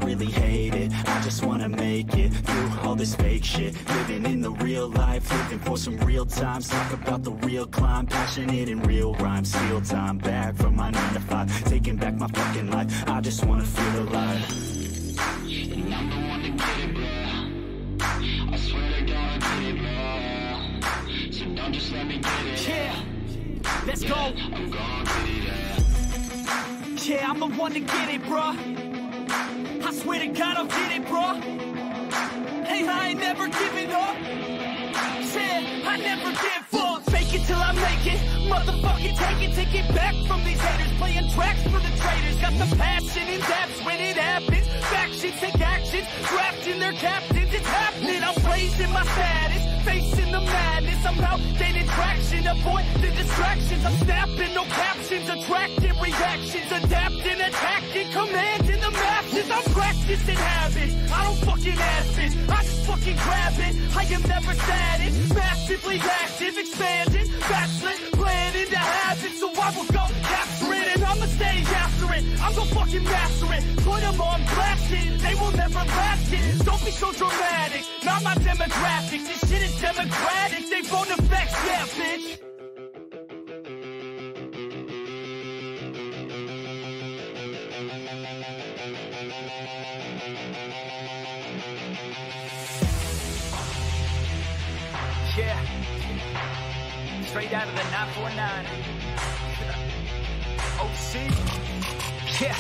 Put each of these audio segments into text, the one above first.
really hate it. I just wanna make it through all this fake shit. Living in the real life, looking for some real times. Talk about the real climb, passionate in real rhymes. Steal time back from my 9 to 5, taking back my fucking life. I just wanna feel alive. And I'm the one to get it, bro. I swear to God I get it, bro. So don't just let me get it. Yeah, let's go. I'm gonna get it, yeah, I'm the one to get it, bro. I swear to God I'll get it, bro. Hey, I ain't never giving up. Yeah, I never give up. Fake it till I make it. Motherfucking take it back from these haters. Playing tracks for the traitors. Got the passion in depths when it happens. Factions take actions, drafting their captains. It's happening. I'm raising my status, facing the madness. I'm out gaining traction, avoid the distractions. I'm snapping, no captions, attracting reactions, adapting, attacking, commanding the masses. I'm practicing habits, I don't fucking ask it, I just fucking grab it. I am never static, massively active, expanding, backslid, planning to have it. So I will go capture it, and I'ma stay after it. I'm gonna fucking master it, put them on blasting, they will never last it. Don't be so dramatic, not my demographic. This shit is democratic, they won't affect, yeah, bitch. Yeah, straight out of the 949 OC. Yeah,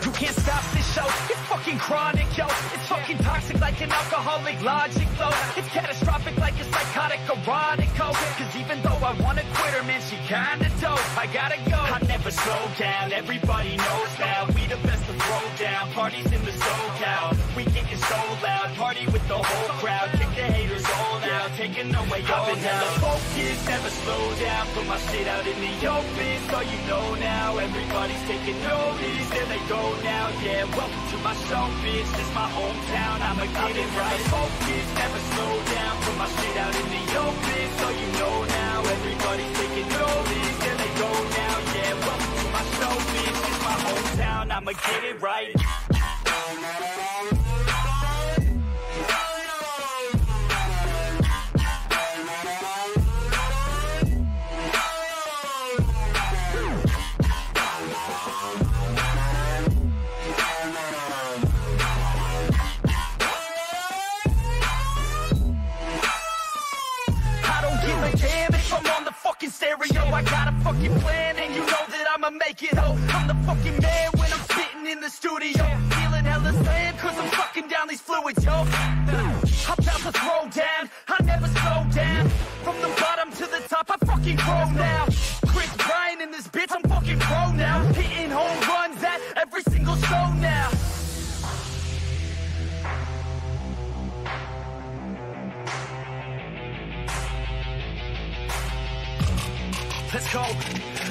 you can't stop this show. It's fucking chronic, yo. It's fucking toxic like an alcoholic logic flow. It's catastrophic like a psychotic erotico. Cause even though I wanna quit her, man, she kinda dope. I gotta go. I never slow down, everybody knows now. We the best to throw down, parties in the SoCal. We getting so loud, party with the whole crowd. Kick the haters all out, taking away all. I've been hella focused, never slow down. Put my shit out in the open, so you know now. Everybody's taking notice, there they go now. Yeah, welcome to my show, bitch. This my hometown, I'ma get it right. Focused, never slow down. Put my shit out in the open, so you know now. Everybody's taking notice, there they go now. Yeah, welcome to my show, bitch. This my hometown, I'ma get it right. Stereo, I got a fucking plan, and you know that I'ma make it. Oh, I'm the fucking man when I'm sitting in the studio, feeling hella slam, cause I'm sucking down these fluids, yo. I'm about to throw down, I never slow down. From the bottom to the top, I fucking grow now. Chris Bryant in this bitch, I'm fucking pro now. Hitting home runs at every single show now. Let's go.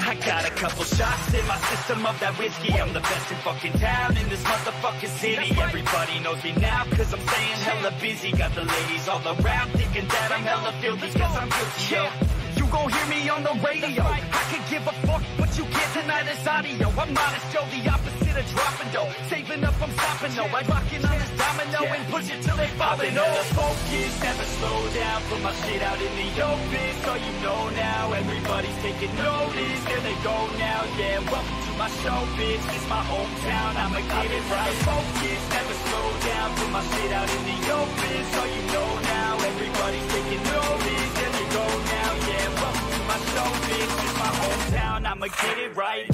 I got a couple shots in my system of that whiskey. I'm the best in fucking town in this motherfucking city. Everybody knows me now cause I'm staying hella busy. Got the ladies all around thinking that I'm hella filthy cause I'm guilty, yo. You gon' hear me on the radio. I could give a fuck what you get tonight is audio. I'm honest, yo, the opposite of dropping dough. Saving up, I'm stopping, no. I'm rocking on this domino and push it till they falling. Never focus, never slow down. Put my shit out in the open, so you know now. Everybody's taking notice, there they go now. Yeah, welcome to my show, bitch. This my hometown, I'ma get it right. Focus, never slow down. Put my shit out in the open, so you know now. Everybody's taking notice, there they go now. Yeah, welcome to my show, bitch. This my hometown, I'ma get it right.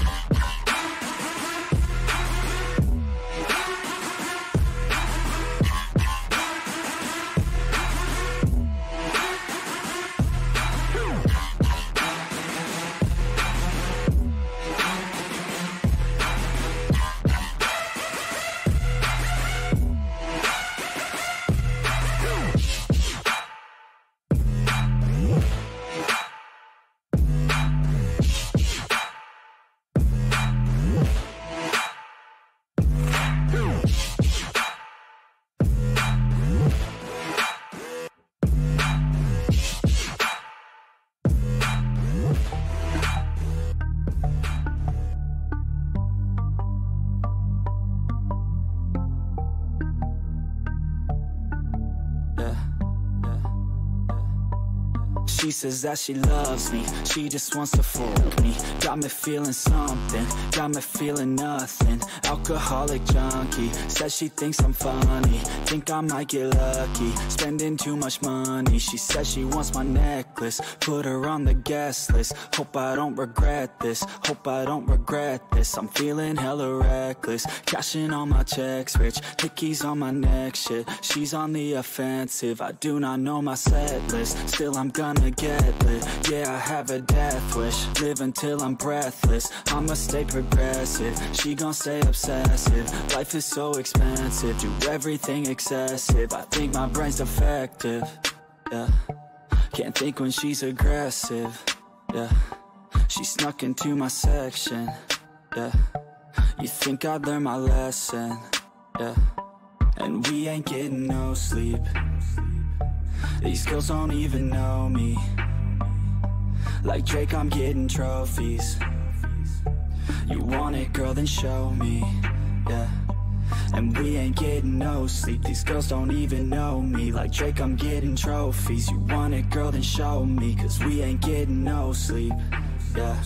She says that she loves me, she just wants to fuck me. Got me feeling something, got me feeling nothing. Alcoholic junkie, says she thinks I'm funny. Think I might get lucky, spending too much money. She says she wants my necklace, put her on the guest list. Hope I don't regret this, hope I don't regret this. I'm feeling hella reckless, cashing all my checks rich. Hickeys on my neck, shit, she's on the offensive. I do not know my set list, still I'm gonna get lit. Yeah, I have a death wish, live until I'm breathless. I'ma stay progressive, she gon' stay obsessive. Life is so expensive, do everything excessive. I think my brain's defective, yeah. Can't think when she's aggressive, yeah. She snuck into my section, yeah. You think I'd learn my lesson, yeah. And we ain't getting no sleep. These girls don't even know me. Like Drake, I'm getting trophies. You want it, girl, then show me, yeah. And we ain't getting no sleep. These girls don't even know me. Like Drake, I'm getting trophies. You want it, girl, then show me. Cause we ain't getting no sleep, yeah.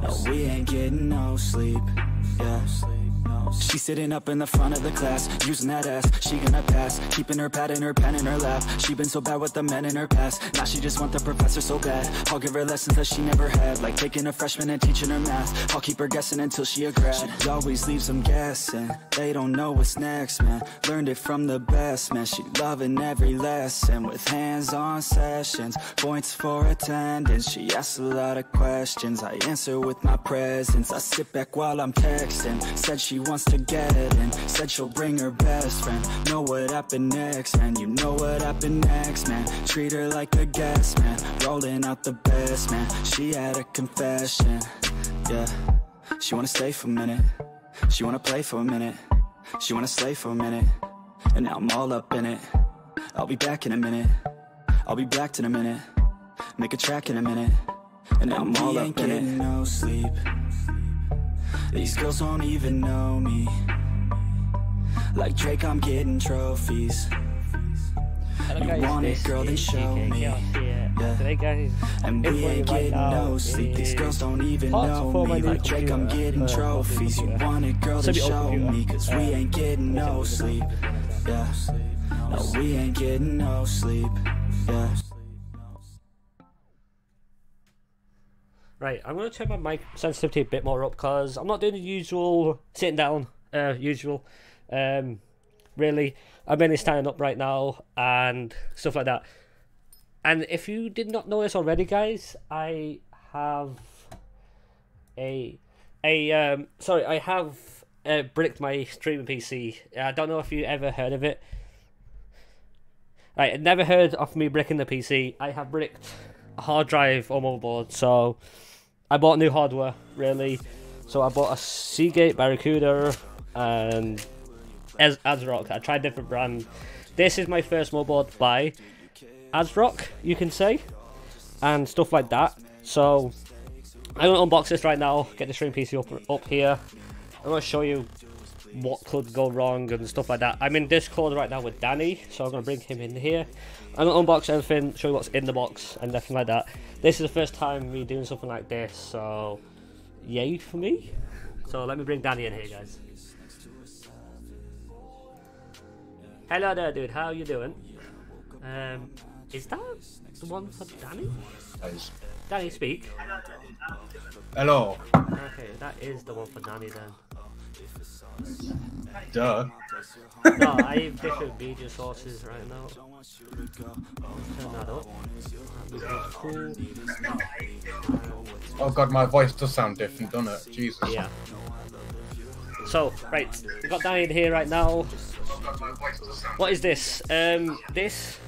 No, we ain't getting no sleep, yeah. She's sitting up in the front of the class, using that ass, she gonna pass. Keeping her pad and her pen in her lap. She been so bad with the men in her past. Now she just want the professor so bad. I'll give her lessons that she never had, like taking a freshman and teaching her math. I'll keep her guessing until she a grad. She always leaves them guessing, they don't know what's next, man. Learned it from the best, man. She loving every lesson, with hands-on sessions, points for attendance. She asks a lot of questions, I answer with my presence. I sit back while I'm texting, said she wants to get it in, said she'll bring her best friend. Know what happened next, and you know what happened next, man. Treat her like a guest, man. Rolling out the best, man. She had a confession, yeah. She wanna stay for a minute, she wanna play for a minute, she wanna slay for a minute, and now I'm all up in it. I'll be back in a minute, I'll be back in a minute, make a track in a minute, and now I'm all up in it. No sleep. These girls don't even know me. Like Drake, I'm getting trophies. Hello You guys, want it, this girl, then is show me. Yeah. Today guys, And we everybody ain't right getting now no sleep. These girls don't even parts know for my me. new Like Drake, I'm computer. getting trophies. You want it, girl, then Semi-old show computer. me. Cause we ain't getting no sleep, yeah. No, we ain't getting no sleep, yeah. Right, I'm going to turn my mic sensitivity a bit more up because I'm not doing the usual sitting down, really. I'm mainly standing up right now and stuff like that. And if you did not know this already, guys, I have bricked my streaming PC. I don't know if you ever heard of it. Right, never heard of me bricking the PC. I have bricked a hard drive or motherboard, so I bought new hardware, really. So I bought a Seagate Barracuda and ASRock. I tried different brands. This is my first motherboard by ASRock, you can say, and stuff like that. So I'm going to unbox this right now, get the stream PC up here. I'm going to show you what could go wrong and stuff like that. I'm in Discord right now with Danny, so I'm going to bring him in here. I'm going to unbox everything, show you what's in the box and everything like that. This is the first time me doing something like this, so yay for me. So let me bring Danny in here, guys. Hello there, dude. How you doing? Is that the one for Danny? Guys. Danny, speak. Hello. Okay, that is the one for Danny then. Duh. No, I have different media sources right now. Turn that up. That looks cool. Oh god, my voice does sound different, doesn't it? Jesus. Yeah. So, right, we've got Danny in here right now. What is this? This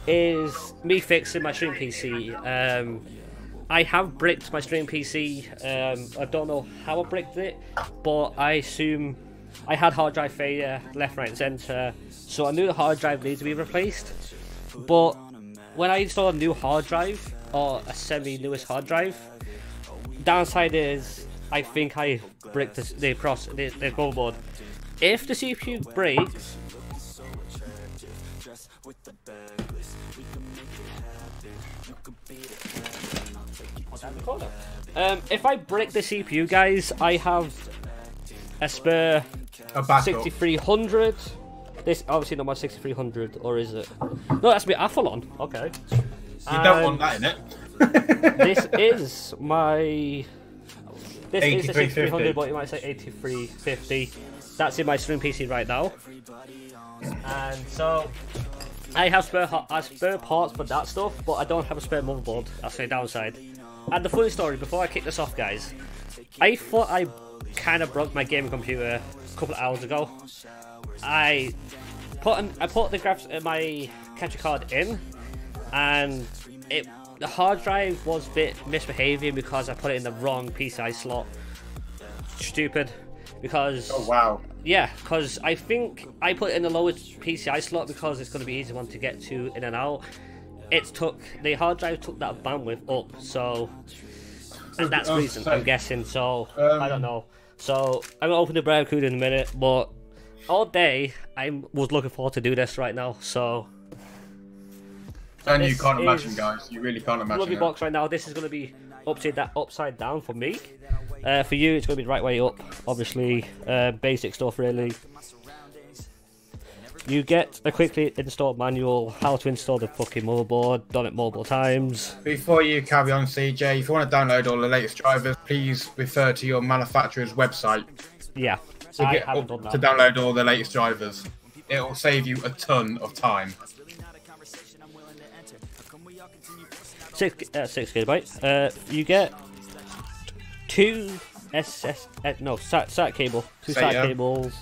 is me fixing my stream PC. I have bricked my stream PC. I don't know how I bricked it, but I assume I had hard drive failure left, right, and centre, so I knew the hard drive needed to be replaced. But when I install a new hard drive or a semi-newest hard drive, downside is I think I bricked the motherboard. If the CPU breaks, If I break the CPU, guys, I have a spare A backup. 6300. This obviously not my 6300, or is it? No, that's my Athlon. Okay. You don't want that in it. This is my. This is the 6300, 8350. but you might say 8350. That's in my stream PC right now. And so I have spare parts for that stuff, but I don't have a spare motherboard. That's the downside. And the funny story, before I kick this off, guys, I thought I kind of broke my gaming computer a couple of hours ago. I put my capture card in, and the hard drive was a bit misbehaving because I put it in the wrong PCI slot. Stupid. Because Oh wow. yeah, because I think I put it in the lowest PCI slot because it's going to be easy one to get to in and out. The hard drive took that bandwidth up, so and that's the reason I'm guessing. So I don't know. So I'm gonna open the Barracuda in a minute, but all day I was looking forward to do this right now. So And you this can't imagine, is guys. You really can't imagine. lovely it. box right now. This is gonna be upside down for me. For you, it's gonna be the right way up. Obviously, basic stuff really. You get a quickly installed manual, how to install the fucking motherboard, done it multiple times. Before you carry on, CJ, if you want to download all the latest drivers, please refer to your manufacturer's website Yeah, to I get haven't up, done to that. download all the latest drivers. It will save you a ton of time. 6 gigabyte. You get two SAT cable, two SAT SATA. cables,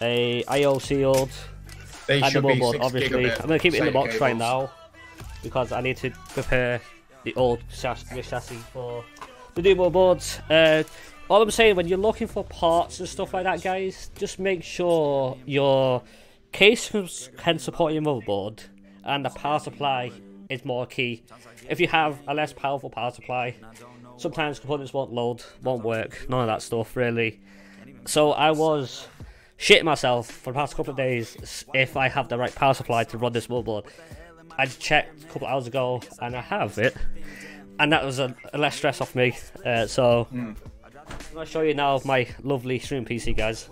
a IO sealed, They and the should be motherboard. 6 Obviously, gigabit I'm gonna keep it in the SATA box right cables. now because I need to prepare the old chassis for the new motherboards. All I'm saying, when you're looking for parts and stuff like that, guys, just make sure your case can support your motherboard and the power supply is more key. If you have a less powerful power supply, sometimes components won't load, won't work, none of that stuff really. So I was shitting myself for the past couple of days if I have the right power supply to run this motherboard. I checked a couple of hours ago and I have it, and that was a less stress off me. So I'm going to show you now my lovely stream PC, guys.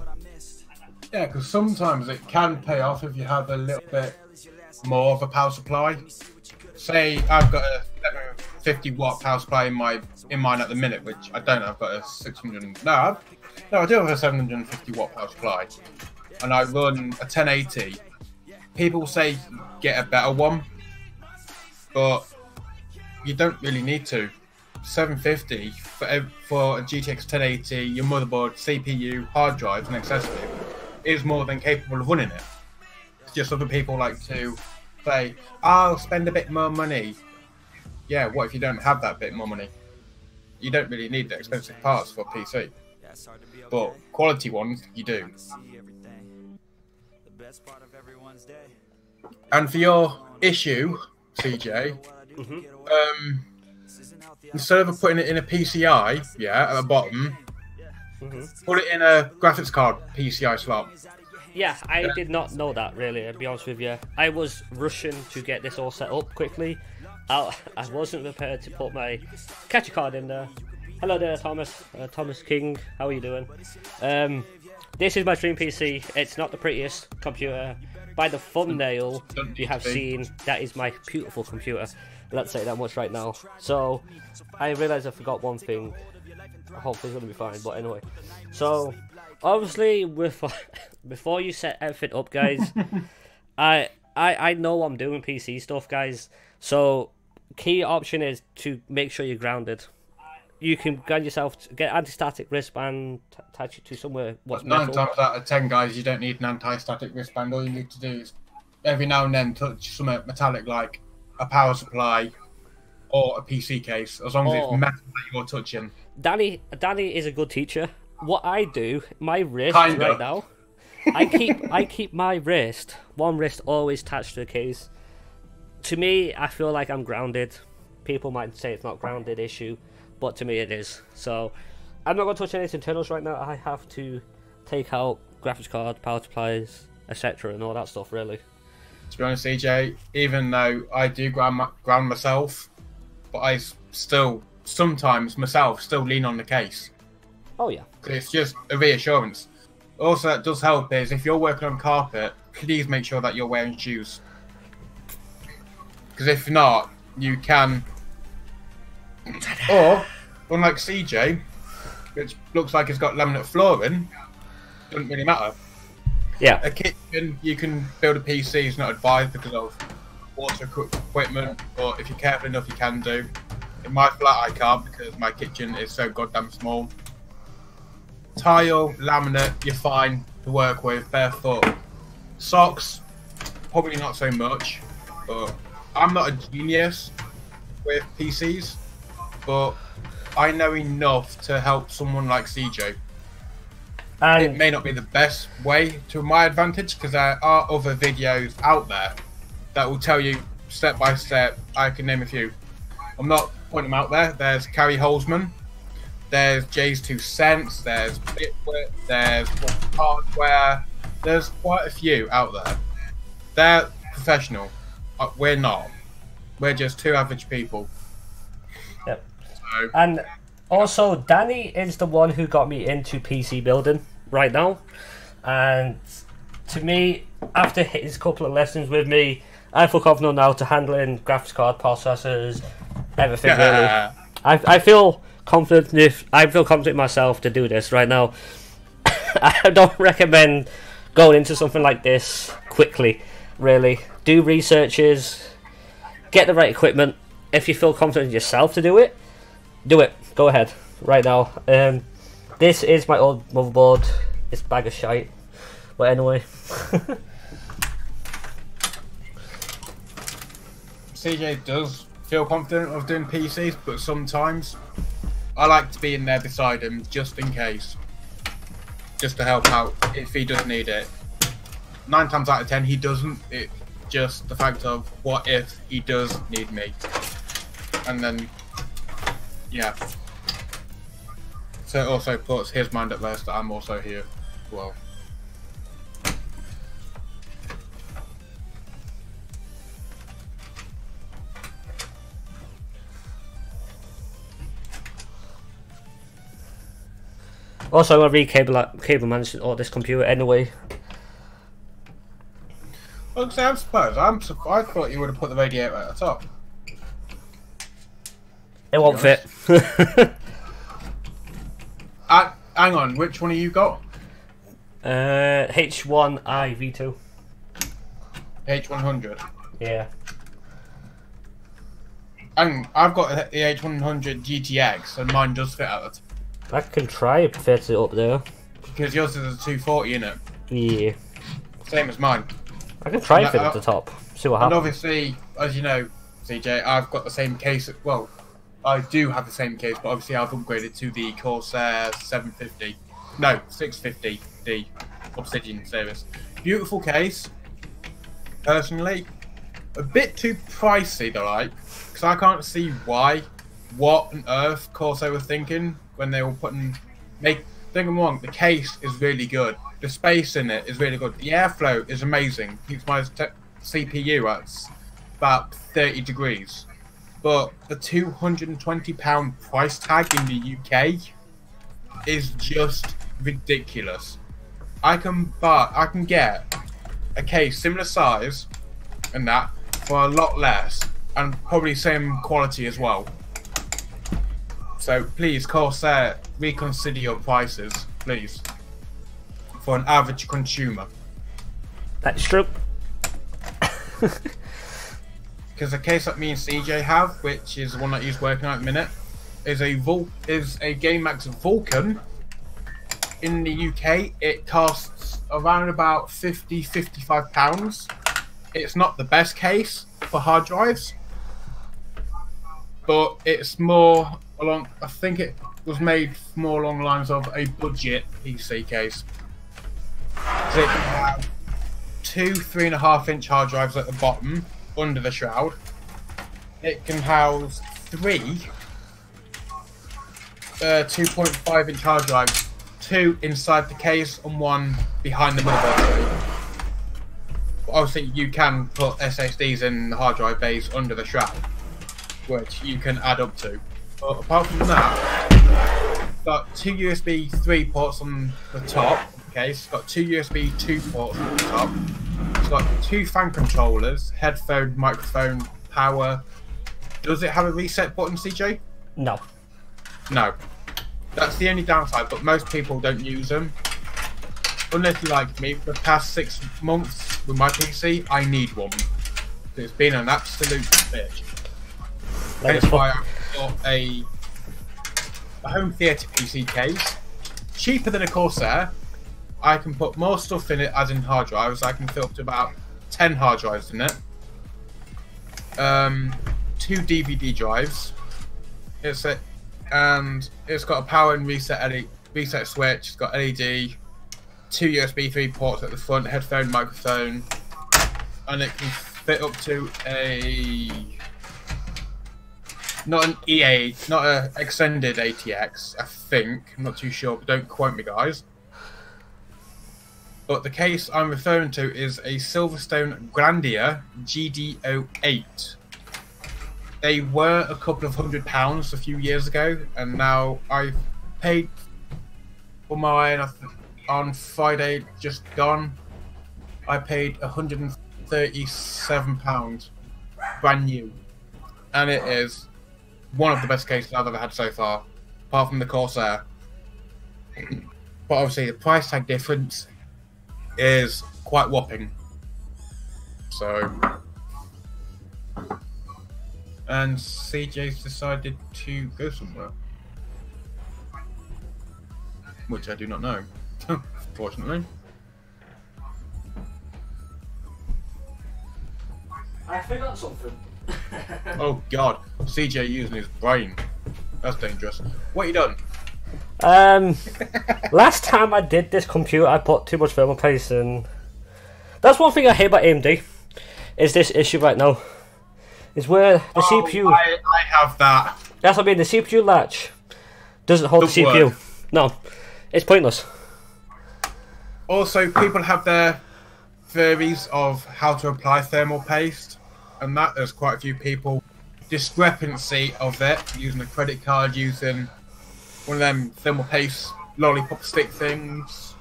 Yeah, because sometimes it can pay off if you have a little bit more of a power supply. Say I've got a 750 watt power supply in mine at the minute, which I don't have. I've got a 600. No, I do have a 750 watt power supply, and I run a 1080. People say get a better one, but you don't really need to. 750 for a GTX 1080, your motherboard, CPU, hard drives, and accessories is more than capable of running it. It's just other people like to say, I'll spend a bit more money. Yeah, what if you don't have that bit more money? You don't really need the expensive parts for a PC. But quality ones, you do. And for your issue, CJ, instead of putting it in a PCI, at the bottom, put it in a graphics card PCI slot. Yeah, I did not know that really, to be honest with you. I was rushing to get this all set up quickly. I wasn't prepared to put my capture card in there. Hello there, Thomas. Thomas King, how are you doing? This is my stream PC. It's not the prettiest computer. By the thumbnail you have seen, that is my beautiful computer. Let's say that much right now. So, I realised I forgot one thing. Hopefully it's going to be fine, but anyway. So, obviously, before you set everything up, guys, I know I'm doing PC stuff, guys. So, key option is to make sure you're grounded. You can ground yourself, get anti-static wristband, attach it to somewhere what's 9 metal. times out of 10, guys, you don't need an anti-static wristband. All you need to do is every now and then touch something metallic like a power supply or a PC case, as long as it's metal that you're touching. Danny is a good teacher. What I do, my wrist Kinda. right now, I keep my one wrist always attached to the case. To me, I feel like I'm grounded. People might say it's not grounded issue, but to me it is. So I'm not going to touch any internals right now. I have to take out graphics card, power supplies, etc. and all that stuff really. To be honest, CJ, even though I do ground myself, but I still sometimes myself still lean on the case. Oh yeah. It's just a reassurance. Also, that does help is if you're working on carpet, please make sure that you're wearing shoes. Because if not, you can. Or, unlike CJ, which looks like it's got laminate flooring, doesn't really matter. Yeah. A kitchen, you can build a PC, is not advised because of water equipment, but if you're careful enough, you can do. In my flat, I can't because my kitchen is so goddamn small. Tile, laminate, you're fine to work with, barefoot. Socks, probably not so much, but I'm not a genius with PCs, but I know enough to help someone like CJ. And it may not be the best way to my advantage because there are other videos out there that will tell you step by step. I can name a few. I'm not pointing them out there. There's Carrie Holzman, there's Jay's 2 Cents, there's Bitwit, there's Hardware. There's quite a few out there. They're professional. We're not. We're just two average people. Yep. So, and also, Danny is the one who got me into PC building right now. And to me, after his couple of lessons with me, I feel confident now to handling graphics card processors, everything really. I feel confident myself to do this right now. I don't recommend going into something like this quickly, really. Do researches, get the right equipment. If you feel confident yourself to do it, go ahead right now. This is my old motherboard. It's a bag of shite, but anyway. CJ does feel confident of doing PCs, but sometimes I like to be in there beside him just in case, just to help out if he does need it. 9 times out of 10 he doesn't. It's just the fact of what if he does need me, and then yeah. So it also puts his mind at rest that I'm also here as well. Also, I'm going to re-cable manage all this computer anyway. Well, I'm surprised. I thought you would have put the radiator at the top. It won't fit. Hang on, which one have you got? H1i V2. H100. Yeah. And I've got the H100 GTX, and mine does fit at the top. I can try to fit it up there. Because yours is a 240, isn't it? Yeah. Same as mine. I can try to fit it at the top. See what happens. And obviously, as you know, CJ, I've got the same case. Well, I do have the same case, but obviously I've upgraded to the Corsair 750. No, 650D Obsidian series. Beautiful case. Personally, a bit too pricey, though, like, because I can't see why. What on earth Corsair were thinking when they were putting. Don't get me wrong, the case is really good. The space in it is really good. The airflow is amazing. Keeps my CPU at about 30 degrees. But the £220 price tag in the UK is just ridiculous. I can get a case similar size and that for a lot less, and probably same quality as well. So please, Corsair, reconsider your prices, please, for an average consumer. That's true. Because the case that me and CJ have, which is the one that he's working on at the minute, is a GameMax Vulcan. In the UK, it costs around about £50–55. It's not the best case for hard drives, but it's more along. I think it was made more along the lines of a budget PC case. So it can have 2 3.5-inch hard drives at the bottom under the shroud. It can house 3 2.5-inch hard drives, 2 inside the case and 1 behind the motherboard. Obviously, you can put SSDs in the hard drive bays under the shroud, which you can add up to. But apart from that, it's got 2 USB 3 ports on the top. Okay, it's got 2 USB 2 ports on the top. It's got 2 fan controllers, headphone, microphone, power. Does it have a reset button, CJ? No. No. That's the only downside, but most people don't use them. Unless you like me, for the past 6 months with my PC, I need one. It's been an absolute bitch. That's why I got a home theatre PC case. Cheaper than a Corsair. I can put more stuff in it, as in hard drives. I can fill up to about 10 hard drives in it. 2 DVD drives. And it's got a power and reset switch. It's got LED, 2 USB 3 ports at the front, headphone, microphone, and it can fit up to not an extended ATX, I think. I'm not too sure, but don't quote me, guys. But the case I'm referring to is a Silverstone Grandia GD08. They were a couple of £100 a few years ago, and now I've paid for mine on Friday just gone. I paid £137 brand new, and it is one of the best cases I've ever had so far, apart from the Corsair. But obviously the price tag difference is quite whopping. So, and CJ's decided to go somewhere, which I do not know, fortunately. I forgot something. Oh god, CJ using his brain. That's dangerous. What you done? Last time I did this computer, I put too much thermal paste in. That's one thing I hate about AMD. Is this issue right now? Is where the CPU. I have that. That's what I mean. The CPU latch doesn't hold the CPU. Work. No, it's pointless. Also, people have their theories of how to apply thermal paste, and that there's quite a few people discrepancy of it, using a credit card, using one of them thermal paste lollipop stick things,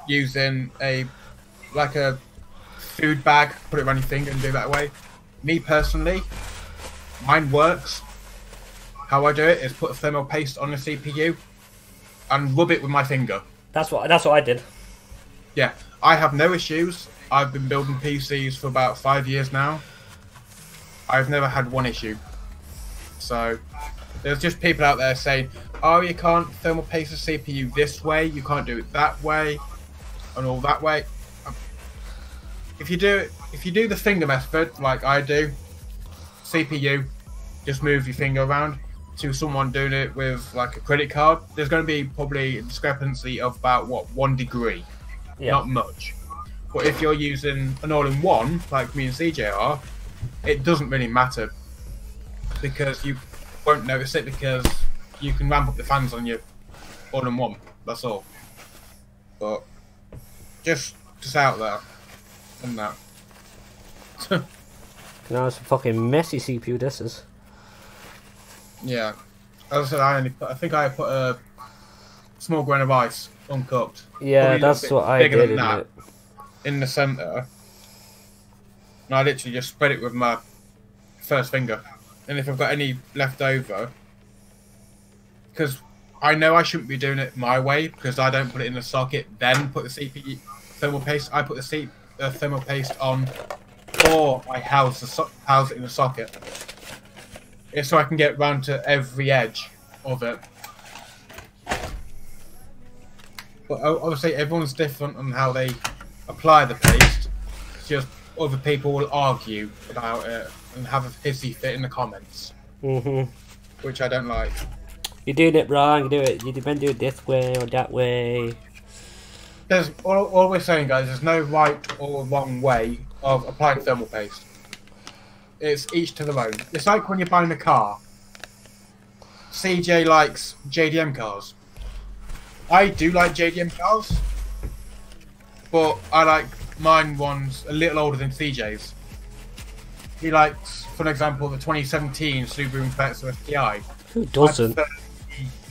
using a food bag, put it around your finger and do it that way. Me personally, mine works. How I do it is put a thermal paste on the CPU and rub it with my finger. That's what I did. Yeah, I have no issues. I've been building PCs for about 5 years now. I've never had one issue. So there's just people out there saying, oh, you can't thermal paste the CPU this way, you can't do it that way, and all that way. If you do the finger method like I do, CPU, just move your finger around, to someone doing it with like a credit card, there's going to be probably a discrepancy of about 1 degree. Yeah. Not much. But if you're using an all-in-one like me and CJ are, it doesn't really matter, because you won't notice it, because you can ramp up the fans on your all-in-one. That's all. But just out there and that. No, it's a fucking messy CPU. This is. Yeah, as I said, I think I put a small grain of ice uncooked. Yeah, that's what I did. In the center, and I literally just spread it with my first finger. And if I've got any left over, because I know I shouldn't be doing it my way, because I don't put it in the socket, then put the CPU thermal paste. I put the thermal paste on, or I house it in the socket. It's so I can get round to every edge of it. But obviously everyone's different on how they apply the paste. It's just other people will argue about it and have a hissy fit in the comments. Which I don't like. You're doing it wrong, you've been doing it this way or that way. There's all we're saying, guys, there's no right or wrong way of applying thermal paste. It's each to their own. It's like when you're buying a car. CJ likes JDM cars. I do like JDM cars, but I like mine one's a little older than CJ's. He likes, for example, the 2017 Subaru Impreza STI. Who doesn't? I prefer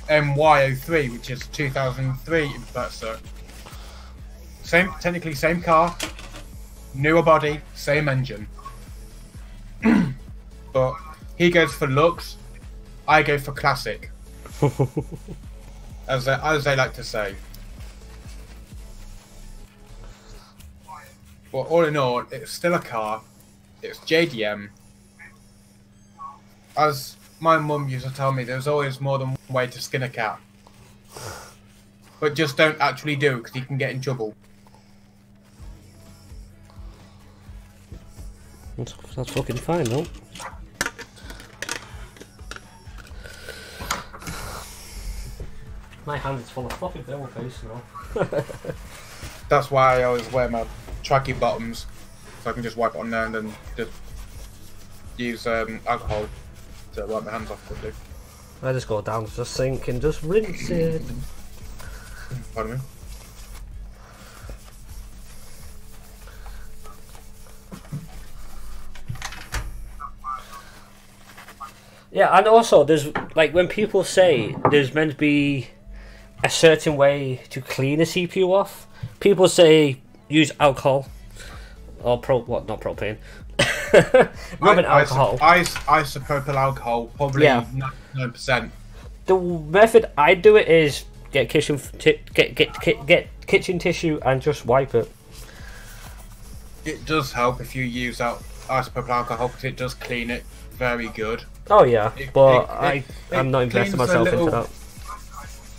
the MY03, which is 2003 Impreza. Technically same car, newer body, same engine. But he goes for looks, I go for classic. as they like to say. But all in all, it's still a car. It's JDM. As my mum used to tell me, there's always more than one way to skin a cat. But just don't actually do it because you can get in trouble. That's fucking fine, though. My hand is full of fucking film face now. That's why I always wear my tracky bottoms, so I can just wipe it on there and then just use alcohol to wipe my hands off quickly. I just go down to the sink and just rinse it. Pardon me? Yeah, and also there's like when people say there's meant to be a certain way to clean a CPU off, people say use alcohol or not propane. Rubbing alcohol. Isopropyl alcohol, probably 99%. The method I do it is get kitchen tissue and just wipe it. It does help if you use isopropyl alcohol because it does clean it very good. Oh yeah, I'm not investing myself into that.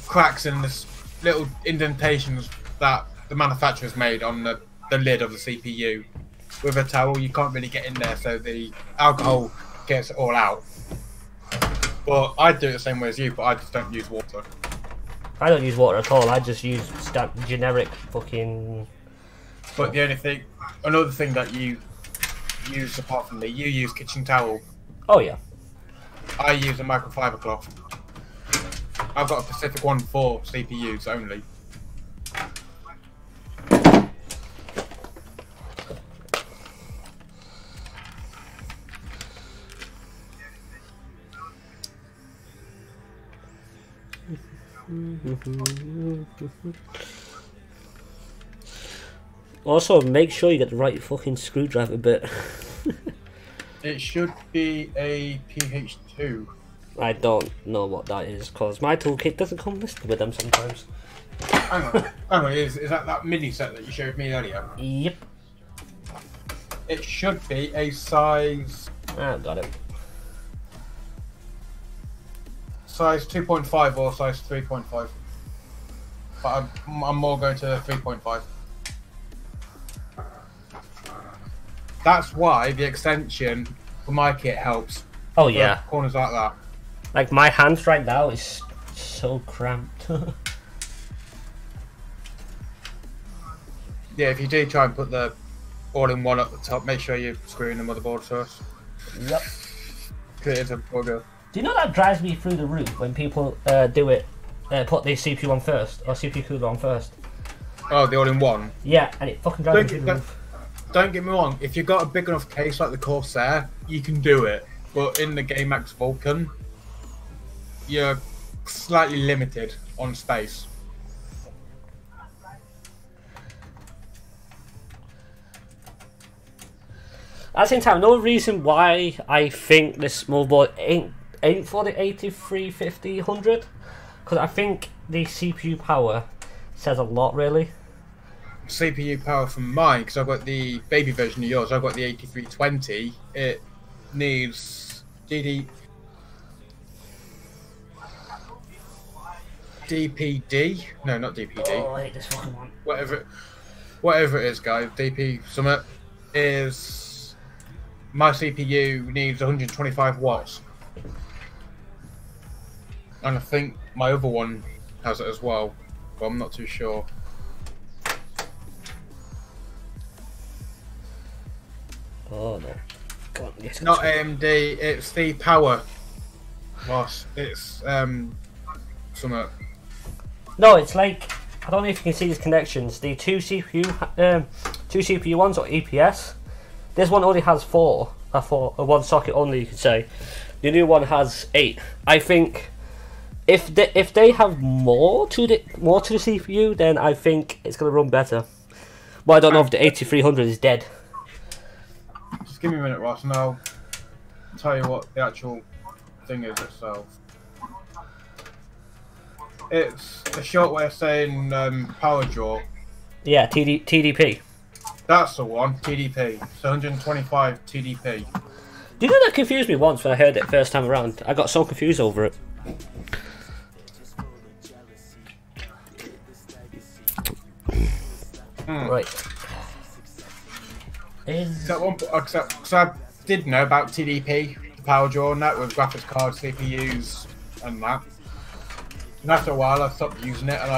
Cracks in the little indentations that the manufacturer's made on the lid of the CPU. With a towel, you can't really get in there, so the alcohol gets it all out. But I do it the same way as you, but I just don't use water. I don't use water at all. I just use generic fucking. But the another thing that you use apart from me, you use kitchen towel. Oh yeah. I use a microfiber cloth. I've got a specific one for CPUs only. Also, make sure you get the right fucking screwdriver bit. It should be a PH2. I don't know what that is because my toolkit doesn't come listed with them sometimes. Hang on, is that mini set that you showed me earlier? Yep. It should be a size. I got it. Size 2.5 or size 3.5. But I'm more going to 3.5. That's why the extension for my kit helps. Oh yeah. Corners like that. Like my hands right now is so cramped. Yeah, if you do try and put the all-in-one at the top, make sure you're screwing the motherboard first. Yep. It is a bugger. Do you know that drives me through the roof when people do it, put the CPU on first or CPU cooler on first? Oh, the all-in-one. Yeah, and it fucking drives me through the roof. Don't get me wrong, if you've got a big enough case like the Corsair, you can do it. But in the GameX Vulcan, you're slightly limited on space. At the same time, no reason why I think this motherboard ain't for the 8350 100, because I think the CPU power says a lot, really. CPU power from mine, because I've got the baby version of yours, I've got the 8320. It needs DPD? No, not DPD. Oh, I hate this fucking one. Whatever it is, guys. DP Summit is my CPU needs 125 watts, and I think my other one has it as well, but I'm not too sure. Oh no. Go on, yes, Not AMD, it's the power loss. It's Summit. No, it's like, I don't know if you can see these connections. The two CPU 2 CPU ones or EPS. This one only has 4, for a 1 socket only, you could say. The new one has 8. I think if they have more to the CPU, then I think it's gonna run better. But I don't know if the 8300 is dead. Just give me a minute, Ross, and I'll tell you what the actual thing is itself. It's a short way of saying power draw. Yeah, TDP. That's the one, TDP. So 125 TDP. Do you know that confused me once when I heard it first time around? I got so confused over it. Right. Because I did know about TDP, the power draw, and that with graphics cards, CPUs, and that. And after a while, I stopped using it, and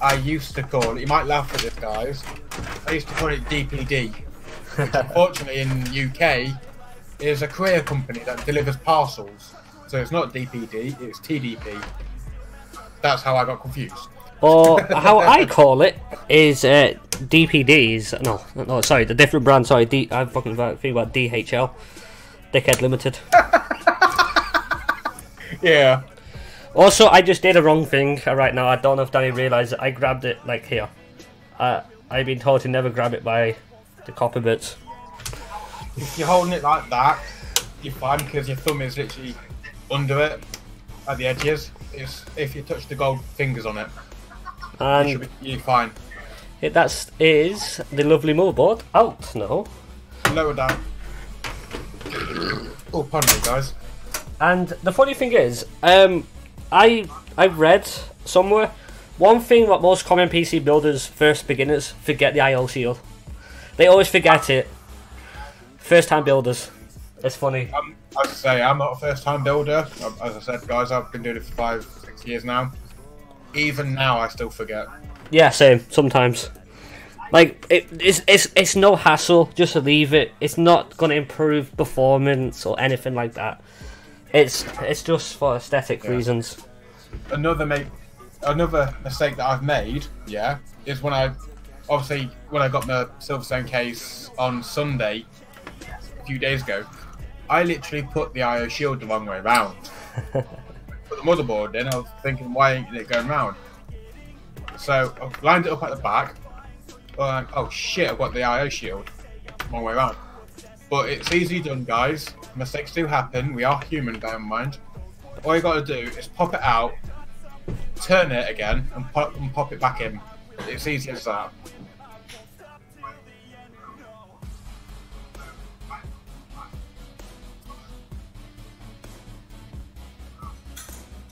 I used to call it. You might laugh at this, guys. I used to call it DPD. Which unfortunately, in the UK, is a courier company that delivers parcels. So it's not DPD, it's TDP. That's how I got confused. Or how I call it is DPDs. No, sorry, the different brand. Sorry, I'm fucking thinking about DHL, Dickhead Limited. Yeah. Also, I just did a wrong thing right now. I don't know if Danny realised it. I grabbed it like here. I've been told to never grab it by the copper bits. If you're holding it like that, you're fine because your thumb is literally under it at the edges. If you touch the gold fingers on it, And you're fine. That is the lovely motherboard out now. Lower down. Oh, pardon me, guys. And the funny thing is, I've read somewhere, one thing that most common PC builders, first beginners, forget the IO shield. They always forget it. First time builders. It's funny. As I say, I'm not a first time builder. As I said, guys, I've been doing it for 5-6 years now. Even now, I still forget. Yeah, same. Sometimes. Like, it's no hassle just to leave it. It's not going to improve performance or anything like that. It's just for aesthetic reasons. Another mistake that I've made, yeah, is when I got my Silverstone case on Sunday, a few days ago, I literally put the IO shield the wrong way around. Put the motherboard in, I was thinking, why ain't it going round? So I lined it up at the back. Oh shit, I've got the IO shield wrong way around. But it's easily done, guys. Mistakes do happen. We are human, bear in mind. All you got to do is pop it out, turn it again, and pop it back in. It's easy as that.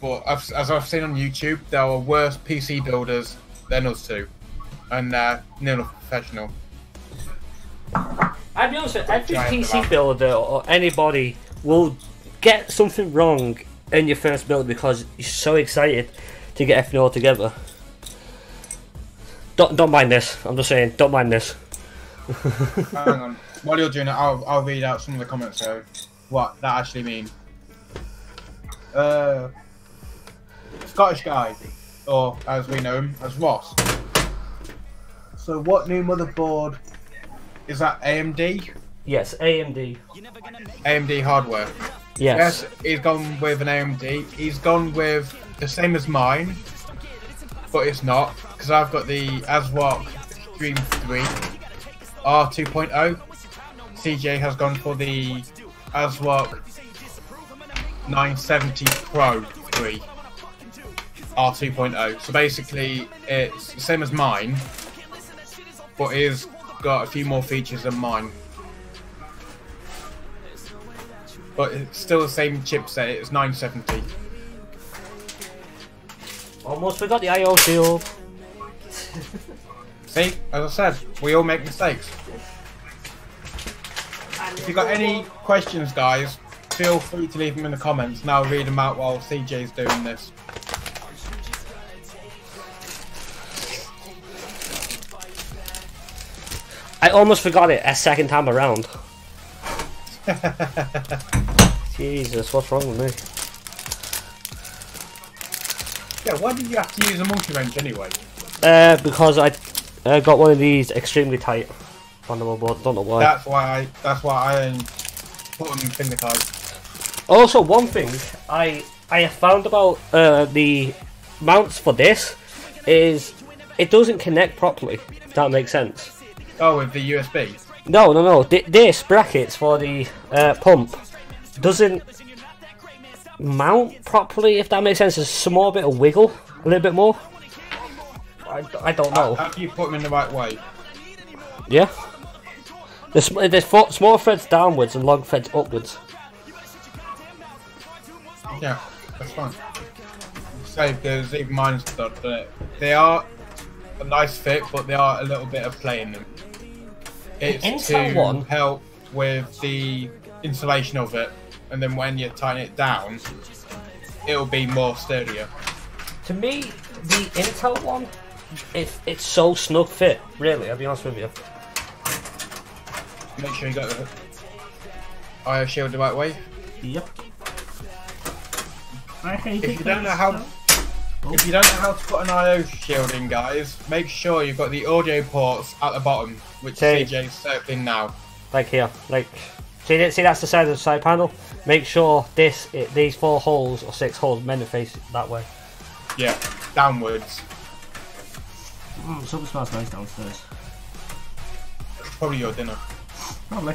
But as I've seen on YouTube, there are worse PC builders than us two, and they're nearly professional. I'll be honest with you, every PC builder or anybody will get something wrong in your first build because you're so excited to get everything all together. Don't mind this. I'm just saying, don't mind this. Hang on. While you're doing it, I'll read out some of the comments so what that actually means. Scottish guy, or as we know him as Ross. So what new motherboard is that? AMD? Yes, AMD. AMD hardware. Yes. Yes, he's gone with an AMD. He's gone with the same as mine, but it's not, because I've got the ASRock Extreme 3 R2.0. CJ has gone for the ASRock 970 Pro 3 R2.0. So basically, it's the same as mine, but it's got a few more features than mine. But it's still the same chipset, it's 970. Almost forgot the IO shield. See, as I said, we all make mistakes. If you've got any questions, guys, feel free to leave them in the comments and I'll read them out while CJ's doing this. I almost forgot it a second time around. Jesus, what's wrong with me? Yeah, why did you have to use a multi-wrench anyway? Because I got one of these extremely tight. on the motherboard. Don't know why. That's why I put them in finger cards. Also, one thing I have found about the mounts for this is it doesn't connect properly. If that makes sense. Oh, with the USB. No. This brackets for the pump doesn't mount properly. If that makes sense, there's a small bit of wiggle, a little bit more. I don't know. Have you put them in the right way? Yeah. There's small threads downwards and long threads upwards. Yeah, that's fine. So there's even mine stuff, but they are a nice fit, but they are a little bit of play in them. It's to help with the insulation of it, and then when you tighten it down, it'll be more sturdier. To me, the Intel one, it's so snug fit. Really, I'll be honest with you. Make sure you got the IO shield the right way. Yep. I hate If you don't know how to put an IO shield in, guys, make sure you've got the audio ports at the bottom, which CJ's circling now. Like here, like see that's the side of the side panel. Make sure these 4 holes or 6 holes meant to face that way. Yeah, downwards. Something smells nice downstairs. It's probably your dinner. Probably.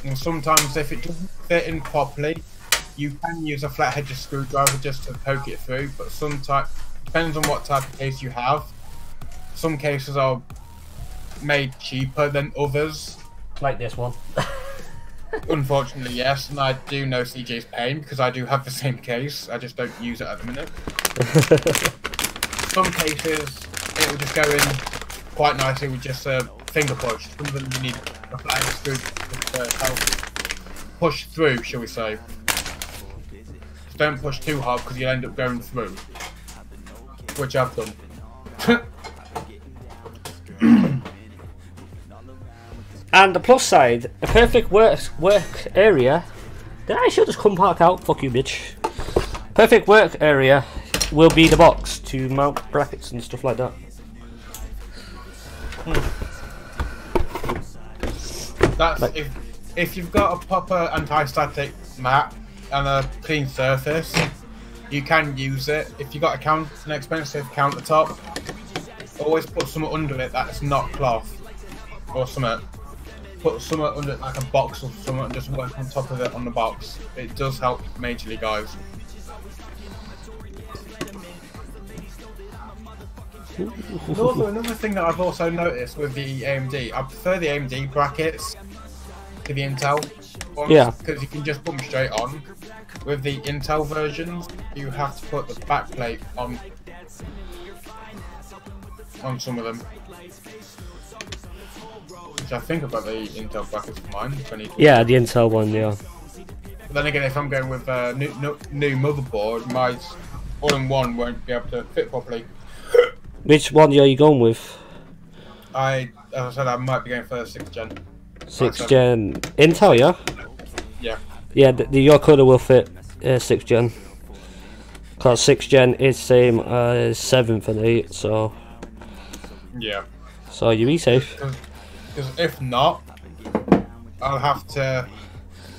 And sometimes if it doesn't fit in properly, you can use a flathead screwdriver just to poke it through, but sometimes, depends on what type of case you have. Some cases are made cheaper than others. Like this one. Unfortunately, yes, and I do know CJ's pain because I do have the same case, I just don't use it at the minute. Some cases, it will just go in quite nicely with just a finger push. Some of them you need a flathead screwdriver to help push through, shall we say. Just don't push too hard because you'll end up going through. Which I've done. And the plus side, a perfect work area. Did I should just come park out? Fuck you, bitch. Perfect work area will be the box to mount brackets and stuff like that. That's if you've got a proper anti-static mat and a clean surface, you can use it. If you've got an expensive countertop, always put something under it that's not cloth or something. Put something under it, like a box or something, and just work on top of it on the box. It does help majorly, guys. Another thing that I've also noticed with the AMD, I prefer the AMD brackets to the Intel ones, Yeah. because you can just put them straight on. With the Intel versions, you have to put the back plate on some of them. Which I think about the Intel brackets for mine. If I need to. Yeah, the Intel one, yeah. But then again, if I'm going with a new motherboard, my all-in-one won't be able to fit properly. Which one are you going with? As I said, I might be going for 6th gen. 6th gen Intel, yeah? Yeah. Yeah, your colour will fit 6th gen. Because 6th gen is same as 7th and 8, so... Yeah. So you be safe. Because if not, I'll have to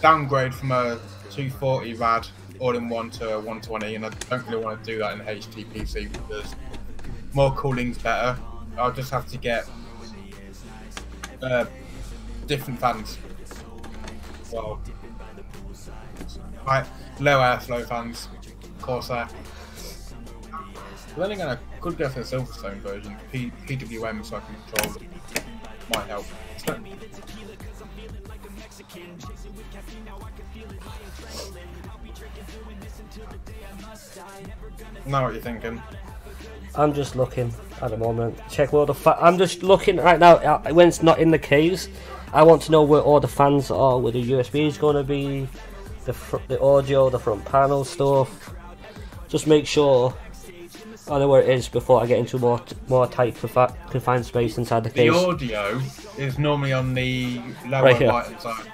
downgrade from a 240 rad all-in-one to a 120, and I don't really want to do that in HTPC because more cooling's better. I'll just have to get different fans. Well, low airflow fans, Corsair. But then again, I could go for the Silverstone version, PWM, so I can control it. Might help. Know what you're thinking? I'm just looking at the moment. Check where all the I'm just looking right now when it's not in the case. I want to know where all the fans are, where the USB is going to be, the audio, the front panel stuff. Just make sure I know where it is before I get into more tight confined space inside the case. The audio is normally on the lower right right hand side.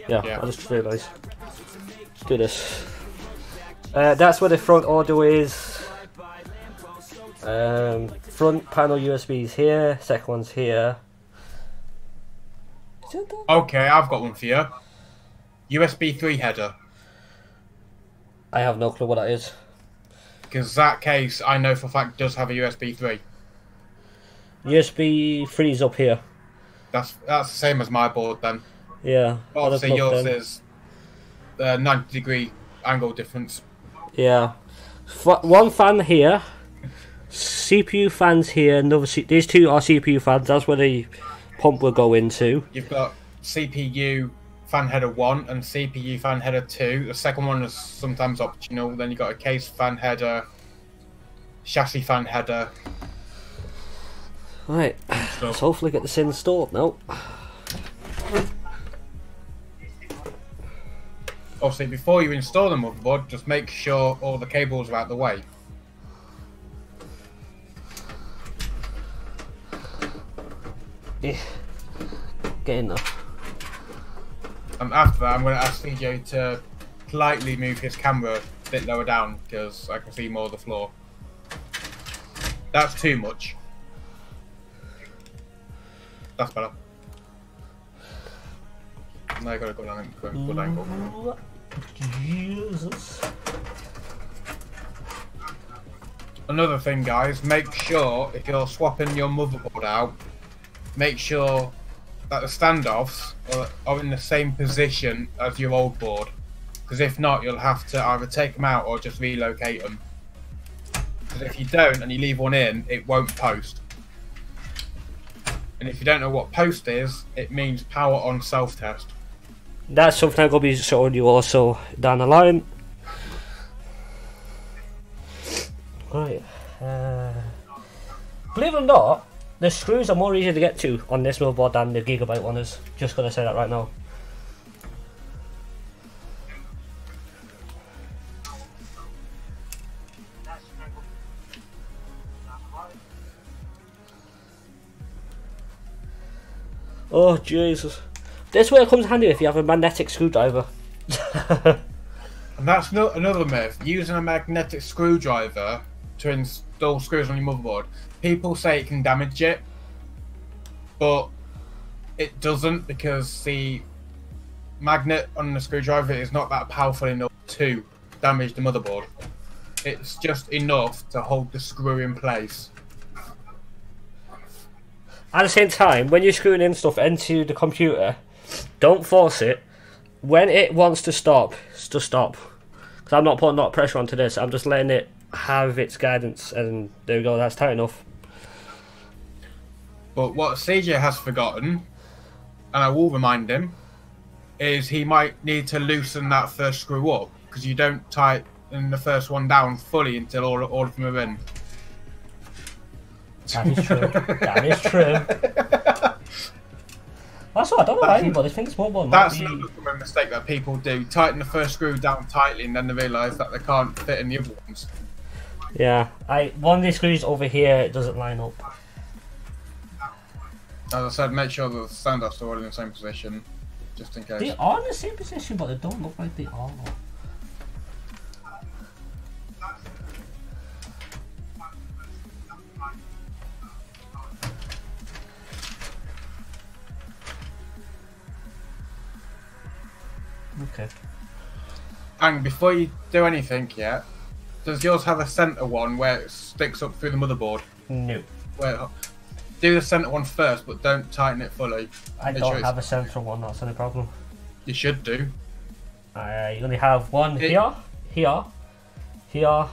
Yeah, I just realised. Let's do this. That's where the front audio is. Front panel USB's here. Second one's here. Is it that? Okay, I've got one for you. USB 3 header. I have no clue what that is. Because that case, I know for a fact, does have a USB 3. USB 3 is up here. That's the same as my board then. Yeah. Obviously yours is 90-degree angle difference. Yeah. One fan here. CPU fans here. These two are CPU fans. That's where the pump will go into. You've got CPU fan header 1 and CPU fan header 2. The second one is sometimes optional. Then you've got a case fan header, chassis fan header. Right. Let's hopefully get this installed now. Obviously, before you install the motherboard, just make sure all the cables are out the way. Yeah. Get in there. And after that, I'm going to ask CJ to politely move his camera a bit lower down because I can see more of the floor. That's too much. That's better. Now you got to go down and good angle. Jesus. Another thing, guys, make sure if you're swapping your motherboard out, make sure that the standoffs are in the same position as your old board. Because if not, you'll have to either take them out or just relocate them. Because if you don't and you leave one in, it won't post. And if you don't know what post is, it means power on self-test. That's something I'm going to be showing you also down the line. Right. Believe it or not, the screws are more easy to get to on this motherboard than the Gigabyte one is. Just going to say that right now. Oh Jesus. This way it comes handy if you have a magnetic screwdriver. And that's another myth. Using a magnetic screwdriver to install screws on your motherboard. People say it can damage it, but it doesn't because the magnet on the screwdriver is not that powerful enough to damage the motherboard. It's just enough to hold the screw in place. At the same time, when you're screwing in stuff into the computer, don't force it. When it wants to stop, just stop. Because I'm not putting a lot of pressure onto this, I'm just letting it have its guidance, and there we go, that's tight enough. But what CJ has forgotten, and I will remind him, is he might need to loosen that first screw up, because you don't tighten the first one down fully until all of them are in. That is true. That is true. That's what I don't know why anybody thinks mobile. That's another common mistake that people do. Tighten the first screw down tightly and then they realise that they can't fit in the other ones. Yeah, one of these screws over here, it doesn't line up. As I said, make sure the standoffs are all in the same position, just in case. They are in the same position, but they don't look like they are. Okay. And before you do anything yet, does yours have a centre one where it sticks up through the motherboard? No. Well, do the centre one first, but don't tighten it fully. I Make don't sure have a central one, that's any problem. You should do. I only have one here, here, here.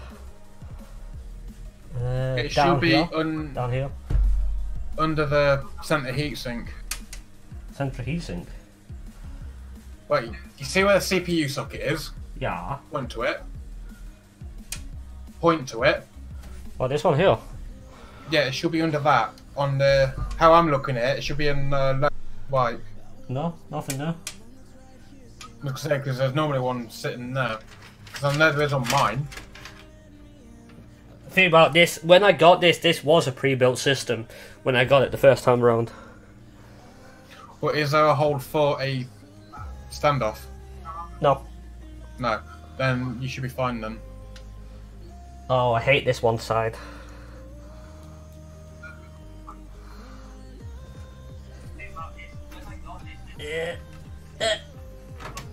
It down should be here, down here. under the centre heatsink. Central heatsink. Wait, you see where the CPU socket is? Yeah. Point to it. Point to it. Oh, this one here. Yeah, it should be under that. On the how I'm looking at it, it should be in left right. No, nothing there. Because there's normally one sitting there. Because I know there is on mine. Think about this. When I got this was a pre-built system. When I got it the first time around. But is there a hole for a standoff? No. No. Then you should be fine then. Oh, I hate this one side.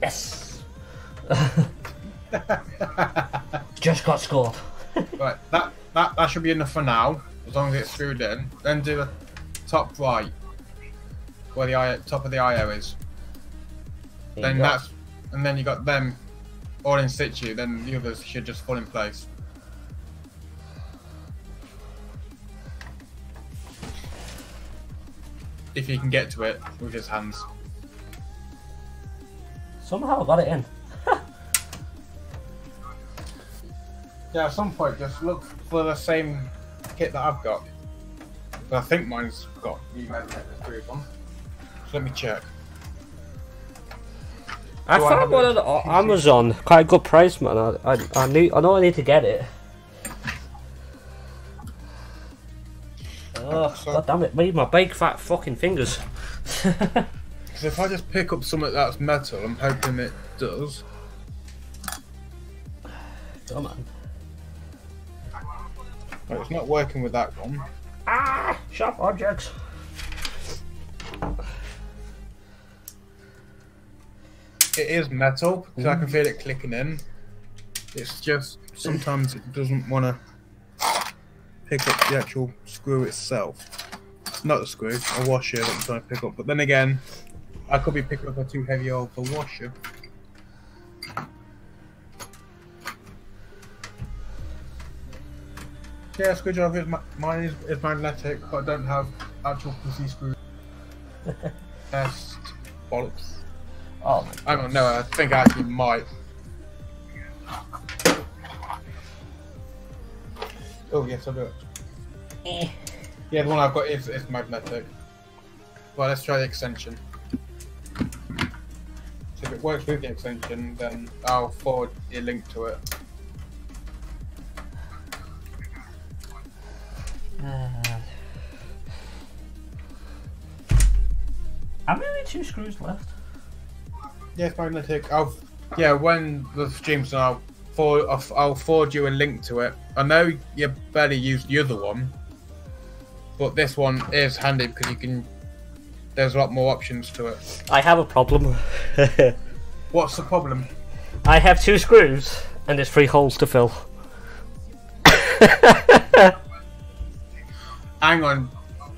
Yes. Just got scored. Right, that should be enough for now, as long as it's screwed in. Then do the top right, where the top of the IO is. Then that's, and then you got them all in situ. Then the others should just fall in place. If you can get to it with his hands. Somehow I got it in. Yeah, at some point just look for the same kit that I've got. But I think mine's got you guys get this group on. So let me check. I Do I found have one it? on Amazon, quite a good price, man. I know I need to get it. Oh, So- god damn it, me, my big fat fucking fingers. Because if I just pick up something that's metal, I'm hoping it does. Come on. Right, it's not working with that one. Ah, sharp objects. It is metal because I can feel it clicking in. It's just sometimes it doesn't want to pick up the actual screw itself. Not the screw, a washer that I'm trying to pick up. But then again, I could be picking up a too heavy of a washer. Yeah, screwdriver mine is magnetic, but I don't have actual pussy screws. Test bollocks. Oh my I don't know. I think I actually might. Oh yes, I do it. Yeah, the one I've got is magnetic. Well, let's try the extension. So if it works with the extension, then I'll forward a link to it. How many 2 screws left? Yeah, it's magnetic. Yeah, when the stream's done, I'll forward you a link to it. I know you barely used the other one, but this one is handy because you can. There's a lot more options to it. I have a problem. What's the problem? I have 2 screws and there's 3 holes to fill. Hang on.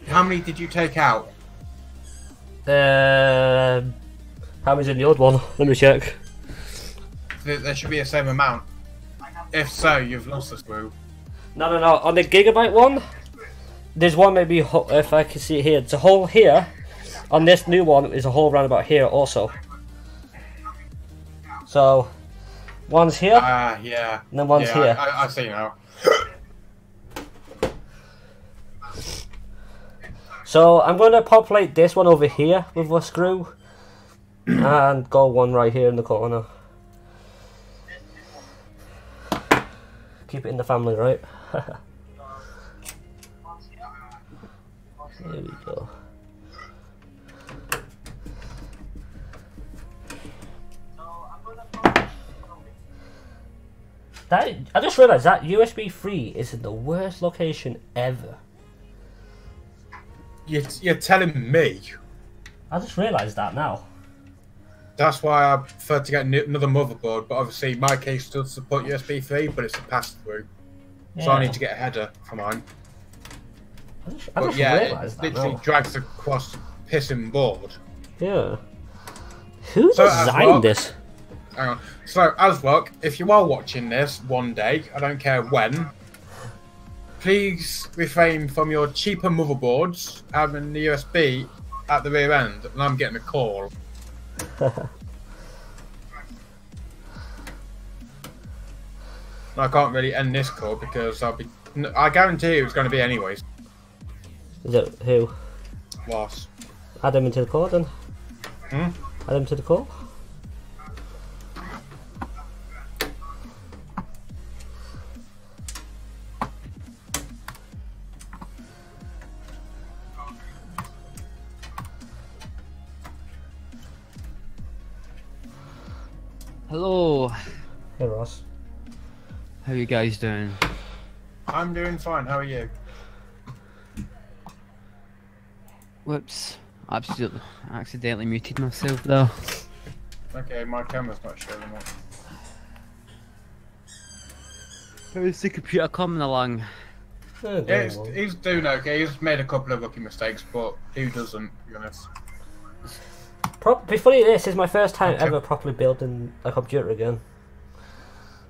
How many did you take out? How many's in the old one? Let me check. There should be the same amount. If so, you've lost the screw. No. On the gigabyte one, there's one maybe, if I can see it here, it's a hole here. On this new one, is a hole around about here also. So, one's here, Yeah. and then one's here. I see now. So, I'm going to populate this one over here with a screw. And go one right here in the corner. Keep it in the family, right? There we go. I just realised that USB 3 is in the worst location ever. You're telling me? I just realised that now. That's why I prefer to get another motherboard, but obviously my case does support USB 3, but it's a pass-through. So I need to get a header for mine. I just realised it that literally now. drags across the pissing board. Yeah. Who So, designed this? Hang on. So, Aslock, if you are watching this one day, I don't care when, please refrain from your cheaper motherboards having the USB at the rear end, and I'm getting a call. I can't really end this call because I guarantee you it's going to be anyways. Is it who? Loss. Add him into the call then. Add him to the call. Hello, Hey Ross. how you guys doing? I'm doing fine. How are you? Whoops. Absolutely. Accidentally muted myself though. Okay, my camera's not showing up. How's the computer coming along? Yeah, he's doing okay. He's made a couple of rookie mistakes, but who doesn't, to be honest? Be funny, this is my first time ever properly building a computer again.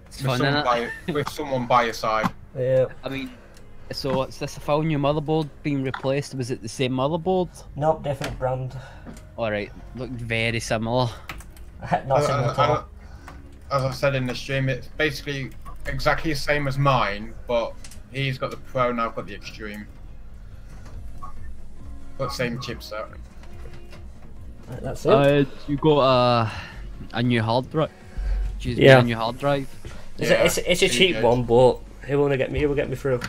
It's fun, innit? With someone by your side. Yeah. I mean, so is this a full new motherboard being replaced? Was it the same motherboard? Nope, different brand. Alright, looked very similar. Not similar at all. As I said in the stream, it's basically exactly the same as mine, but he's got the Pro and I've got the Extreme. Got the same chipset. Right, that's it. You got a new hard drive? Yeah. A new hard drive? It's a cheap one, but it will get me through.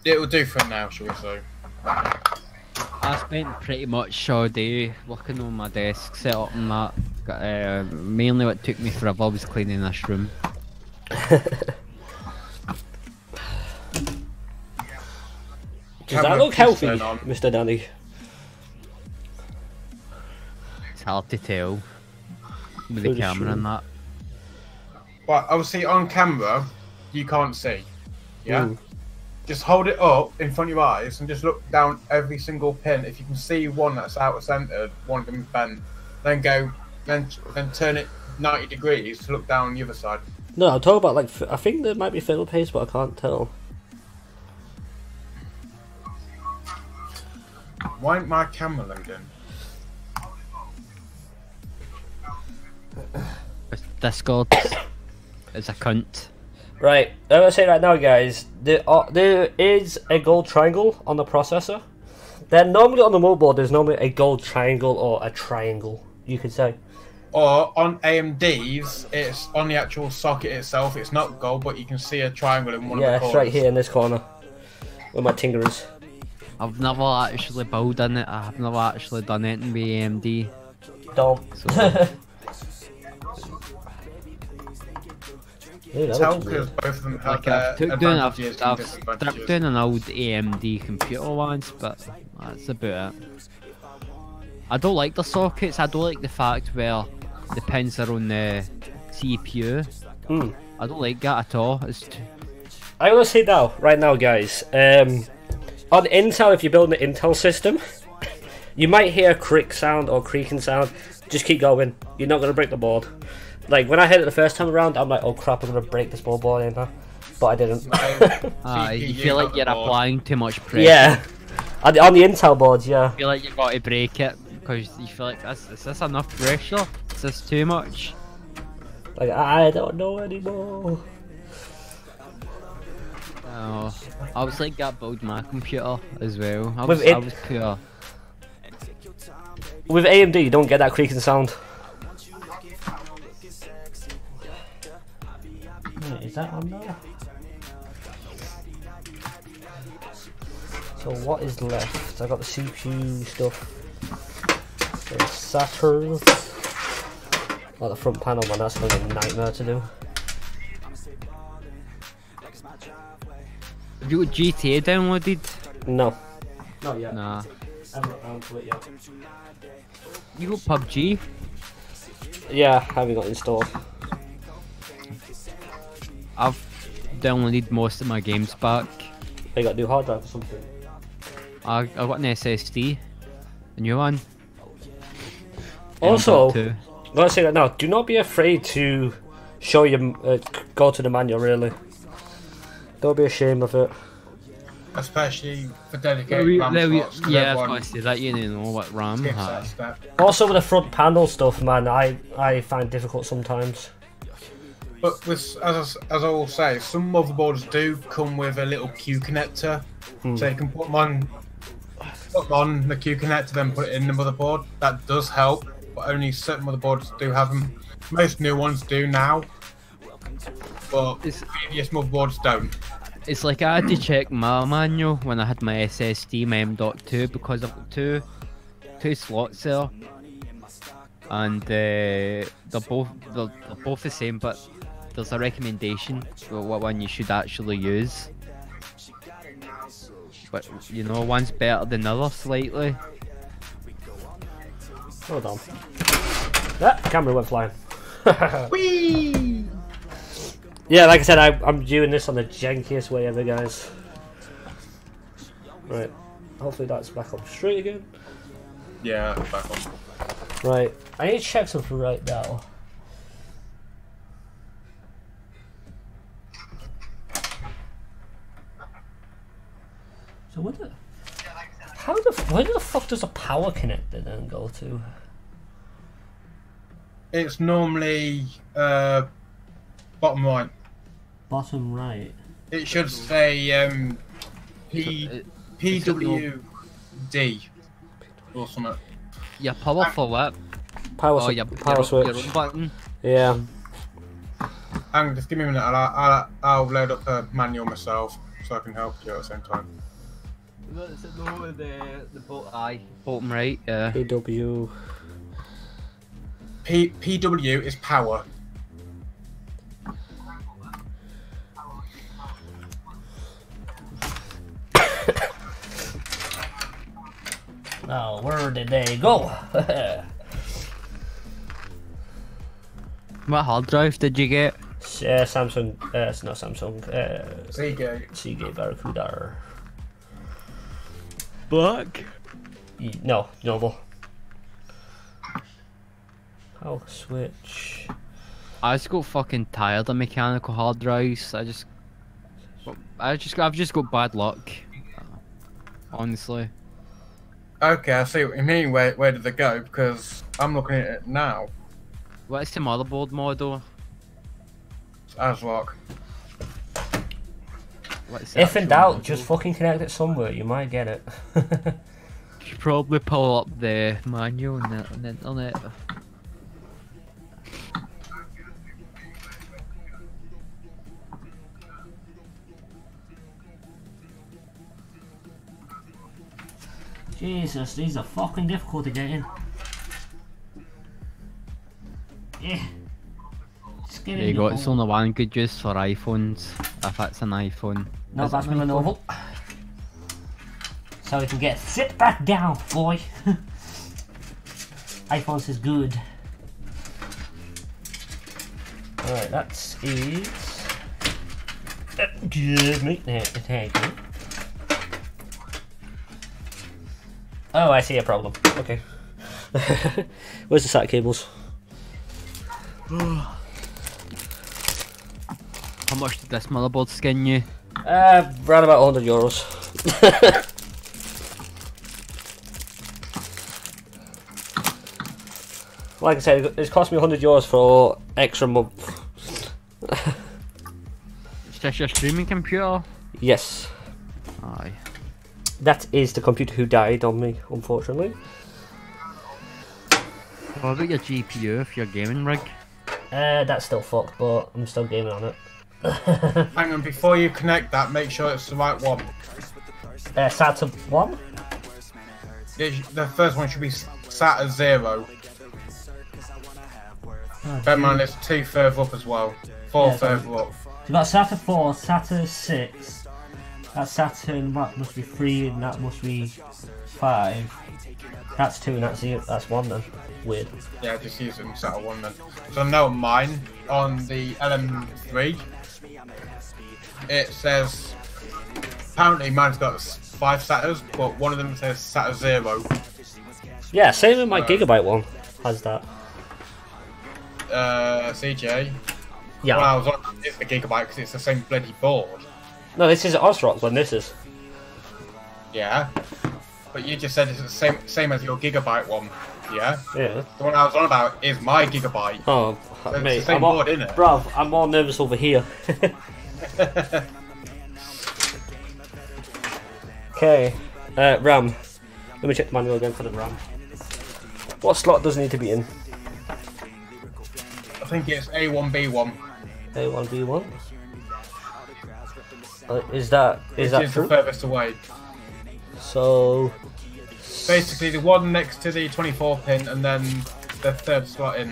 It will do for now, shall we say. I spent pretty much all day working on my desk, set up and that. Mainly what took me forever was cleaning this room. Does that look healthy, Mr. Danny? It's hard to tell with the camera and that. But obviously on camera, you can't see. Yeah? Mm. Just hold it up in front of your eyes and just look down every single pin. If you can see one that's out of centre, one of them bent, then turn it 90 degrees to look down the other side. No, I'm talking about like, I think there might be fiddle paste, but I can't tell. Why ain't my camera loading? Discord is a cunt. Right, I'm gonna say right now, guys, there is a gold triangle on the processor. Then normally on the motherboard, there's normally a gold triangle or a triangle, you could say. Or on AMD's, it's on the actual socket itself. It's not gold, but you can see a triangle in one of the corners. Yeah, it's right here in this corner, where my finger is. I've never actually built in it. I've never actually done anything with AMD. Don't. So. Tell because both of them have I've advantages and stripped disadvantages. down an old AMD computer once, but that's about it. I don't like the sockets. I don't like the fact where the pins are on the CPU. I don't like that at all. I want to say now, right now, guys. On Intel, if you're building an Intel system, you might hear a crick sound or creaking sound. Just keep going. You're not going to break the board. Like, when I heard it the first time around, I'm like, oh crap, I'm going to break this board, ain't I? But I didn't. You feel like you're applying too much pressure. Yeah. On the Intel boards, yeah. You feel like you've got to break it, because you feel like, is this enough pressure? Is this too much? Like, I don't know anymore. Oh, I was like that build my computer as well. I With was poor. With AMD, you don't get that creaking sound. Wait, is that on there? So what is left? I got the CPU stuff. The Saturn. Like the front panel, man, that's like a nightmare to do. Have you got GTA downloaded? No. Not yet. Nah. I haven't got around to it yet. You got PUBG? Yeah, I haven't got it installed. I've downloaded most of my games back. I got a new hard drive or something. I got an SSD. A new one. Also, M.2. I'm gonna say that now. Do not be afraid to show your go to the manual. Really, don't be ashamed of it. Especially for dedicated RAM slots. Yeah, I was going to say that, you know what RAM has. Also with the front panel stuff, man, I find difficult sometimes. But with, as I will say, some motherboards do come with a little Q connector, so you can put them on the Q connector, then put it in the motherboard. That does help, but only certain motherboards do have them. Most new ones do now, but previous motherboards don't. It's like I had to check my manual when I had my SSD, my M.2, because I've got two slots there, and they're both the same, but there's a recommendation for what one you should actually use. but you know, one's better than the other slightly. Hold on. That camera went flying. Whee! Yeah, like I said, I'm doing this on the jankiest way ever, guys. Right. Hopefully that's back on straight again. Yeah, back on. Right. I need to check something right now. So where the fuck does a power connector then go to? It's normally bottom right. Bottom right. It should say PWD or something. Your power for what? Power, Oh, your switch. Your own button. Yeah. Hang on, just give me a minute. I'll load up the manual myself so I can help you at the same time. Bottom right, yeah. PW. PW is power. Now, where did they go? What hard drive did you get? Samsung. It's not Samsung. Seagate. Seagate Barracuda. Black. No, normal. Power switch. I just got fucking tired of mechanical hard drives. I've just got bad luck. Honestly. Okay, I see what you mean. Where did they go? Because I'm looking at it now. What's the motherboard model? It's ASRock. What's the If in actual doubt, model? just fucking connect it somewhere. You might get it. You probably pull up the manual on the internet. Jesus, these are fucking difficult to get in. Yeah. Just get There in you the go, it's hole. only one good use for iPhones, if it's an iPhone. No, Is it that's an my iPhone? novel. So we can get sit back down, boy. iPhones is good. Alright, that's it. Good meat there. Thank you. Oh, I see a problem. Okay. Where's the SAT cables? How much did this motherboard skin you? Around about €100. Like I said, it's cost me €100 for extra month. Is this your streaming computer? Yes. Aye. That is the computer who died on me, unfortunately. What about your GPU if you're gaming rig? That's still fucked, but I'm still gaming on it. Hang on, before you connect that, make sure it's the right one. SATA 1? The first one should be sat at 0. Bear in mind, there's 2 further up as well. 4 Yeah, further up. You've got SATA 4, SATA 6. That's Saturn, that must be 3, and that must be 5. That's 2, and that's 1 then. Weird. Yeah, just using SATA 1 then. So I know on mine, on the LM3, it says, apparently mine's got 5 SATAs, but one of them says SATA 0. Yeah, same with my Gigabyte one. Has that. CJ. Yeah. Well, I was on it's the Gigabyte because it's the same bloody board. No, this is ASRock when this is. Yeah. But you just said it's the same as your Gigabyte one. Yeah? Yeah. The one I was on about is my Gigabyte. Oh, It's mate, the same I'm board, isn't it? Bruv, I'm more nervous over here. Okay, RAM. Let me check the manual again for the RAM. What slot does need to be in? I think it's A1B1. A1B1. Is that Which that is true? the furthest away. So Basically, the one next to the 24 pin, and then the third slot in.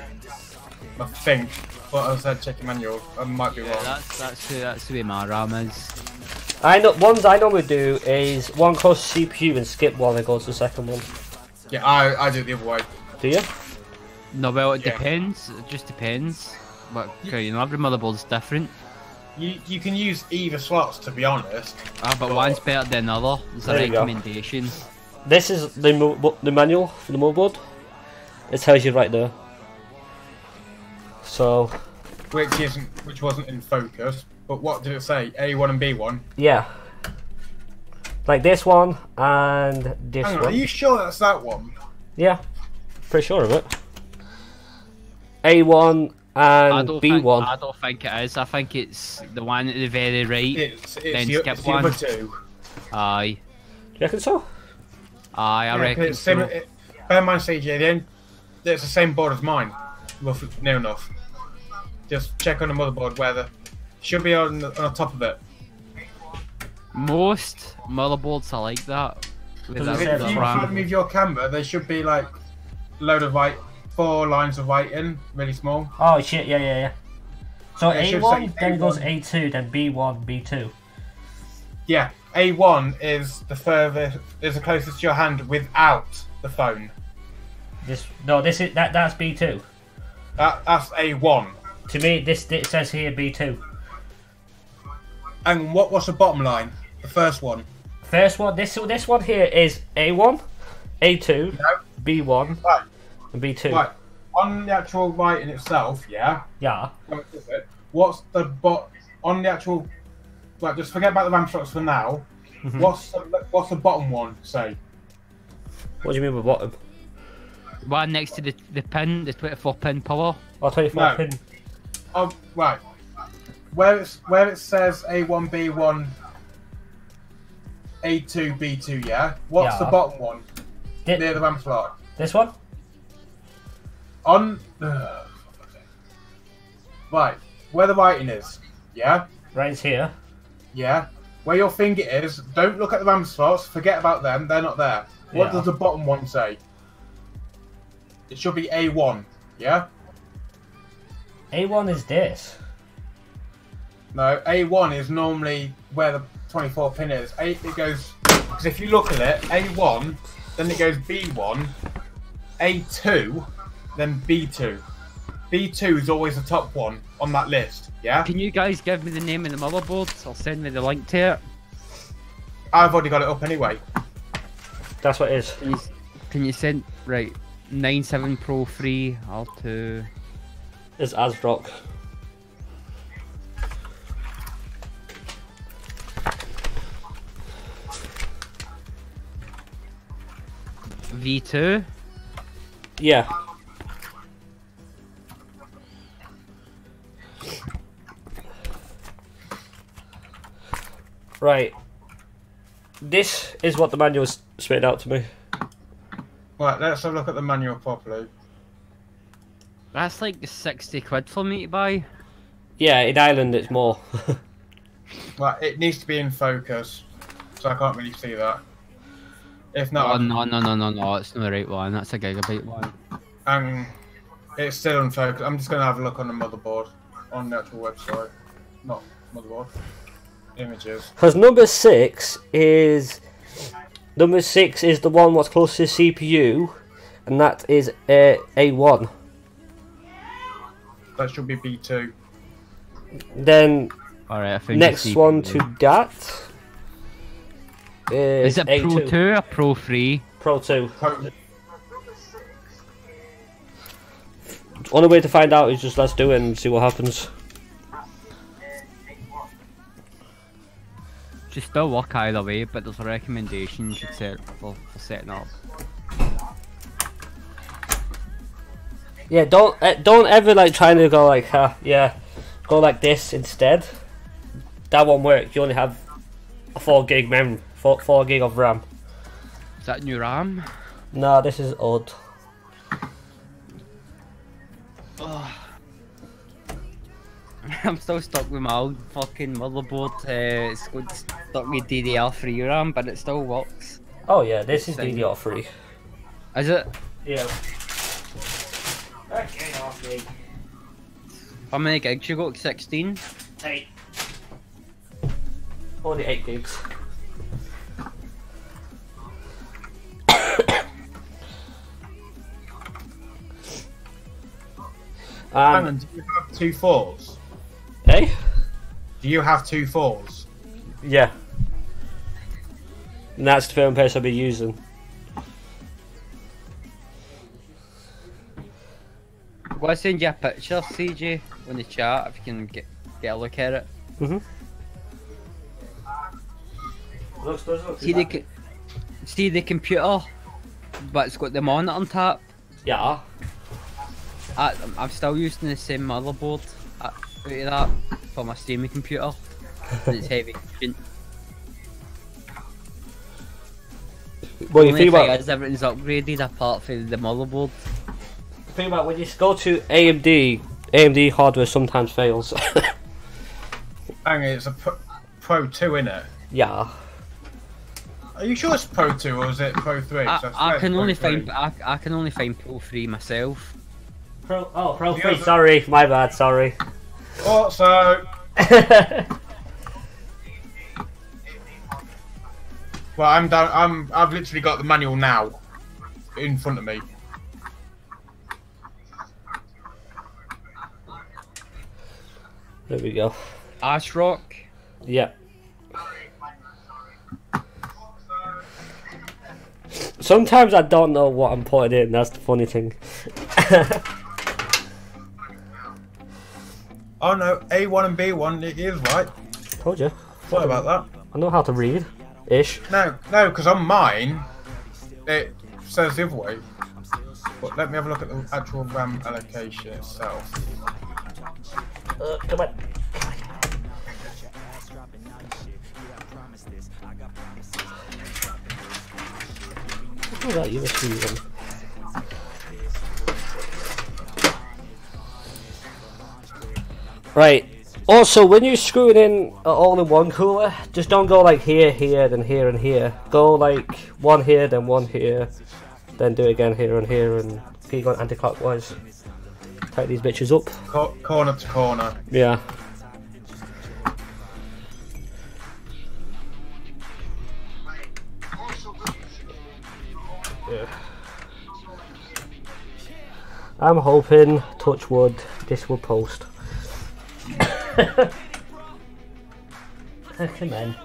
I think. But as I said, check your manual. I might be wrong. That's the way my RAM is. Ones I normally do is one goes to CPU and skip one and go to the second one. Yeah, I do it the other way. Do you? No, well, it Yeah. depends. It just depends. But okay, every motherboard's different. You can use either slots, to be honest. But one's better than another. It's a There you go. recommendation. This is the manual for the motherboard. It tells you right there. So Which wasn't in focus. But what did it say? A1 and B1. yeah, like this one and this Hang on, one. are you sure that's that one? Yeah, pretty sure of it. A1 and B1. I don't think it is. I think it's the one at the very right. It's Then the, skip it's the one. other two. Aye. Do you reckon so? Aye, I Yeah, 'cause reckon it's so. bear in mind, CJ, it's the same board as mine. Roughly, near enough. Just check on the motherboard where the should be on the top of it. Most motherboards are like that. With Does it that- say If you RAM? try to move your camera, there should be like load of 4 lines of writing, really small. Oh shit! Yeah. So Yeah, it should A1, say then it goes A1. A2, then B1, B2. Yeah, A1 is the closest to your hand without the phone. That's B2. That's A1. To me, it says here B2. And what's the bottom line? The first one. First one, this one here is A1, A2, No. B1, Right. and B2. Right. On the actual writing itself, yeah. Yeah. What's the on the actual? Right, just forget about the RAM slots for now. Mm-hmm. What's the bottom one say? What do you mean by bottom? One next to the pin, the 24 pin power. Oh, 24 No. pin. Oh, right. Where it says A1, B1, A2, B2, yeah. What's Yeah. the bottom one Thi- near the RAM slot? This one? On. Right, where the writing is, yeah. Right here. Yeah. Where your finger is, don't look at the RAM slots, forget about them, they're not there. What Yeah. does the bottom one say? It should be A1, yeah? A1 is this. No, A1 is normally where the 24 pin is. It goes, because if you look at it, A1, then it goes B1, A2, then B2. B2 is always the top one on that list, yeah? Can you guys give me the name of the motherboard? Or send me the link to it. I've already got it up anyway. That's what it is. Can you send right 97 Pro 3 R2? It's ASRock. V2? Yeah. Right. This is what the manual spit out to me. Right, let's have a look at the manual properly. That's like 60 quid for me to buy. Yeah, in Ireland it's more. Right, it needs to be in focus, so I can't really see that. If Oh, not, no, it's not the right one. That's a gigabyte one. it's still in focus. I'm just going to have a look on the motherboard, on the actual website. Not motherboard. Images. Because number 6 is the one what's closest to CPU, and that is A1. That should be B2. Then Alright, I think next one to that Is it Pro A2. 2 or Pro 3? Pro 2. Pro- Only way to find out is just let's do it and see what happens. Should still work either way, but there's a recommendation you should set for setting up. Yeah, don't ever like trying to go like go like this instead. That won't work. You only have a 4 gig memory, 4 gig of RAM. Is that new RAM? No, this is old. I'm still stuck with my old fucking motherboard. It's got stuck with DDR3 RAM, but it still works. Oh yeah, this is Same. DDR3. Is it? Yeah. Okay, off me. How many gigs you got? 16? 8. Only 8 gigs. Hang on, do you have 2 4s? Hey? Do you have 2 4s? Yeah. And that's the film pace I'll be using. I'm going to send you a picture, CJ, on the chat if you can get a look at it. See the computer, but it's got the monitor on top. Yeah. I'm still using the same motherboard out of that for my streaming computer, and it's heavy. What do you The think only about? thing is everything's upgraded apart from the motherboard. Think about when you go to AMD hardware sometimes fails. Hang on, it's a Pro 2 in it. Yeah. Are you sure it's Pro 2 or is it Pro 3? I can only find Pro 3 myself. Pro 3. Sorry, my bad. Sorry. Also, well, I'm down. I've literally got the manual now in front of me. There we go. Ash Rock. Yeah. Sometimes I don't know what I'm putting in. That's the funny thing. Oh no, A1 and B1, it is right. Told you. What about that? I know how to read. Ish. No, because on mine, it says the other way. But let me have a look at the actual RAM allocation itself. Come on. What about USB one? Right. Also, when you're screwing in all in one cooler, just don't go like here, here, then here and here. Go like one here, then one here, then do it again here and here, and keep going anti-clockwise. Tighten these bitches up. Corner to corner. Yeah. I'm hoping, touch wood, this will post. Come on.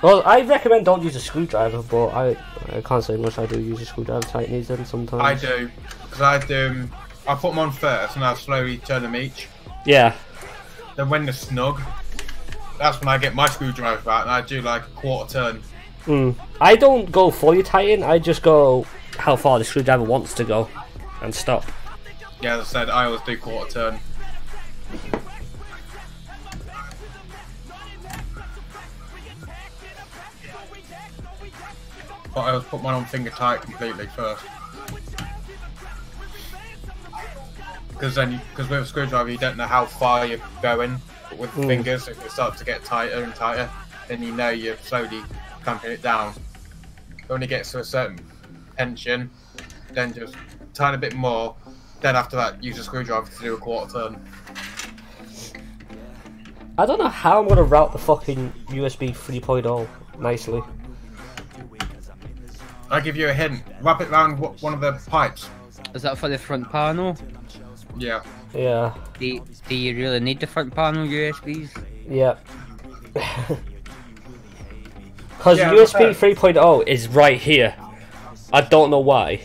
Well, I recommend don't use a screwdriver, but I can't say much. I do use a screwdriver to tighten these in sometimes. I do, because I put them on first and I slowly turn them each. Yeah. Then when they're snug, that's when I get my screwdriver out and I do like a quarter turn. I don't go fully tighten, I just go how far the screwdriver wants to go and stop. Yeah, as I said, I always do quarter turn. But I always put mine on finger tight completely first. Because with a screwdriver you don't know how far you're going, but with the fingers, if it starts to get tighter and tighter, then you know you're slowly clamping it down. When it gets to a certain tension, then just turn a bit more. Then after that, use a screwdriver to do a quarter turn. I don't know how I'm gonna route the fucking USB 3.0 nicely. I'll give you a hint. Wrap it around one of the pipes. Is that for the front panel? Yeah. Yeah. Do you really need the front panel USBs? Yeah. Because Yeah, USB 3.0 is right here. I don't know why.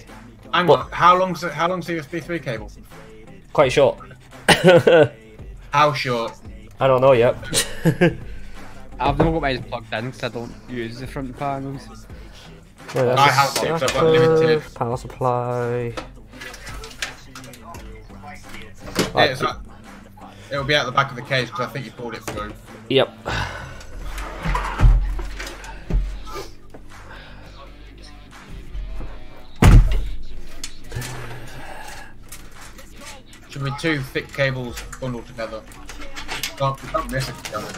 Hang on. How long's the USB 3 cable? Quite short. How short? I don't know yet. I've not got mine plugged in because I don't use the front panels. Right, that's I a have to, 'cause I've got Slacker, limited. power supply. It'll be at the back of the case because I think you pulled it through. Yep. Should be 2 thick cables bundled together. Don't miss it together.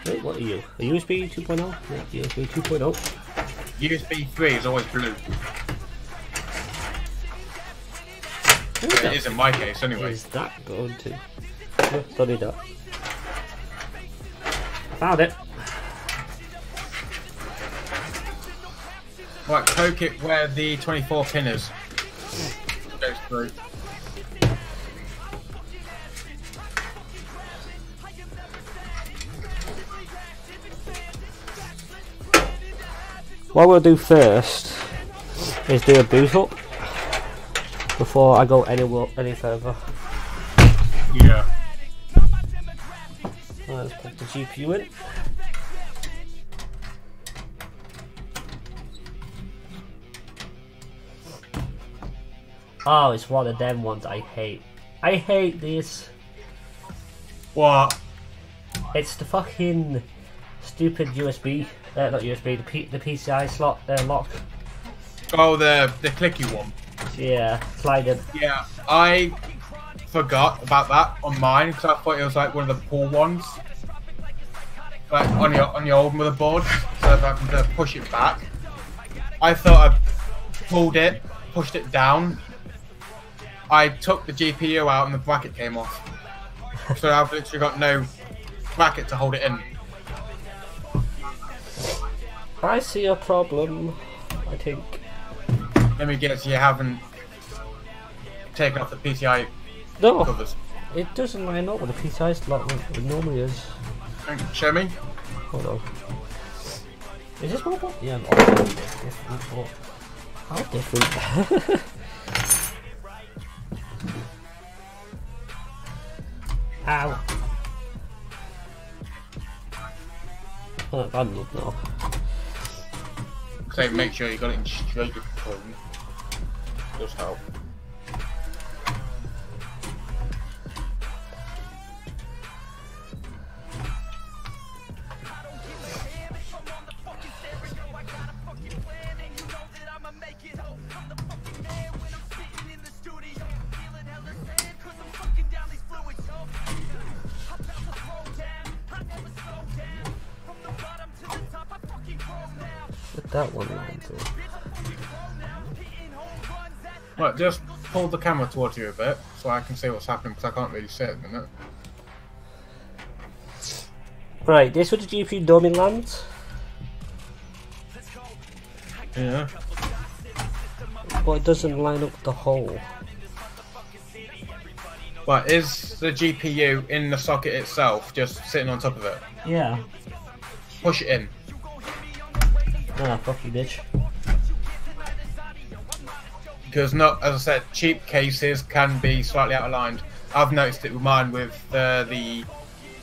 Wait, what are you? A USB 2.0? Yeah, USB 2.0. USB 3 is always blue. It is in my case, anyway. Is that going to? No, don't need that. Found it. Right, poke it where the 24 pin is. Goes through. What we'll do first is do a boot up before I go any further. Yeah. Let's put the GPU in. Oh, it's one of them ones I hate. I hate this. What? It's the fucking stupid USB, not USB, the PCI slot lock. Oh, the clicky one. Yeah, sliding. Yeah, I forgot about that on mine because I thought it was like one of the pull ones, like on your old motherboard. So if I can just push it back, I thought I pulled it, pushed it down. I took the GPU out and the bracket came off. So I've literally got no bracket to hold it in. I see a problem, I think. Let me guess, you haven't taken off the PCI No, covers. it doesn't line up with the PCI slot like it normally is. Show me. Hold on. Is this one? Yeah, I'm different. Oh, how different? Ow. Oh, I'm not now. So make sure you got it in straight with the phone. Does help. Put that one line through. Right, just pull the camera towards you a bit so I can see what's happening because I can't really see it at the minute. Right, this was the GPU dummy lands. Yeah. But it doesn't line up the hole. But is the GPU in the socket itself just sitting on top of it? Yeah. Push it in. Ah, fuck you, bitch. Because not, as I said, cheap cases can be slightly out of line. I've noticed it with mine with the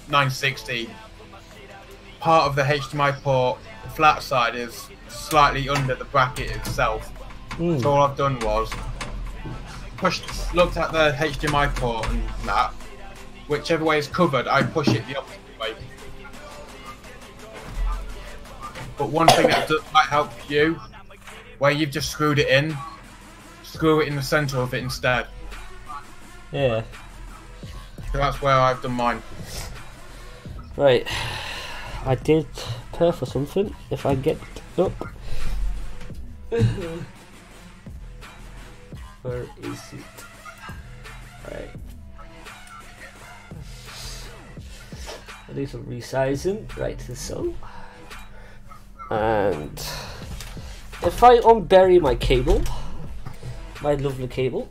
960. Part of the HDMI port, the flat side, is slightly under the bracket itself. So all I've done was looked at the HDMI port and that. Whichever way is covered, I push it the opposite way. But one thing that might help you, where you've just screwed it in, screw it in the centre of it instead. Yeah. So that's where I've done mine. Right. I did prepare for something. If I get up. Where is it? Right. I'll do some resizing right to so. And if I unbury my cable, my lovely cable,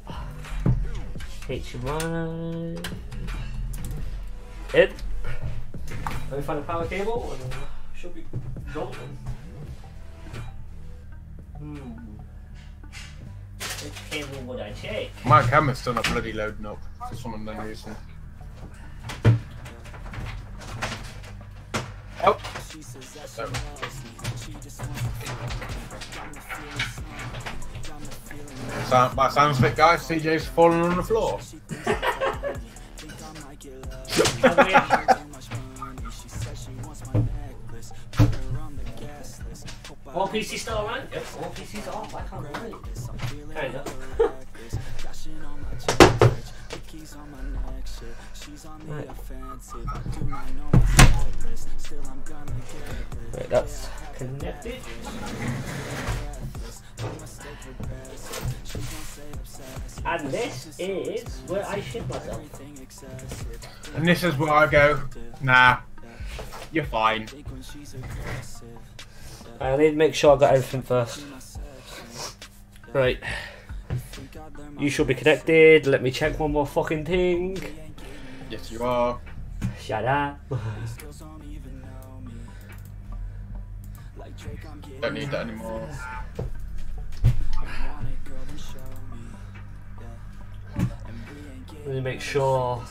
HDMI in. Let me find a power cable and it should be golden. Which cable would I take? My camera's still not bloody loading up for some unknown reason. Oh! So. By sounds of it, guys, CJ's falling on the floor. All PC still around? Yep, all PC's off. I can't believe it. Kind of. Right, that's Connected. And this is where I shit myself. And this is where I go, nah, you're fine. I need to make sure I got everything first. Right. You should be connected. Let me check one more fucking thing. Yes, you are. Shut up. Don't need that anymore. Let me make sure.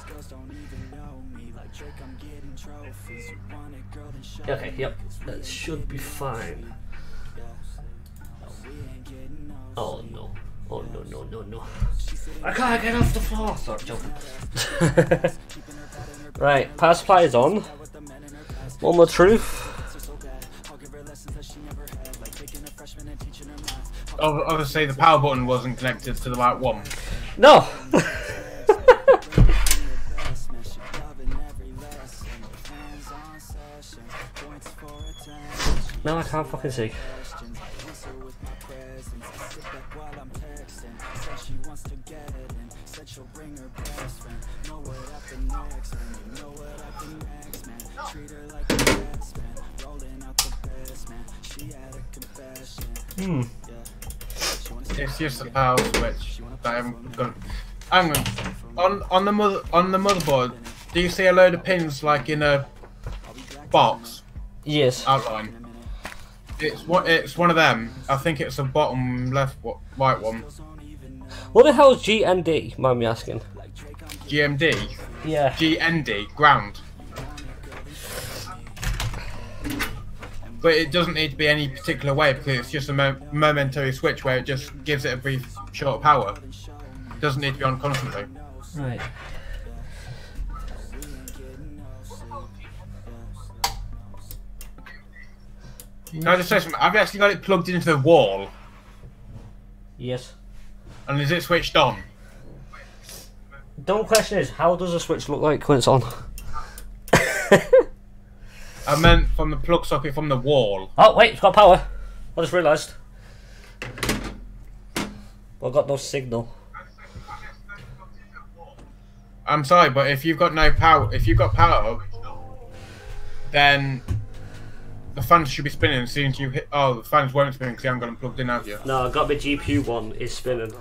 Okay, yep, that should be fine. Oh no. Oh no, no, no, no. I can't get off the floor! Sorry, joking. Right, power supply is on. One more truth. Obviously, the power button wasn't connected to the right one. No! No, I can't fucking see. It's just the power switch that I haven't got. Hang on the motherboard. Do you see a load of pins like in a box Yes. outline? It's one of them. I think it's the bottom left, right one. What the hell is GND? Mind me asking. GMD. Yeah. GND. Ground. But it doesn't need to be any particular way because it's just a momentary switch where it just gives it a brief short of power. It doesn't need to be on constantly. Right. Can I just say something? I've actually got it plugged into the wall. Yes. And is it switched on? Dumb question is, how does a switch look like when it's on? I meant from the plug socket from the wall. Oh wait, it's got power. I just realised. I've got no signal. I'm sorry, but if you've got no power, if you've got power, then the fans should be spinning as soon as you hit. Oh, the fans won't spin because you haven't got them plugged in, have you? No, I got my GPU one is spinning.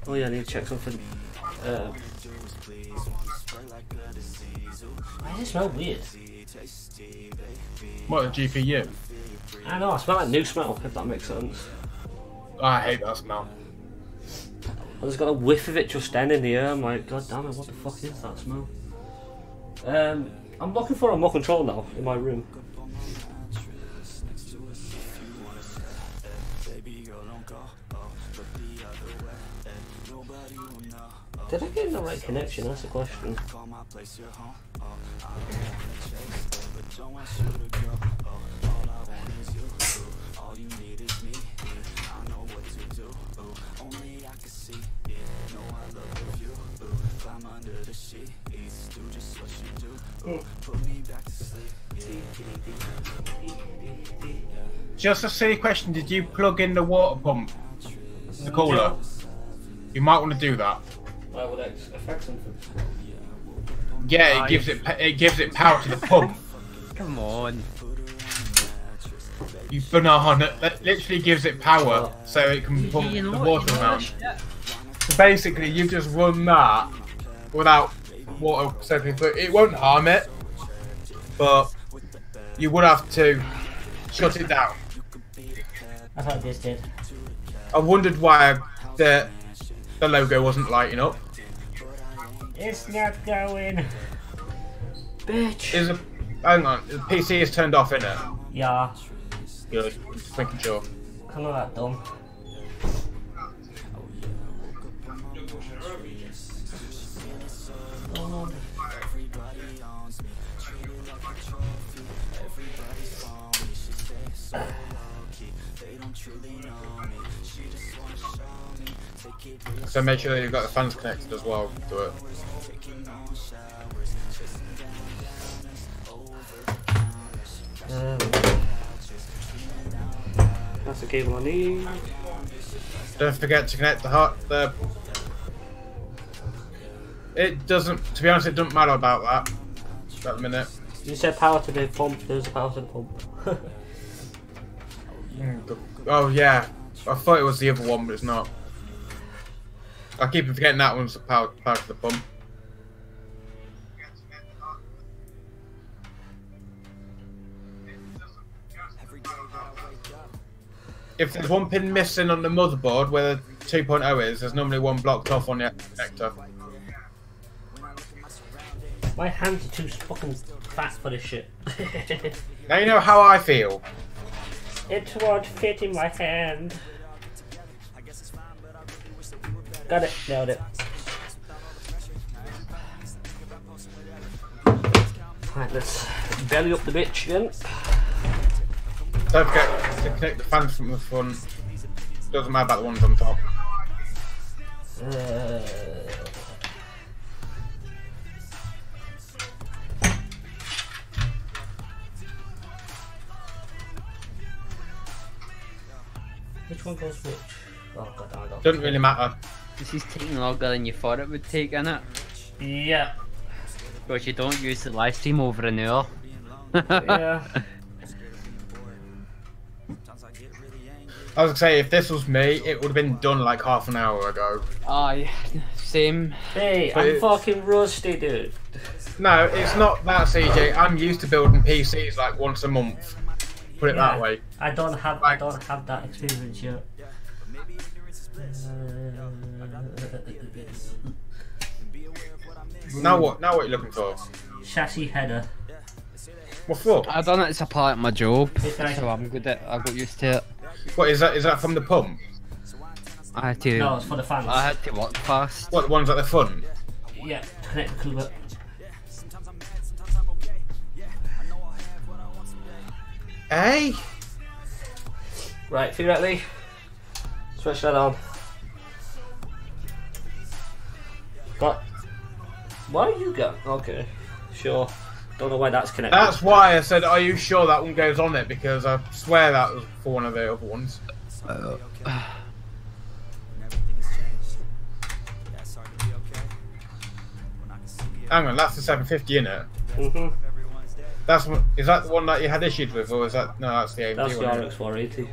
Oh yeah, I need to check something. Why does it smell weird? What, the GPU? I know, I smell like new smell, if that makes sense. I hate that smell. I just got a whiff of it just then in the air. I'm like, god damn it, what the fuck is that smell? I'm looking for a remote control now in my room. Did I get in the right connection? That's the question. Just a silly question, did you plug in the water pump? The cooler? You might want to do that. Why would that affect something? Yeah, it gives it power to the pump. Come on. You banana. That literally gives it power so it can pump the water around. So basically, you've just run that without water soaking through. It won't harm it, but you would have to shut it down. I thought this did. I wondered why the logo wasn't lighting up. It's not going. Bitch. Hang on, the PC is turned off, innit? Yeah. Good, just making sure. I'm not that dumb. So make sure you've got the fans connected as well to it. That's the cable I need. Don't forget to connect the It doesn't, to be honest, it doesn't matter about that at the minute. You said power to the pump, there's a power to the pump. Oh yeah, I thought it was the other one, but it's not. I keep forgetting that one's the power to the pump. If there's one pin missing on the motherboard where the 2.0 is, there's normally one blocked off on the connector. My hands are too fucking fat for this shit. Now you know how I feel. It won't fit in my hand. Got it, nailed it. Right, let's belly up the bitch again. Don't forget to connect the fans from the front. Doesn't matter about the ones on top. Which one goes which? Oh god, I don't. Doesn't really matter. This is taking longer than you thought it would take, innit? Yeah. Because you don't use the live stream over an hour. Yeah. I was gonna say, if this was me, it would have been done like half an hour ago. Aye, same. Hey, But I'm fucking rusty, dude. No, it's not that, CJ. I'm used to building PCs like once a month. Put it Yeah, that way. I don't have that experience yet. Now what? Now what are you looking for? Chassis header. What for? I done it as a part of my job, It's nice. so I'm good at. I got used to it. What is that? Is that from the pump? I had to. No, it's for the fans. I had to work fast. What, the ones at the front? Yeah, connect the cooler. Hey? Right, theoretically, switch that on. What? Why you go? Okay, sure. Don't know why that's connected. That's why I said, are you sure that one goes on it? Because I swear that was for one of the other ones. Hang on, that's the 750, innit? Mhm. That's one, is that the one that you had issues with, or is that, no, that's the AMD That's the one. RX 480.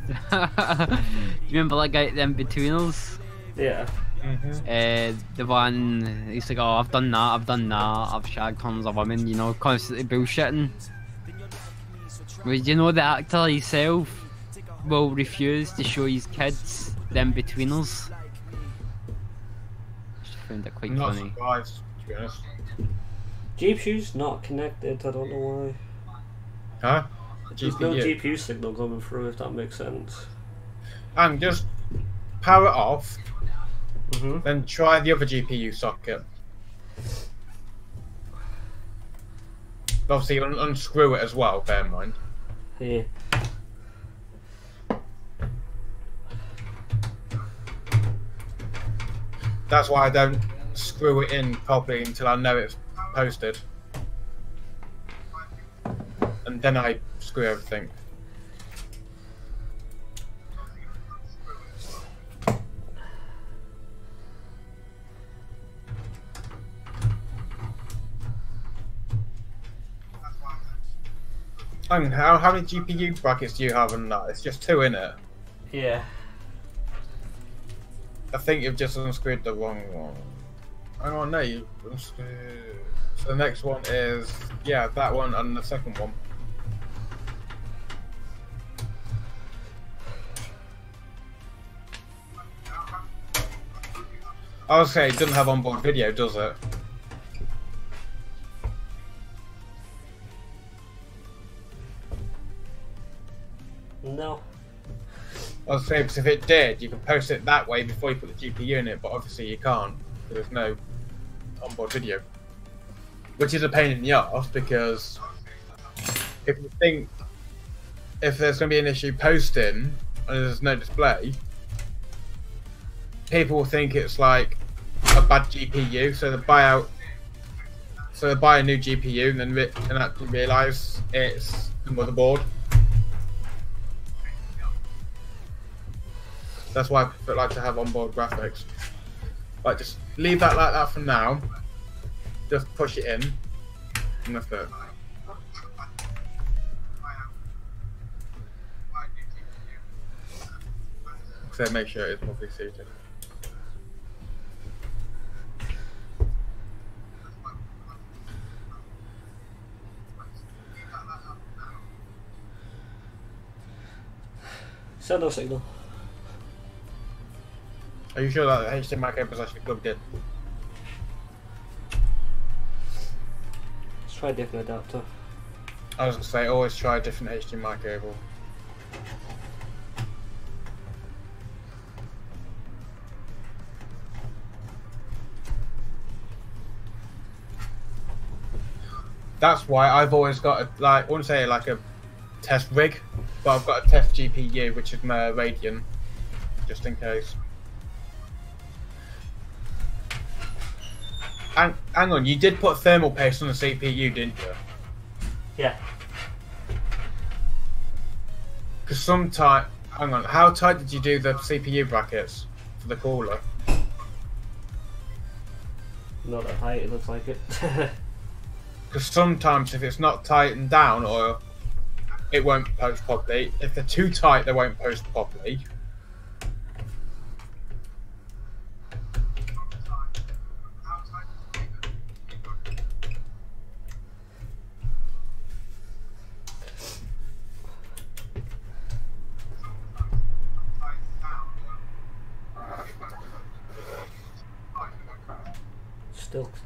Do you remember that guy at the In-Betweeners? Yeah. The one, he's like, oh, I've done that, I've shagged tons of women, you know, constantly bullshitting. Well, you know the actor himself will refuse to show his kids the In-Betweeners. Just found it quite I'm not funny. surprised, to be honest. GPU's not connected, I don't know why. Huh? There's no GPU. GPU signal coming through, if that makes sense. And just power it off, Mhm. then try the other GPU socket. Obviously, unscrew it as well, bear in mind. Yeah. That's why I don't screw it in properly until I know it's posted. And then I screw everything. And how many GPU brackets do you have on that? It's just two in it. Yeah. I think you've just unscrewed the wrong one. Hang on, no, you unscrewed. So the next one is, yeah, that one and the second one. I was saying, it doesn't have onboard video, does it? I was saying, because if it did, you could post it that way before you put the GPU in it, but obviously you can't. There's no onboard video. Which is a pain in the arse, because if you think if there's going to be an issue posting and there's no display, people will think it's like a bad GPU, so they buy a new GPU and then actually realise it's the motherboard. That's why I like to have onboard graphics. Like, just leave that like that for now. Just push it in, and that's it. So make sure it's properly suited. Still no signal. Are you sure that the HDMI cable is actually plugged in? Let's try a different adapter. I was going to say, always try a different HDMI cable. That's why I've always got a, like, I wouldn't say like a test rig, but I've got a test GPU, which is my Radeon, just in case. Hang on, you did put thermal paste on the CPU, didn't you? Yeah. Because sometimes, hang on, how tight did you do the CPU brackets for the cooler? Not that high, it looks like it. Because sometimes if it's not tightened down, or it won't post properly. If they're too tight, they won't post properly.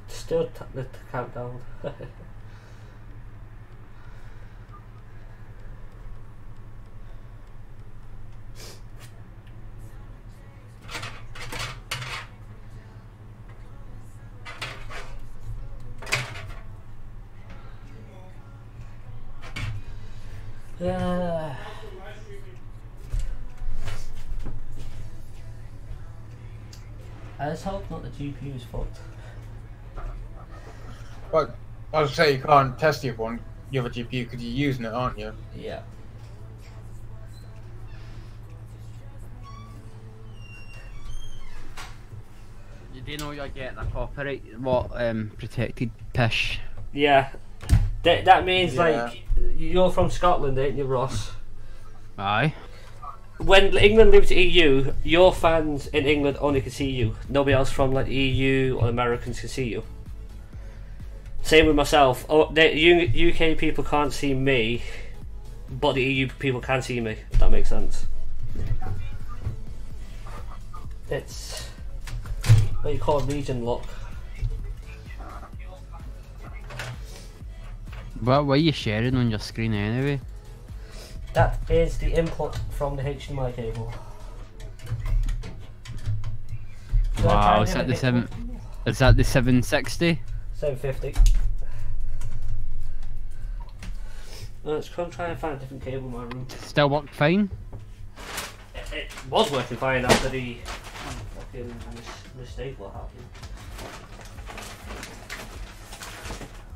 Still the countdown. I just hope not the GPU's fault. But I would say you can't test your other GPU because you're using it, aren't you? Yeah. You do know you're getting a copyright, protected pish. Yeah. That means Yeah. like you're from Scotland, ain't you, Ross? Aye. When England leaves the EU, your fans in England only can see you. Nobody else from like the EU or Americans can see you. Same with myself. Oh, the UK people can't see me, but the EU people can see me. If that makes sense. It's what you call region lock. What are you sharing on your screen anyway? That is the input from the HDMI cable. Wow, is that the 760? 750. Let's go and try and find a different cable in my room. Still work fine? It was working fine after the fucking mistake what happened.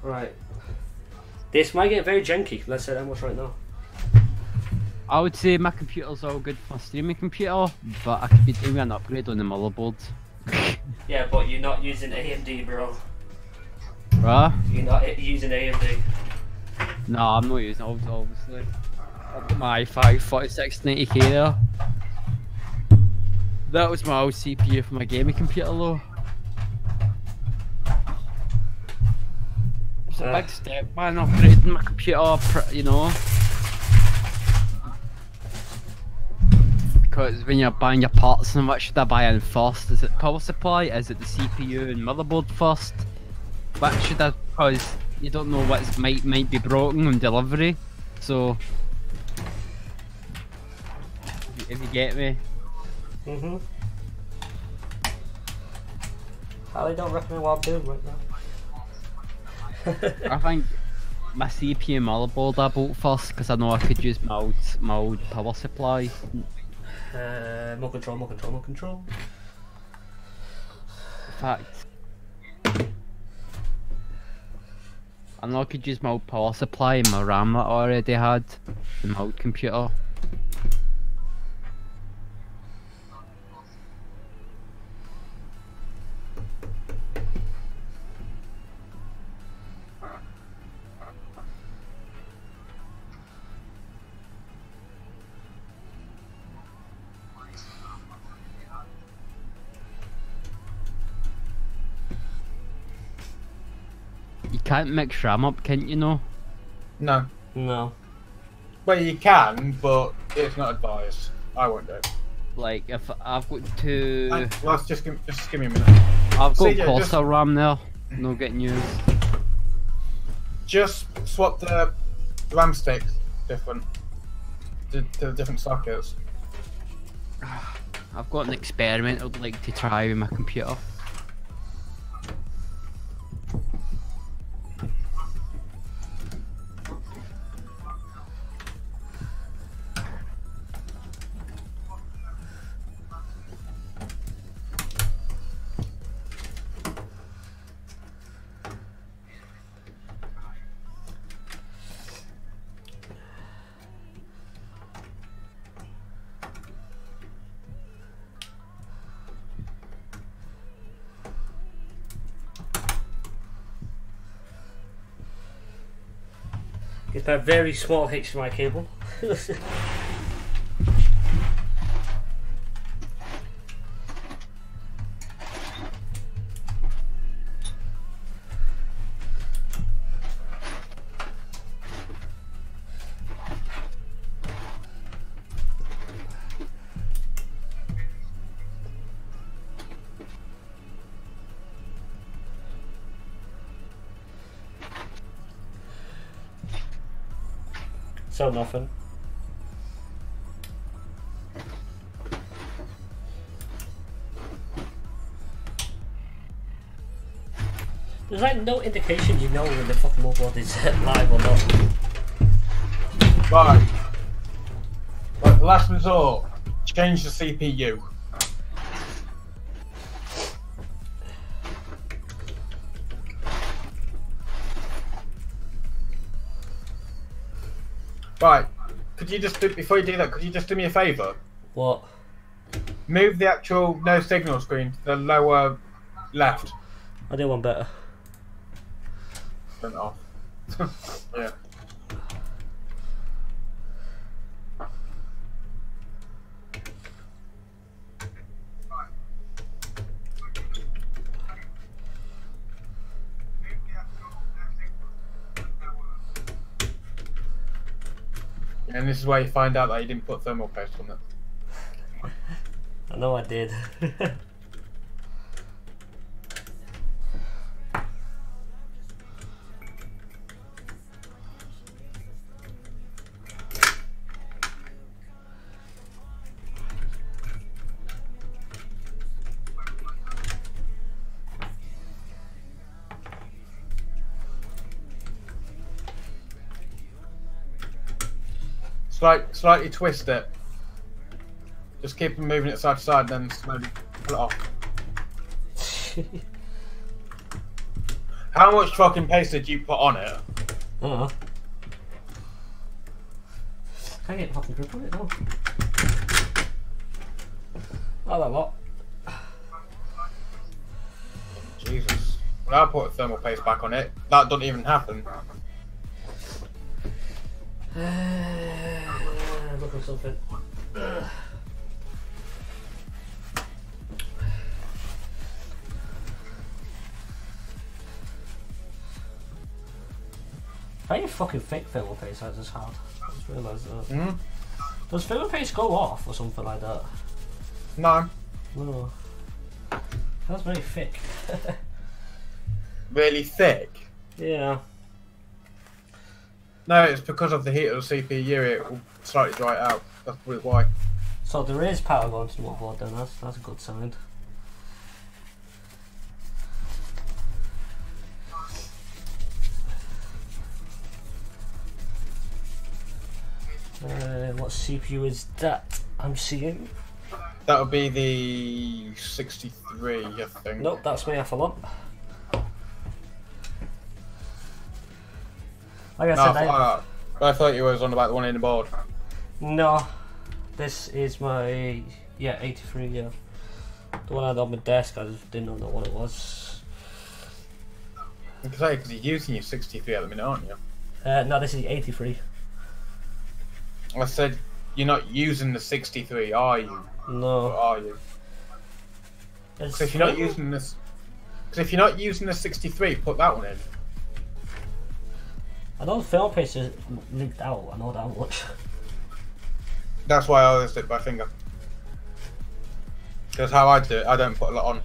Right. This might get very janky, let's say that much right now. I would say my computer's all good for a streaming computer, but I could be doing an upgrade on the motherboard. Yeah, but you're not using AMD, bro. Right? You're not using AMD. No, I'm not using it, obviously. I've got my i5 4690K there. That was my old CPU for my gaming computer though. It's a big step, man, upgrading my computer, you know. Because when you're buying your parts and what should I buy in first? Is it power supply? Is it the CPU and motherboard first? What should I, because you don't know what might be broken on delivery. So If you get me. I don't recommend what I'm doing right now. I think my CPU motherboard I bought first because I know I could use my old power supply. More control, more control, more control. In fact, I know I could use my old power supply and my RAM that I already had in my old computer. You can't mix RAM up, can you know? No. No. Well, you can, but it's not advised. I won't do it. Like if I've got two, Well, just give me a minute. I've got CJ, cluster RAM there, no getting used. Just swap the RAM sticks different to the different sockets. I've got an experiment I'd like to try with my computer. It's a very small HDMI cable. So nothing. There's like no indication you know when the fucking mobile is live or not. Right. Like last resort, change the CPU. Right. Could you just do, before you do that, could you just do me a favour? What? Move the actual no signal screen to the lower left. I do one better. Turn it off. Yeah. And this is where you find out that you didn't put thermal paste on it. I know I did. Slightly twist it. Just keep moving it side to side, then slowly pull it off. How much fucking paste did you put on it? I don't know. Can't get a fucking grip on it, no. Not that lot. Jesus. When I put thermal paste back on it, that doesn't even happen. Look at something. How you fucking fake thermal paste that's this hard? I just realised that. Does thermal paste go off or something like that? No. No. That's very thick. Really thick? Yeah. No, it's because of the heat of the CPU, it will slightly dry it out. That's probably why. So there is power going to the motherboard then, that's a good sign. What CPU is that I'm seeing? That would be the 63, I think. Nope, that's me off a lump. Like I said, I thought you was on about the one in the board. no, this is my 83. Yeah, the one I had on my desk. I just didn't know what it was. You can say because you're using your 63 at the minute, aren't you? No, this is the 83. I said you're not using the 63, are you? No. Or are you? So if you're not using this, because if you're not using the 63, put that one in. I know the film paste is leaked out. I know that much. That's why I always do it by finger. Because how I do it, I don't put a lot on.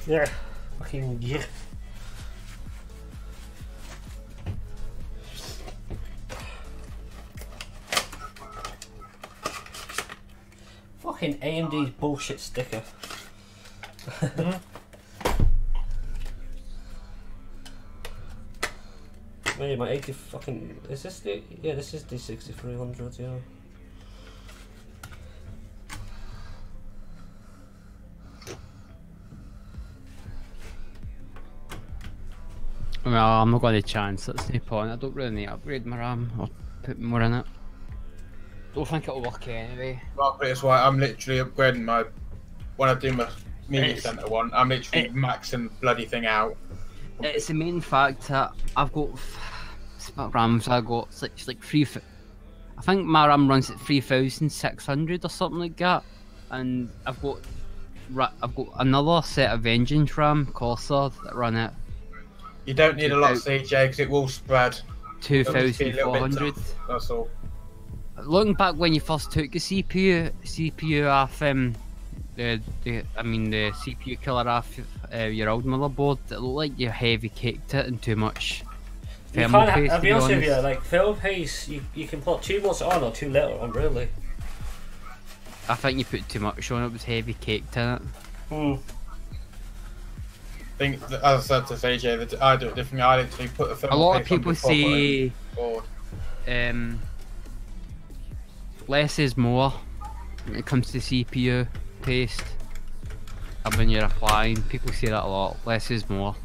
Yeah, fucking yeah. Fucking AMD's bullshit sticker. Wait, my 80 fucking is this the this is the 6300, yeah. No, I'm not got a chance. That's no point. I don't really need to upgrade my RAM or put more in it. Don't think it'll work anyway. Well, put it this way, I'm literally upgrading my when I do my media center one. I'm literally maxing the bloody thing out. It's the main fact that I've got RAMs. I got it's like I think my RAM runs at 3600 or something like that, and I've got another set of engines RAM Corsair that run at. You don't need a lot of CJ because it will spread. 2400. That's all. Looking back when you first took the CPU off the CPU killer off your old motherboard, it looked like you heavy caked it and too much thermal paste. I'll be honest with you, like thermal paste, you can put too much on or too little on, really. I think you put too much on. It was heavy caked in it. I think, as I said to CJ, that I do it differently. I literally put the thermal A lot of paste on people before say putting less is more when it comes to CPU paste. And when you're applying, people say that a lot. Less is more.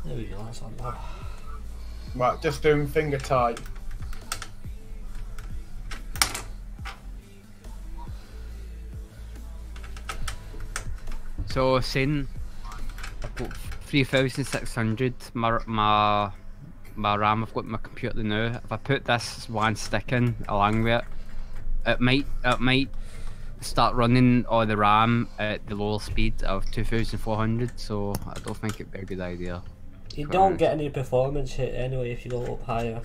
There we go, that's not bad. Right, just doing finger tight. So saying I've got 3600 my RAM I've got my computer now. If I put this one stick in along with it, it might start running all the RAM at the lower speed of 2400, so I don't think it'd be a good idea. You don't get any performance hit anyway if you go up higher.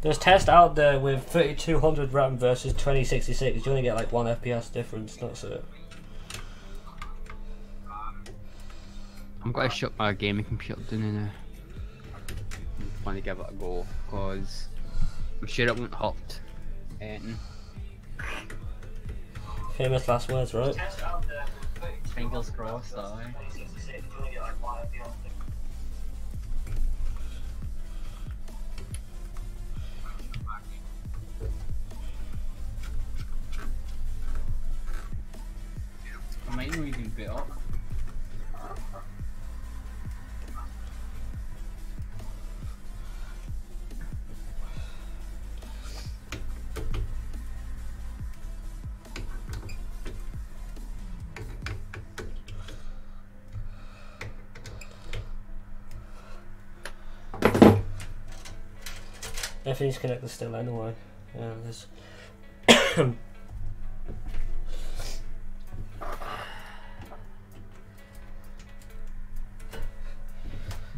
There's tests out there with 3200 RAM versus 2066. You only get like 1 FPS difference. That's it. I'm gonna shut my gaming computer down now. I want to give it a go because I'm sure it won't hurt anything. Famous last words, right? Fingers crossed, aye. I might not even bit up. Everything's connected still anyway. Yeah, there's.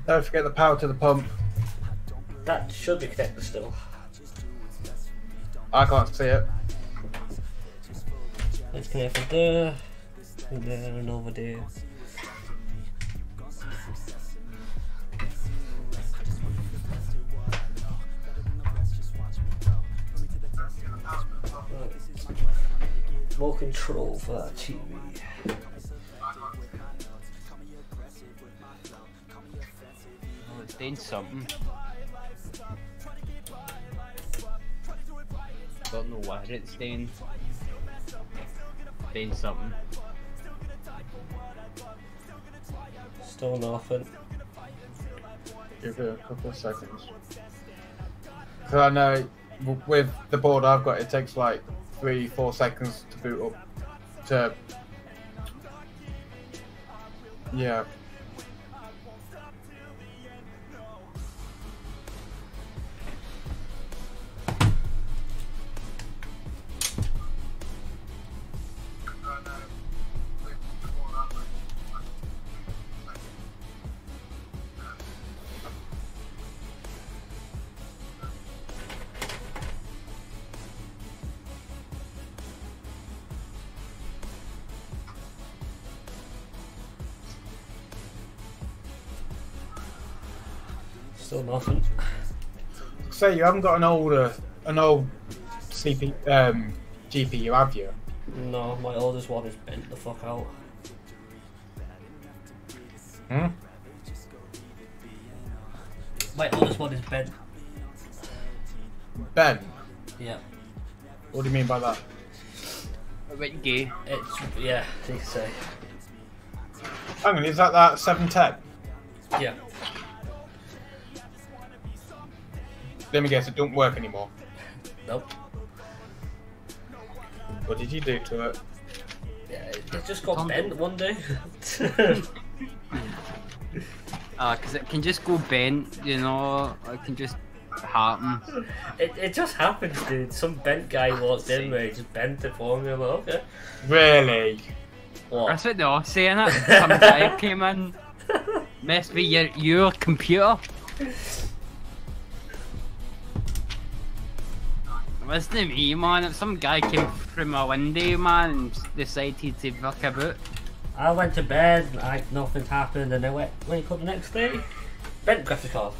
Don't forget the power to the pump. That should be connected still. I can't see it. Let's connect from there. And then over there. More control for that TV. Oh, it's doing something. Don't know what it's doing. Doing something. Still nothing. Give it a couple of seconds. Because I know with the board I've got, it takes like 3-4 seconds to boot up. To yeah. Still nothing. Say you haven't got an old GPU, have you? No, my oldest one is bent the fuck out. Hmm? My oldest one is bent. Ben, Yeah. what do you mean by that? A bit gay. It's, yeah, you can say. Hang on, is that 710? Yeah. Let me guess, it don't work anymore. Nope. What did you do to it? Yeah, it just got bent one day. Cause it can just go bent, you know, it can just happen. It just happens, dude. Some bent guy walked in where he just bent it for me. I'm like, okay. Really? What? That's what they are saying it. Some guy came in, messed with your computer. Wasn't me, man. If some guy came through my window, man, and decided to fuck about. I went to bed, like nothing's happened, and I wake up the next day, bent graphic card.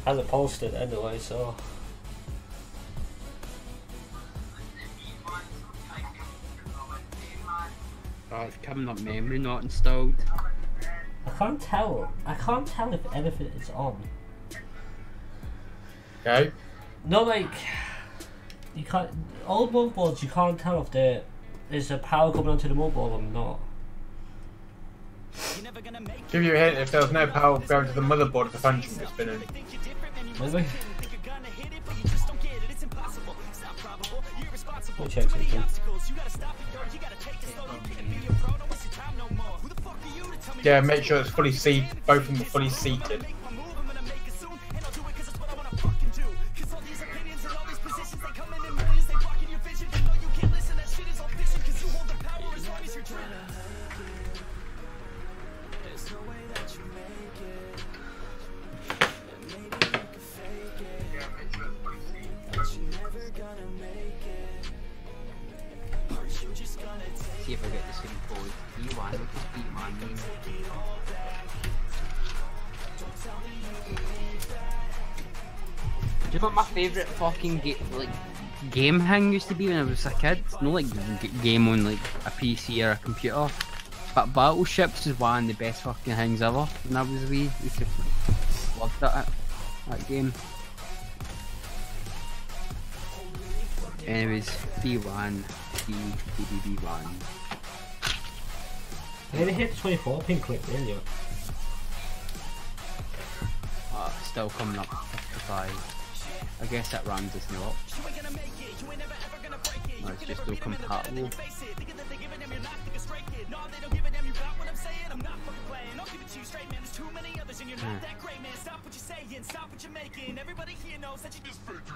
Hasn't posted anyway, so. Oh, it's coming up memory not installed. I can't tell. I can't tell if anything is on. Okay. No, like you can't. Old motherboards, you can't tell if there's a power coming onto the motherboard or not. Give you a hint, if there was no power going to the motherboard, the fan shouldn't be spinning. Really? We'll check something. Yeah, make sure it's fully seated, both of them are fully seated. See if I get the same code. E1, E1. Do you know what my favourite fucking game hang used to be when I was a kid? No, like game on like a PC or a computer. But Battleships is one of the best fucking things ever. When I was a wee, used to love that game. Anyways, B1, B1. I nearly hit 24 pin click earlier. Still coming up to 55. I guess that round is not. No, it's just still compatible.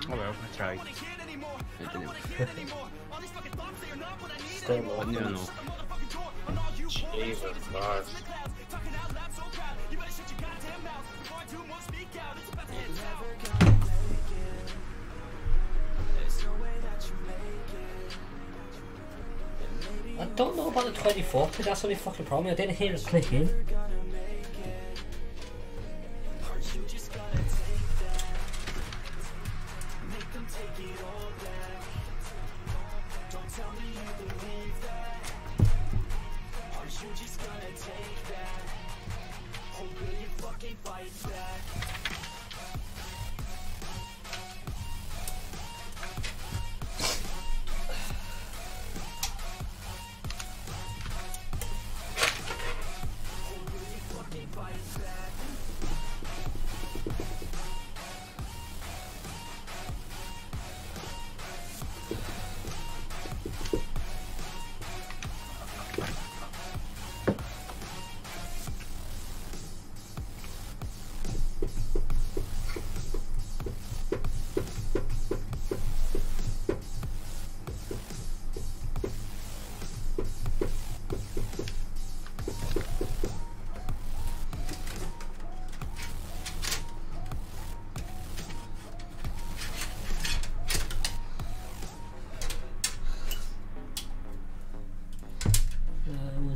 Oh well, I tried. It didn't. Still not. No. Jesus Christ. don't know about the 24 because that's the only fucking problem. I didn't hear it clicking.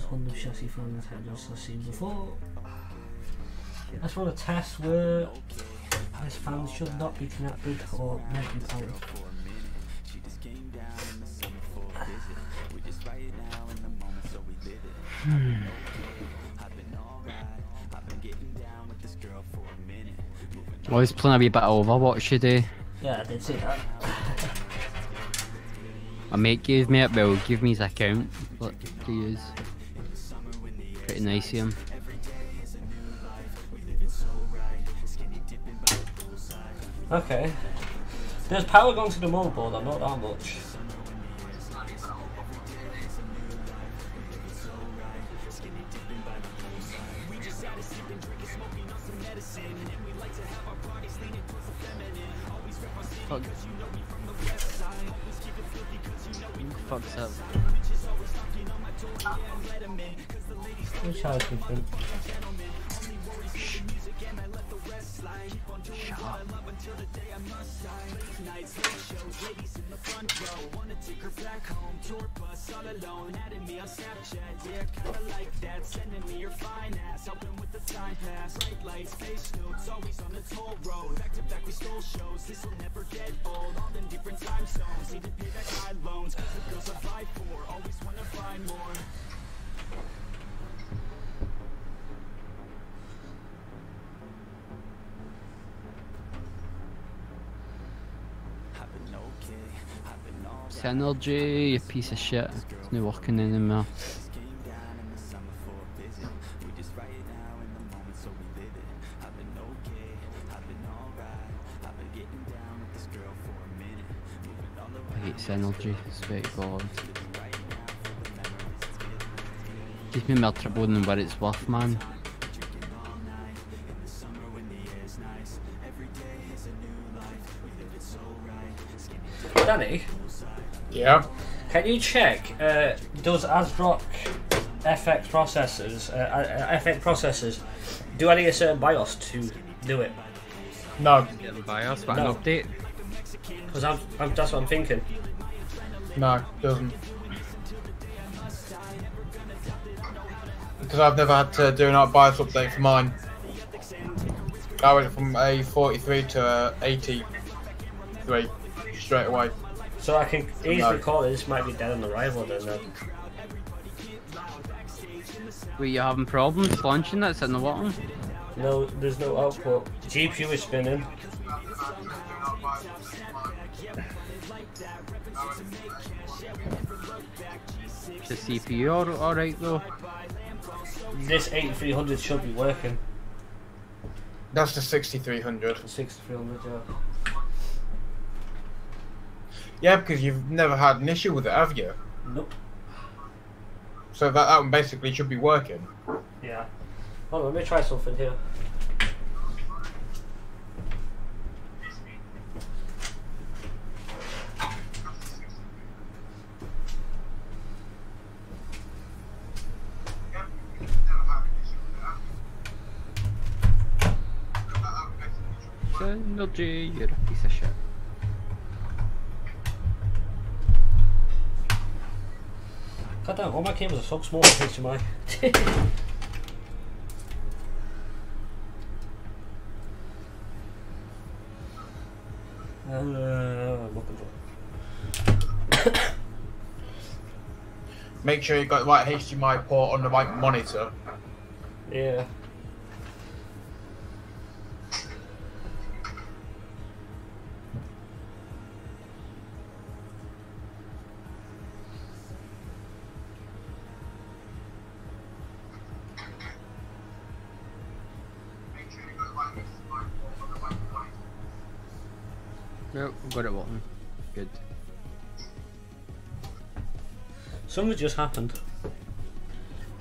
One of the chassis fans had just seen before. I just want to test where this fan should not be connected or not be powered. I was playing a wee bit of Overwatch today. Yeah, I did see that. My mate gave me it, well, gave me his account to use. Pretty nice of him. Okay. There's power going to the motherboard, I'm not that much. Fuck. Fuck's up. Which house do you think? Shut up. Synergy, you piece of shit. It's not working anymore. I hate Synergy, swear to God. Gives me more trouble than what it's worth, man. Danny? Yeah. Can you check, does ASRock FX processors do I need a certain BIOS to do it? No. Get the BIOS, but No. an update. Because that's what I'm thinking. No, it doesn't. Because I've never had to do an BIOS update for mine. I went from a 43 to a 83 straight away. So I can easily call this might be dead on arrival then. Wait, you having problems launching that? Sitting in the bottom? No, there's no output. GPU is spinning. The CPU alright though? This 8300 should be working. That's the 6300. 6300, yeah. Yeah, because you've never had an issue with it, have you? Nope. So that one basically should be working. Yeah. Hold on, let me try something here. Synergy, you're a piece of shit. God damn, all my cables are so small on HDMI. I'm looking for it. Make sure you got the right HDMI port on the right monitor. Yeah. Yep, I've got it working. Good. Something just happened.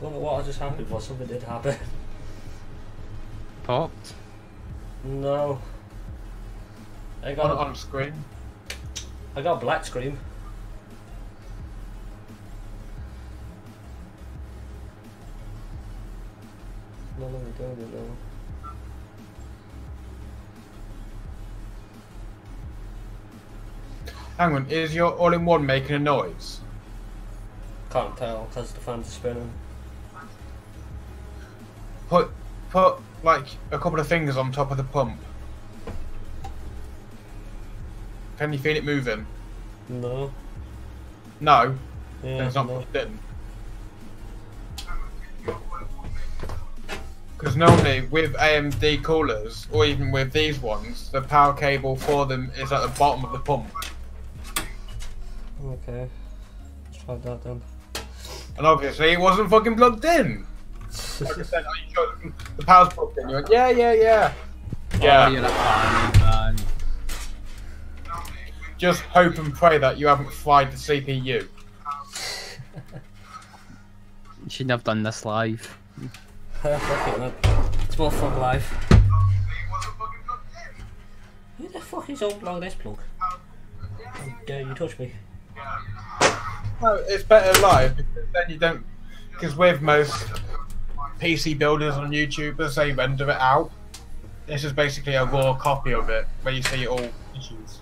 Don't know what just happened, but something did happen. Popped? No. I got On screen. I got a black screen. No, no, I don't know. Hang on, is your all-in-one making a noise? Can't tell because the fans are spinning. Put like a couple of fingers on top of the pump. Can you feel it moving? No. No. Yeah, Then it's not no. plugged in. Because normally with AMD coolers, or even with these ones, the power cable for them is at the bottom of the pump. Okay. Let's try that then. And obviously it wasn't fucking plugged in. Like I said, are you sure the power's plugged in? You went, yeah. Yeah. Oh, you're a fan, man. Just hope and pray that you haven't fried the CPU. You shouldn't have done this live. Fuck it, man. It's more fun live. Who the fuck is unplugging this plug? How dare you touch me? No, it's better live because then you don't. Because with most PC builders on YouTube, as they render it out, this is basically a raw copy of it where you see all issues.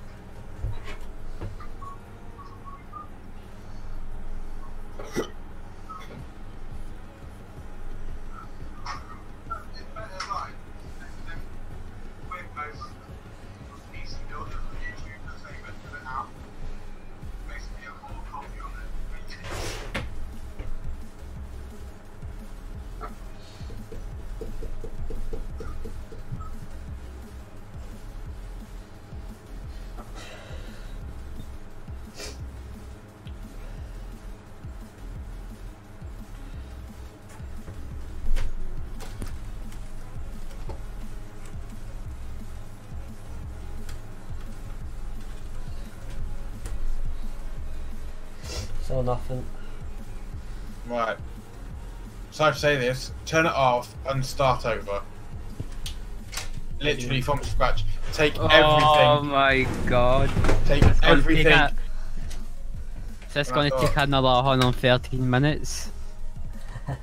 So nothing. Right. Sorry to say this, turn it off and start over. Literally from scratch. Take Oh everything. my god. Take everything. Is this going to take another 113 minutes? I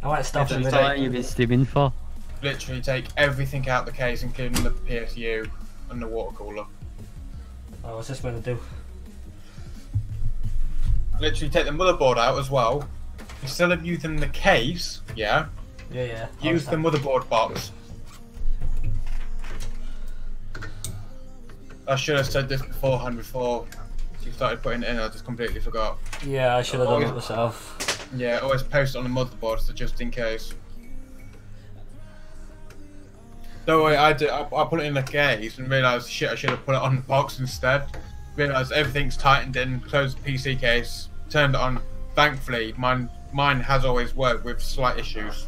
might stop That's in how the long you've been streaming for? Literally take everything out the case, including the PSU and the water cooler. Oh, what's this meant to do? Literally take the motherboard out as well. Instead of using the case, yeah, Yeah. use the motherboard box. I should have said this beforehand before you started putting it in, I just completely forgot. Yeah, I should have done it myself. Yeah, always post it on the motherboard, so just in case. Don't worry, I put it in the case and realised, shit, I should have put it on the box instead. Realised everything's tightened in, closed the PC case, turned it on. Thankfully, mine has always worked with slight issues.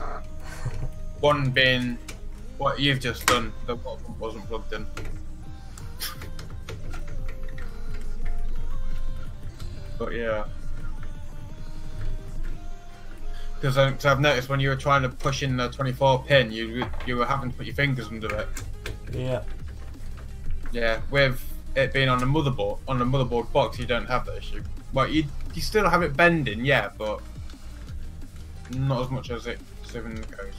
One being what you've just done, the water pump wasn't plugged in. But yeah. Because I've noticed when you were trying to push in the 24 pin, you were having to put your fingers under it. Yeah. Yeah, with it being on the motherboard box, you don't have that issue. Well, you still have it bending, yeah, but not as much as it's in the case.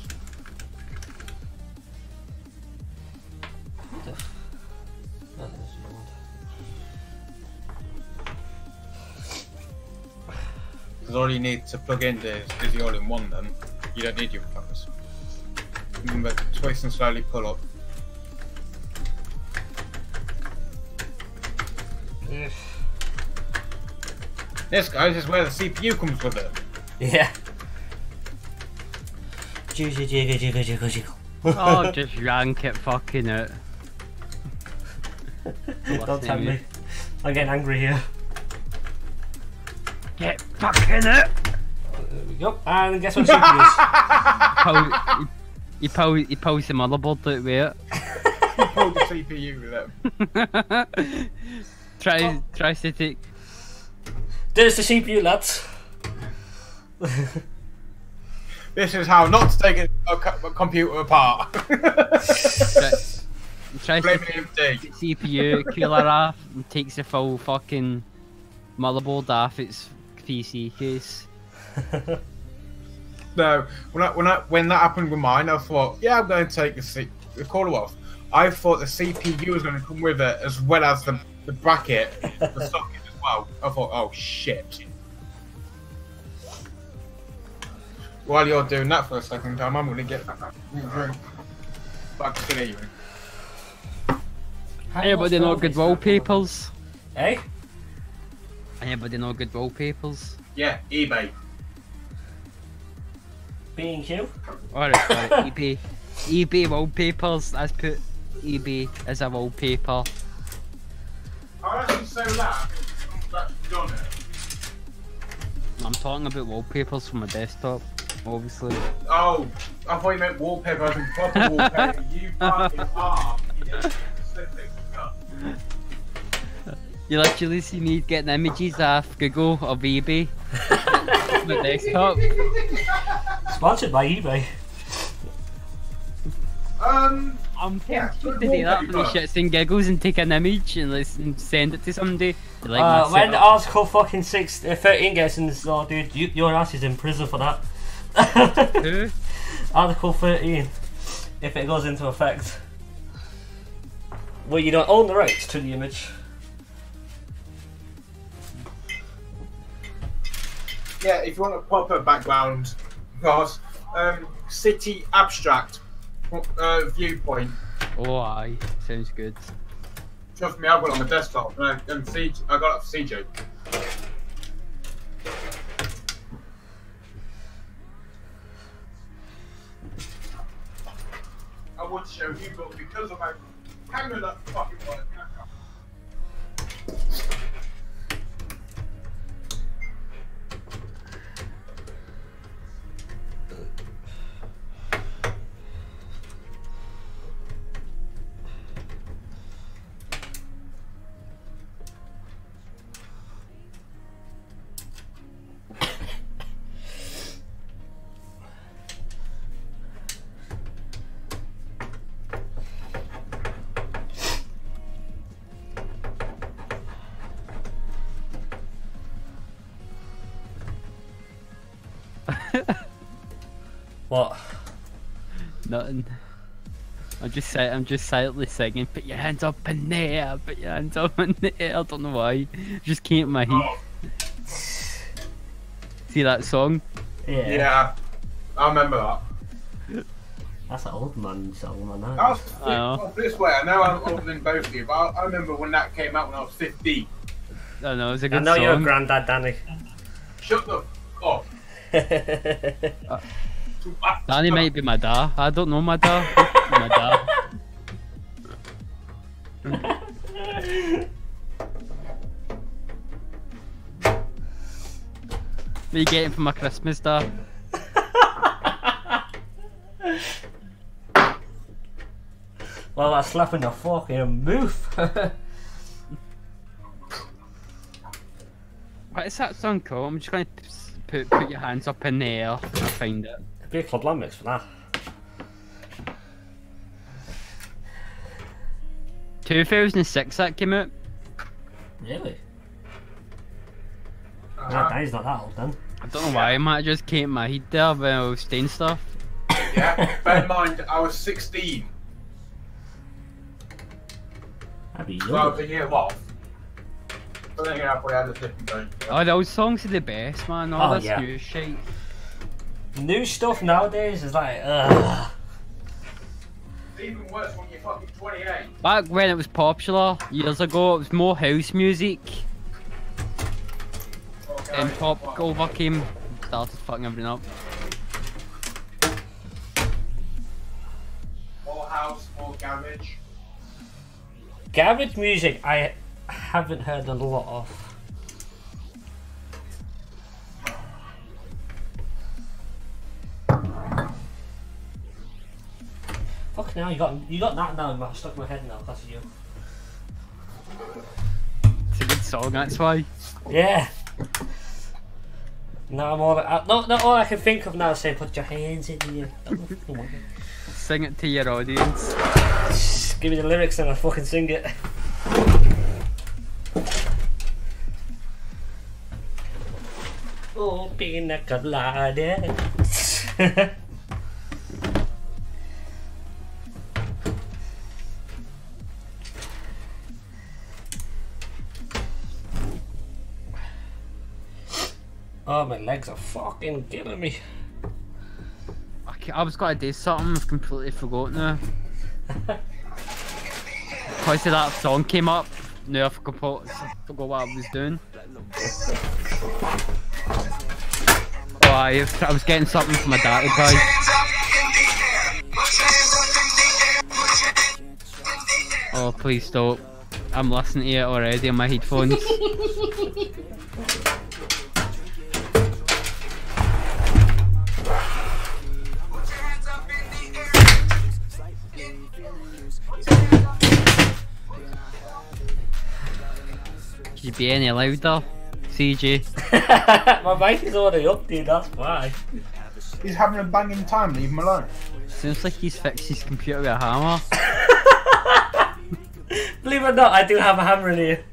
What the f... Oh, this is old. because all you need to plug in is the all-in-one. Then you don't need your focus. Remember, twist and slowly pull up. This, guys, is where the CPU comes with it. Yeah. Jiggle, jiggle, jiggle, jiggle, jiggle. Oh, just rank it, fucking it. Don't tempt me. I'm getting angry here. Get fucking it! There we go. And guess what CPUs? He pulls the motherboard out with it. Pull the CPU with it. Tries to take. There's the CPU, lads. This is how not to take a computer apart. Tries Blame to it take the CPU cooler off and takes the full fucking motherboard off its PC case. No, when that happened with mine, I thought, yeah, I'm going to take the cooler off. I thought the CPU was going to come with it as well as the bracket, the socket as well. I thought, oh shit. While you're doing that for a second time, I'm going to get back to you. Anybody know good wallpapers? Eh? Anybody know good wallpapers? Yeah, eBay. B&Q? Alright, eBay. eBay wallpapers. Let's put eBay as a wallpaper. I'll actually say that. That's done it. I'm talking about wallpapers for my desktop, obviously. Oh, I thought you meant wallpaper. I think proper wallpaper. You fucking are. You didn't specific. You literally see me getting images off Google of eBay. My desktop. Sponsored by eBay. I'm tempted to do that for the shits and giggles and take an image and send it to somebody. Like when Article fucking 13 gets in this law, dude, your ass is in prison for that. Who? Article 13, if it goes into effect. Well, you don't own the rights to the image. Yeah, if you want a proper background, because city abstract viewpoint. Oh, aye, sounds good. Trust me, I've got it on my desktop, and I got it for CJ. I would show you, but because of my camera that fucking works. What? Nothing. I'm just silently singing. Put your hands up in the air. Put your hands up in the air. I don't know why. Just came in my head. See that song? Yeah. Yeah, I remember that. That's an old man song, man. That. I was know. this way. I know I'm older than both of you, but I remember when that came out when I was 15. I don't know. It was a I good know song. you're a granddad, Danny. Shut the fuck up. Danny might be my dad. I don't know my dad. My dad. What are you getting for my Christmas, Dad? Well, that's slapping the fucking move. What is that song called? I'm just going to put your hands up in the air. I'll find it. Could be a Clubland mix for that. 2006 that came out. Really? Nah, Danny's not that old then. I don't know why, it might have just came in my head there when I was saying stuff. Yeah, bear in mind, I was 16. That'd be So I was young. a year off. But then again, I probably had a different thing. Oh, those songs are the best, man. All Oh, this yeah. new shit. New stuff nowadays is like, It's even worse when you're fucking 28. Back when it was popular, years ago, it was more house music. And pop overcame, started fucking everything up. More house, more garage. garage music I haven't heard a lot of. Fucking hell, you got that now stuck in my head now, that's you. It's a good song, that's why. Yeah. Now I'm all not all I can think of now is saying put your hands in the air. Sing it to your audience. Just give me the lyrics and I'll fucking sing it. Oh, pina colada. Oh, my legs are fucking killing me. I was gonna do something, I've completely forgotten now. Because that song came up, now I forgot what I was doing. Oh, I was getting something from my daddy boy. Oh, please stop. I'm listening to it already on my headphones. Could you be any louder, CJ? My mic is already up, dude, that's why. He's having a banging time, leave him alone. Seems like he's fixed his computer with a hammer. Believe it or not, I do have a hammer in here.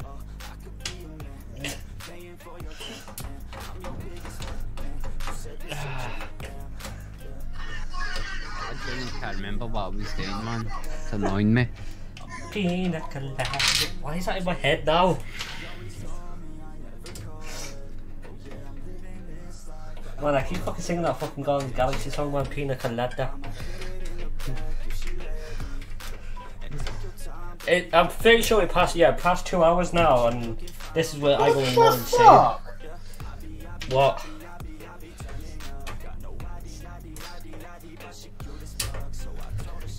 I can't remember what I was doing, man. It's annoying me. Pina colada. Why is that in my head now? Man, I keep fucking singing that fucking Guardians of the Galaxy song, man. Pina colada. I'm pretty sure it passed 2 hours now, and this is where I go more insane. What?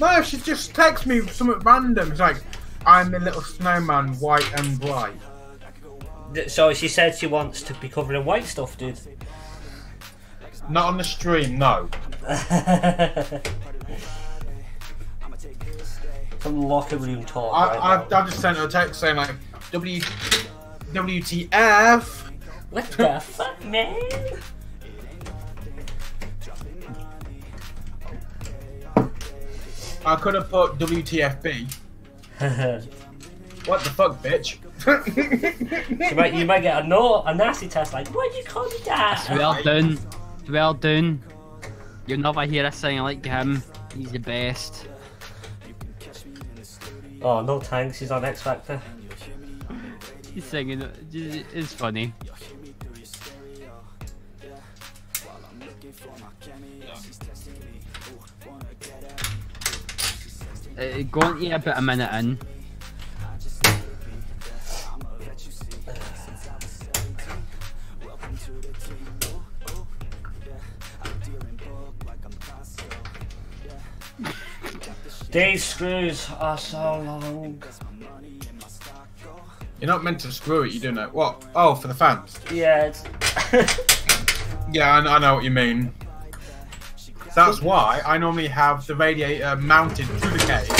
No, she just texts me something random. It's like, I'm the little snowman, white and bright. So she said she wants to be covered in white stuff, dude. Not on the stream, no. Some locker room talk. I just sent her a text saying like, WTF? What the fuck, man? I could have put WTFB. What the fuck, bitch? You might get a nasty test like, why'd you call me that? Well done. You'll never hear us sing like him. He's the best. Oh, no thanks, he's on X Factor. He's singing it. It's funny. Go on to about a minute in. These screws are so long. You're not meant to screw it, you do know. What? Oh, for the fans? Yeah, it's... Yeah, I know what you mean. That's why I normally have the radiator mounted to the case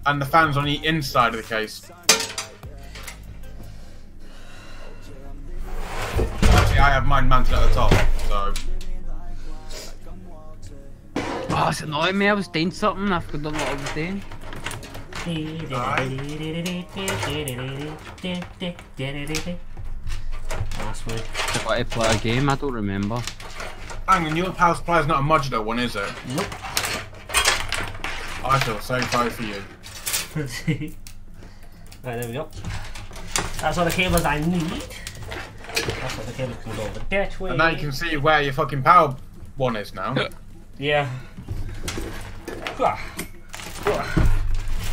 and the fans on the inside of the case. Actually, I have mine mounted at the top, so... Oh, it's annoying me. I was doing something. I forgot what I was doing. Last week. I got to play a game. I don't remember. Hang on, your power supply is not a modular one, is it? Nope. I feel so sorry for you. Right, there we go. That's all the cables I need. That's what the cables can go over that way. And now you can see where your fucking power one is now. Yeah.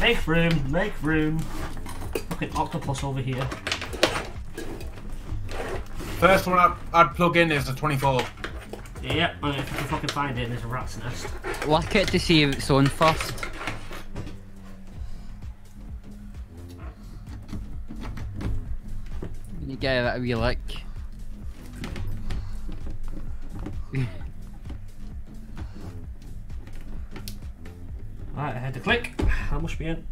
Make room, make room. Fucking octopus over here. First one I'd plug in is the 24. Yep, and if you can fucking find it, there's a rat's nest. Look it to see if it's on first. You give it a wee lick. Right, I had to click. That must be in.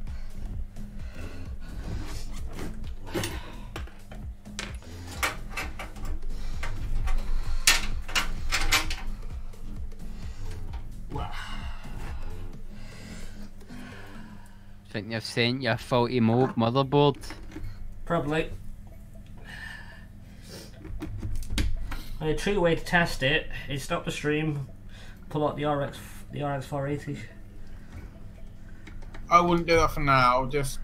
Think you've sent your faulty motherboard? Probably. And a true way to test it is stop the stream, pull out the RX 480. I wouldn't do that for now, just...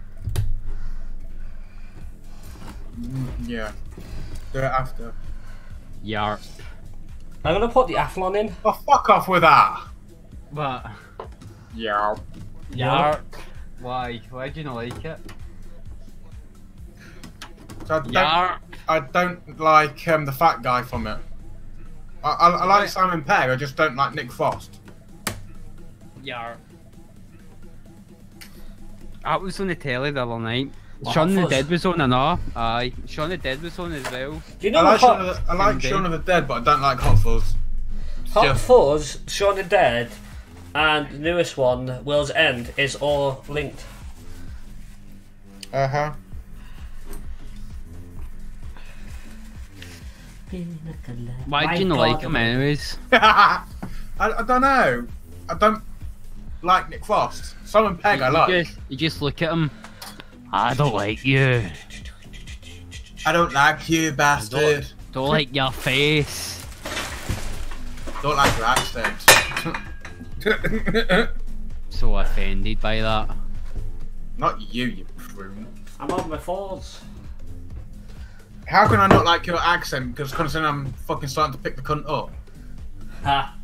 yeah. Do it after. Yarp. I'm gonna put the Athlon in. Oh, fuck off with that! What? Yeah. Yarp. Why? Why do you not like it? So Yarp. I don't like the fat guy from it. I like Simon Pegg, I just don't like Nick Frost. Yarp. That was on the telly the other night. What, Shaun the Hot Fuzz? Dead was on and all. Aye. Shaun the Dead was on as well. Do you know I what like Shaun of the Dead, but I don't like Hot Fuzz. It's Hot just- Fuzz, Shaun the Dead, and the newest one, World's End, is all linked. Uh-huh. Why do you not like him anyways? I don't know. I don't like Nick Frost. Simon Pegg I like. You just look at him. I don't like you. I don't like you, bastard. Don't like your face. Don't like your accent. So offended by that. Not you, you prune. I'm on my fours. How can I not like your accent? Because considering I'm fucking starting to pick the cunt up. Ha,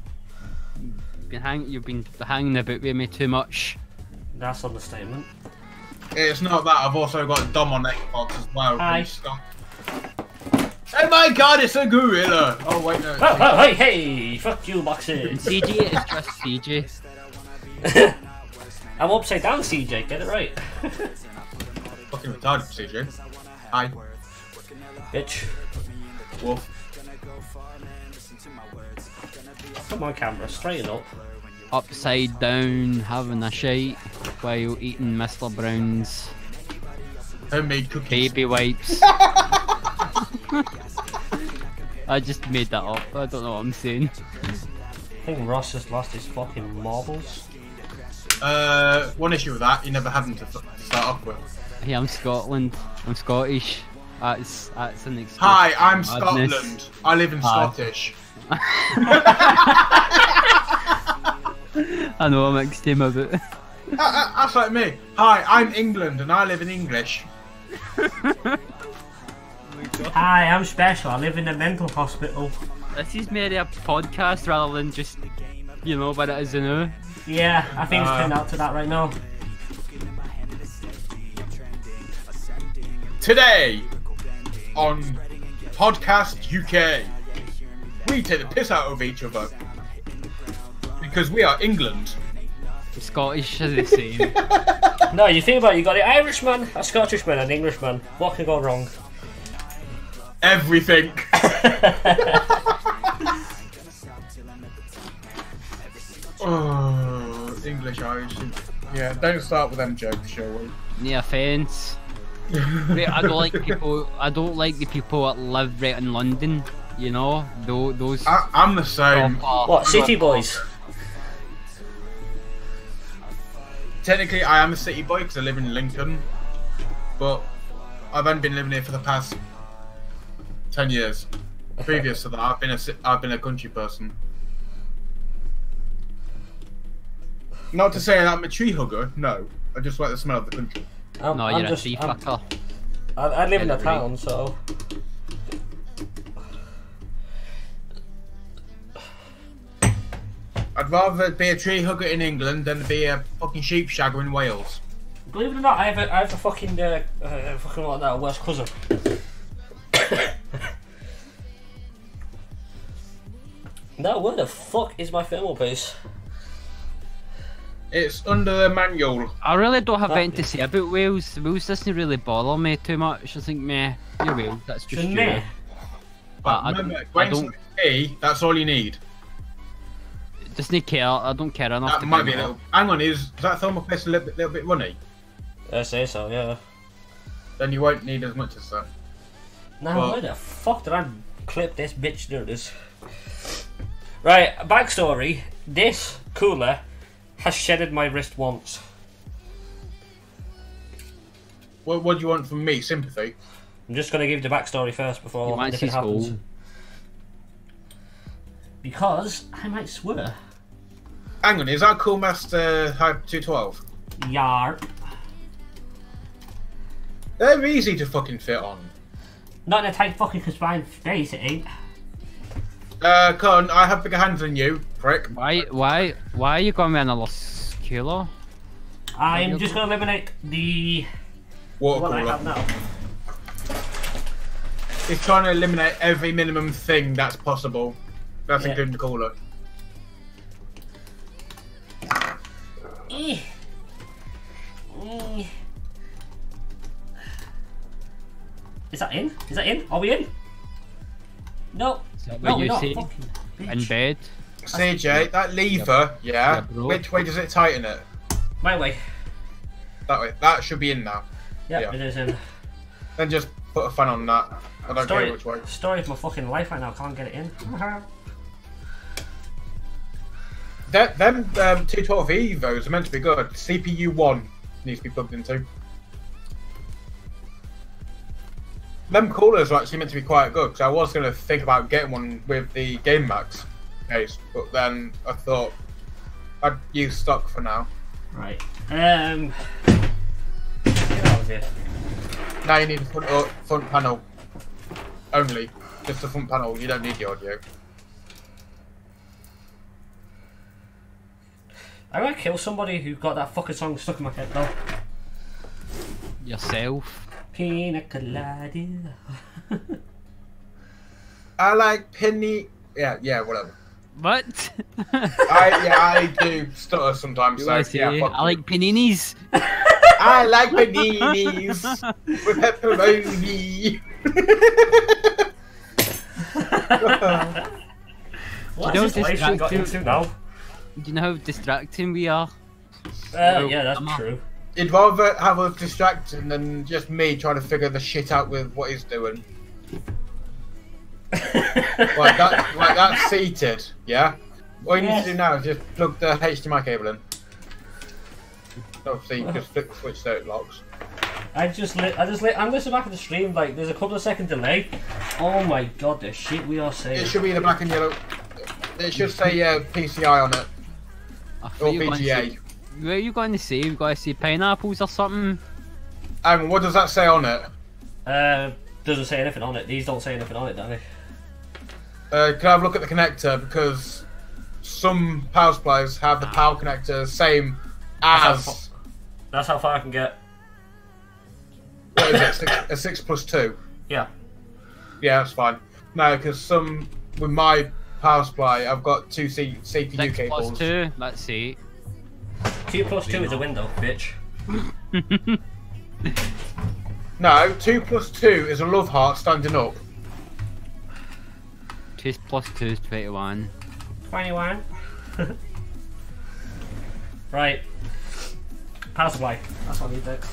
You've been hanging about with me too much. that's understatement. It's not that, I've also got Dom on Xbox as well. Hi. Oh my god, it's a gorilla! Oh wait, no. Oh, oh, hey, hey, fuck you, boxes. CJ is just CJ. I'm upside down, CJ, get it right. Fucking retarded, CJ. Hi. Bitch. Wolf. Come on, camera, straighten up. Upside down, having a shite while eating Mr. Brown's Homemade cookies. baby wipes. I just made that up. I don't know what I'm saying. I think Ross has lost his fucking marbles. One issue with that, you never had them to start off with. Hey, I'm Scotland. I'm Scottish. That's an excuse. Hi, I'm for Scotland. madness. I live in Hi. Scottish. I know I mixed him a bit. That's like me. Hi, I'm England and I live in English. Hi, I'm special, I live in a mental hospital. This is maybe a podcast rather than just, you know, what it is now. Yeah, I think it's turned out to that right now. Today on Podcast UK, we take the piss out of each other because we are England. The Scottish are the same. No, you think about it, you got an Irishman, a Scottishman, an Englishman. What can go wrong? Everything. Oh, English, Irish. Yeah, don't start with them jokes, shall we? No offence. Right, I don't like people. I don't like the people that live right in London. You know, those. I'm the same. proper- What, city boys? Technically, I am a city boy because I live in Lincoln, but I've only been living here for the past 10 years. Previous to that, I've been a country person. Not to say that I'm a tree hugger. No, I just like the smell of the country. No, I'm you're just, a tree I'm, fucker. I live in a town, so. I'd rather be a tree hugger in England than be a fucking sheep shagger in Wales. Believe it or not, I have a fucking fucking like that worst cousin. Now, where the fuck is my thermal base? It's under the manual. I really don't have anything to say about Wales. Wales doesn't really bother me too much. I think, meh, you're Wales, that's just you. Meh. But remember, that's all you need. Doesn't care. I don't care enough. That to might bring be a it little. up. Hang on, is that thermal paste a little bit runny? I say so, yeah. Then you won't need as much as that. Now, Well- where the fuck did I clip this bitch? There it is. Right, backstory. This cooler has shedded my wrist once. What do you want from me? Sympathy? I'm just gonna give the backstory first He before wants anything his happens. hole. Because I might swear. Hang on, is that Cool Master Hype 212? Yar. They're easy to fucking fit on. Not in a tight fucking confined space, it ain't. Con, I have bigger hands than you, prick. Why are you going with another cooler? I'm just gonna eliminate the Water one I cooler. have now. It's trying to eliminate every minimum thing that's possible. That's Yeah. including the cooler. Eh. Eh. Is that in? Is that in? Are we in? No. that No, what we're you not. say? Fucking In bitch. bed? CJ, that lever, yeah, bro. which way does it tighten it? My way. That way. That should be in now. Yep, Yeah. it is in. Then just put a fan on that. I don't care which way. Story of my fucking life right now. Can't get it in. Them 212 Evos are meant to be good. CPU 1 needs to be plugged into. Them coolers are actually meant to be quite good, because I was going to think about getting one with the Game Max case, but then I thought I'd use stock for now. Right. Get out of here. Now you need a front panel only. Just the front panel, you don't need the audio. I might kill somebody who got that fucking song stuck in my head though. Yourself? Pina colada. I like penny. Yeah, whatever. What? I do stutter sometimes. So, yeah, fuck I you. like paninis. I like paninis with pepperoni. What You is this know, life I got distracting- into now? Do you know how distracting we are? Yeah, that's I'm up. true. You'd rather have us distracting than just me trying to figure the shit out with what he's doing. like that's seated, yeah? All you need to do now is just plug the HDMI cable in. Obviously, you just flip the switch so it locks. I'm listening back at the stream, like, there's a couple of second delay. Oh my god, the shit we are saying. It should be the black and yellow. It should say PCI on it. I Or thought you were going to PGA. say- What are you going to say? You got to say pineapples or something? Hang on, what does that say on it? Doesn't say anything on it. These don't say anything on it, Danny. Can I have a look at the connector? Because some power supplies have the power connector same as... That's how far I can get. What is it? A 6+2? Yeah. Yeah, that's fine. No, because some... With my power supply, I've got two CPU 6 cables. plus 2, let's see. 2 plus 2 is a window, bitch. No, 2+2 is a love heart standing up. 2 plus 2 is 21. 21. Right. Power supply. That's what I need next.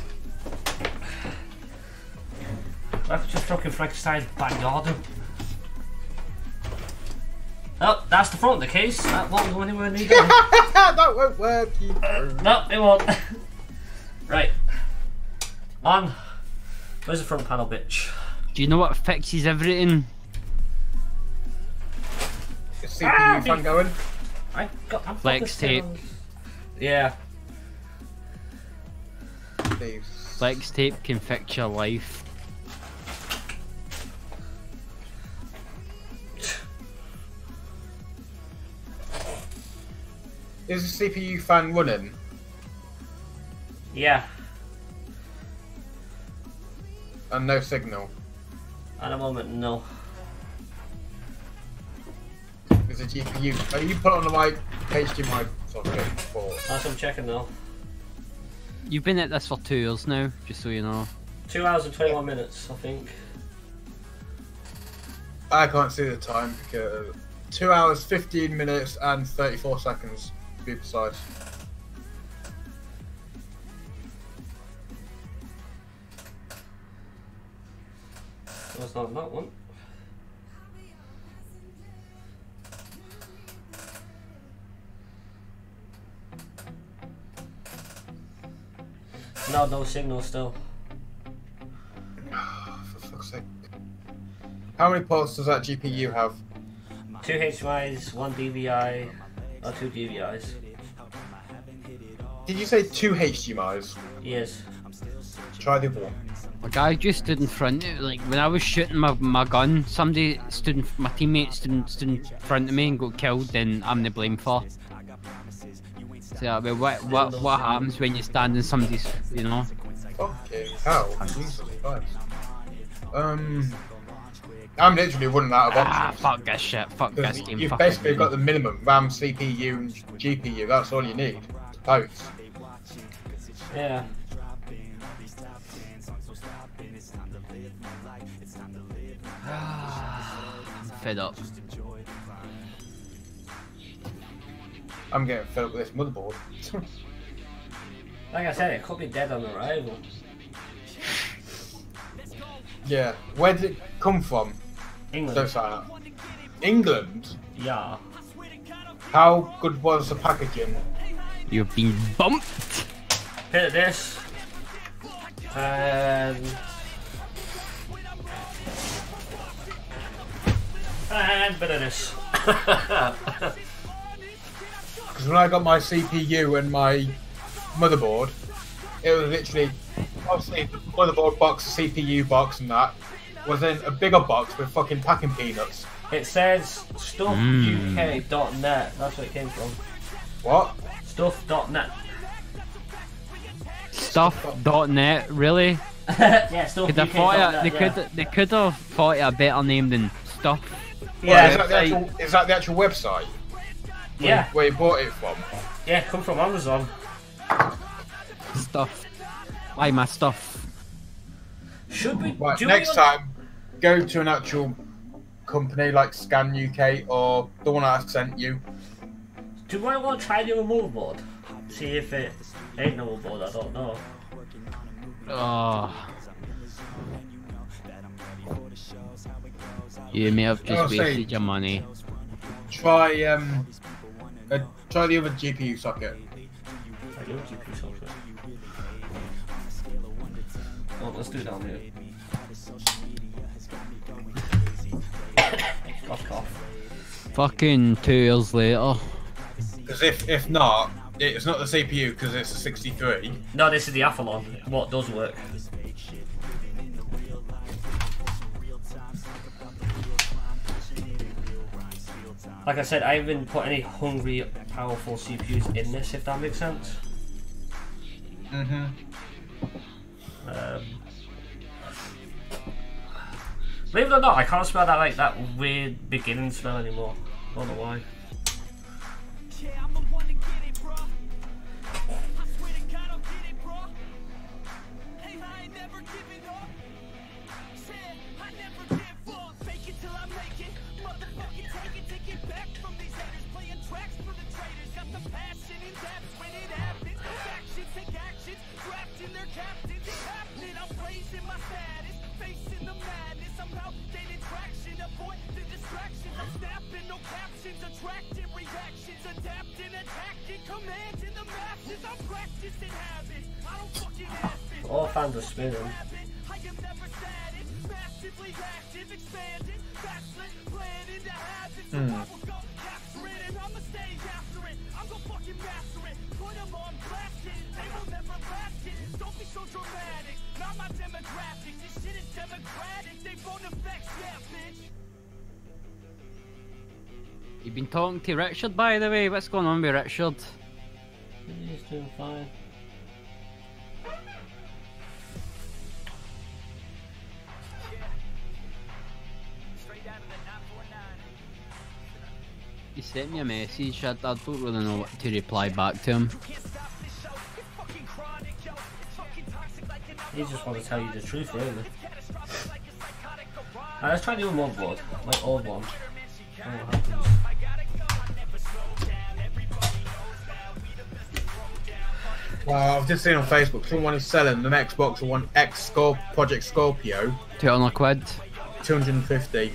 I could just fucking Frankenstein's backyard. Oh, that's the front of the case. That won't go anywhere near there. That won't work. No, it won't. Right. On. Where's the front panel, bitch? Do you know what fixes everything? Is CPU fan going? I'm Flex tape. Yeah. Please. Flex tape can fix your life. Is the CPU fan running? Yeah, And no signal. at the moment, no. Is the GPU? Are you put on the right HDMI socket? Or... That's what I'm checking though. You've been at this for 2 years now, just so you know. 2 hours and 21 minutes, I think. I can't see the time because 2 hours, 15 minutes, and 34 seconds to be precise. That's not that one. No signal still. For fuck's sake. How many ports does that GPU have? 2 HMIs, 1 DVI, or 2 DVIs. Did you say 2 HDMIs? Yes. Try the other one. A guy just stood in front of, like, when I was shooting my gun, somebody stood in, my teammate stood in front of me and got killed, and I'm the blame for. So, I mean, what happens when you stand in somebody's, you know? Fucking hell. Jesus Christ. I'm literally running out of options. Fuck this shit, fuck this game. You've fuck basically it. got the minimum RAM, CPU, and GPU. That's all you need. Both. Yeah. I'm fed up. I'm getting fed up with this motherboard. Like I said, it could be dead on arrival. Yeah. Where did it come from? England. Don't say that. England? Yeah. How good was the packaging? You've been bumped. Bit of this. And bit of this. Because when I got my CPU and my motherboard, it was literally, obviously the motherboard box, the CPU box and that, was in a bigger box with fucking packing peanuts. It says stuffuk.net. That's where it came from. What? Stuff.net. Stuff.net, really? Yeah, stuff. Could have thought they could have thought it a better name than Stuff. Yeah, is that the actual website? yeah, Where you bought it from? yeah. Come from Amazon. Stuff. Buy my stuff. Should we? Right, do next we, time, go to an actual company like Scan UK or the one I sent you. Do I want to try the other motherboard? See if it ain't no motherboard. I don't know. Oh. You may have just wasted your money. Try try the other GPU socket. I do GP software. Oh, let's do it down here. Cough, cough. Fucking 2 years later. Because if not, it's not the CPU because it's a 63. No, this is the Athlon. What does work? Like I said, I haven't put any hungry, powerful CPUs in this, if that makes sense. Believe it or not, I can't smell that like that weird beginning smell anymore. I don't know why. All fans are spinning. You've been talking to Richard, by the way. What's going on with Richard? doing fine. He sent me a message, I don't really know what to reply back to him. He just want to tell you the truth, really. Let's try doing one board, like old one. Oh, what happens. Well, I've just seen on Facebook someone is selling an Xbox One X Project Scorpio, 200 quid. 250.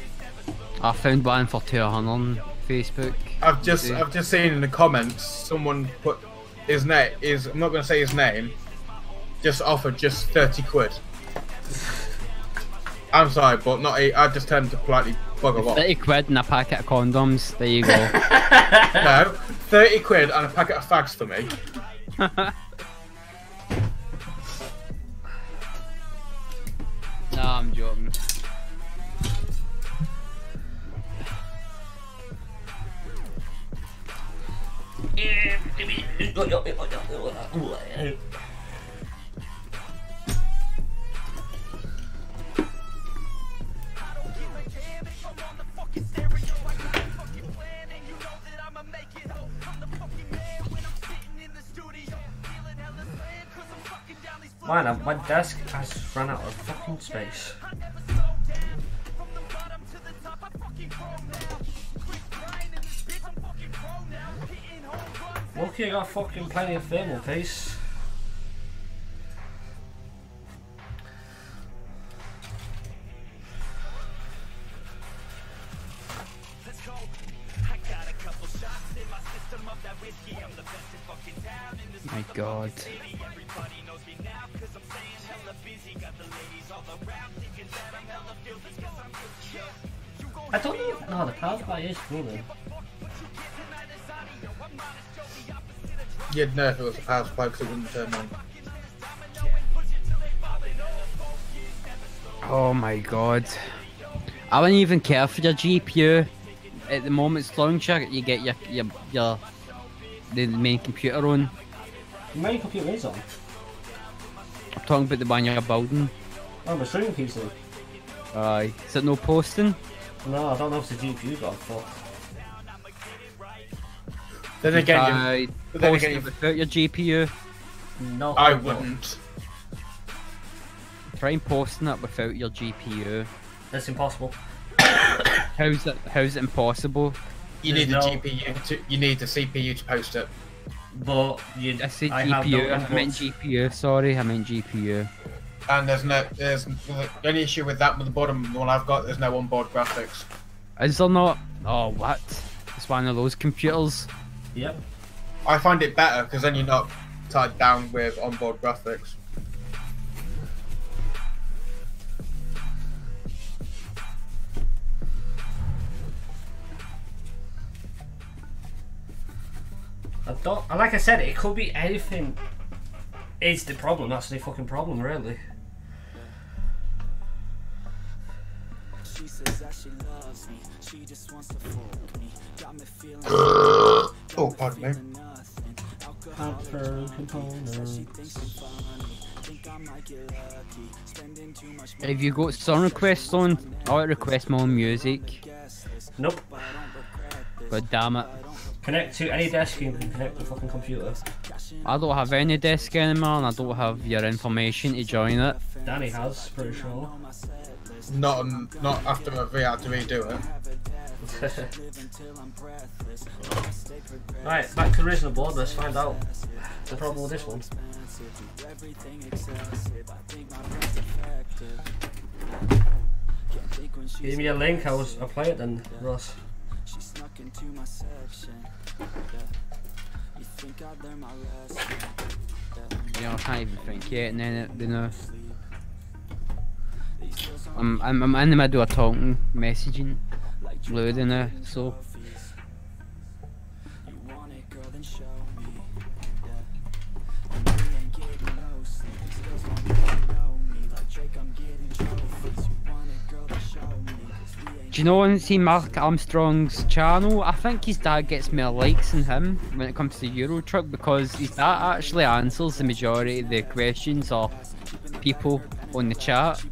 I found one for 200 on Facebook. I've just seen in the comments someone put his name is, I'm not going to say his name, just offered just 30 quid. I'm sorry, but not. I just tend to politely bugger off. 30 quid and a packet of condoms. There you go. No, 30 quid and a packet of fags for me. Nah, I'm joking. Man, my desk has run out of fucking space. Lucky I got fucking plenty of thermal paste. My God. I don't know. No, the power supply is cool though. You'd know if it was a power supply because it wouldn't turn on. Oh my God. I wouldn't even care for your GPU. At the moment it's launcher, you get the main computer on. The main computer is on. I'm talking about the one you're building. Oh, my streaming PC. Aye. Is it no posting? No, I don't know if the GPU got fucked. Then again, Post it without your GPU. No, I wouldn't. Try and posting it without your GPU. That's impossible. How's it impossible? You There's need the no- GPU. You need the CPU to post it. But you, I said I have no GPU. I meant inputs. GPU. Sorry, I meant GPU. And there's the only issue with that with the bottom one I've got. There's no onboard graphics. Is there not? Oh, what? It's one of those computers. Yep. I find it better because then you're not tied down with onboard graphics. I don't. Like I said, it could be anything. It's the problem. That's the fucking problem, really. She says that she loves me. She just wants to fuck me. Got me feeling Oh, pardon me. nothing. Transfer component. Think I might get lucky. Spending too much Have you got song requests on? I like to request my own music. Nope. God damn it. Connect to any desk and you can connect to the fucking computer. I don't have any desk anymore and I don't have your information to join it. Danny has, pretty sure. Not after we had to redo it. Right, back to the original board. Let's find out the problem with this one. Give me a link. I'll play it then, Ross. She snuck into my section. You think I'd learn my lesson? You know, I can't even think yet and then you know. I'm in the middle of talking, messaging, loading now, so. You want it, girl, then show me. And you ain't getting no sleep. These girls don't even know me. Like Drake, I'm getting trophies. You want it, girl, then show me. Do you know when see Mark Armstrong's channel? I think his dad gets more likes than him when it comes to Euro Truck because his dad actually answers the majority of the questions of people on the chat.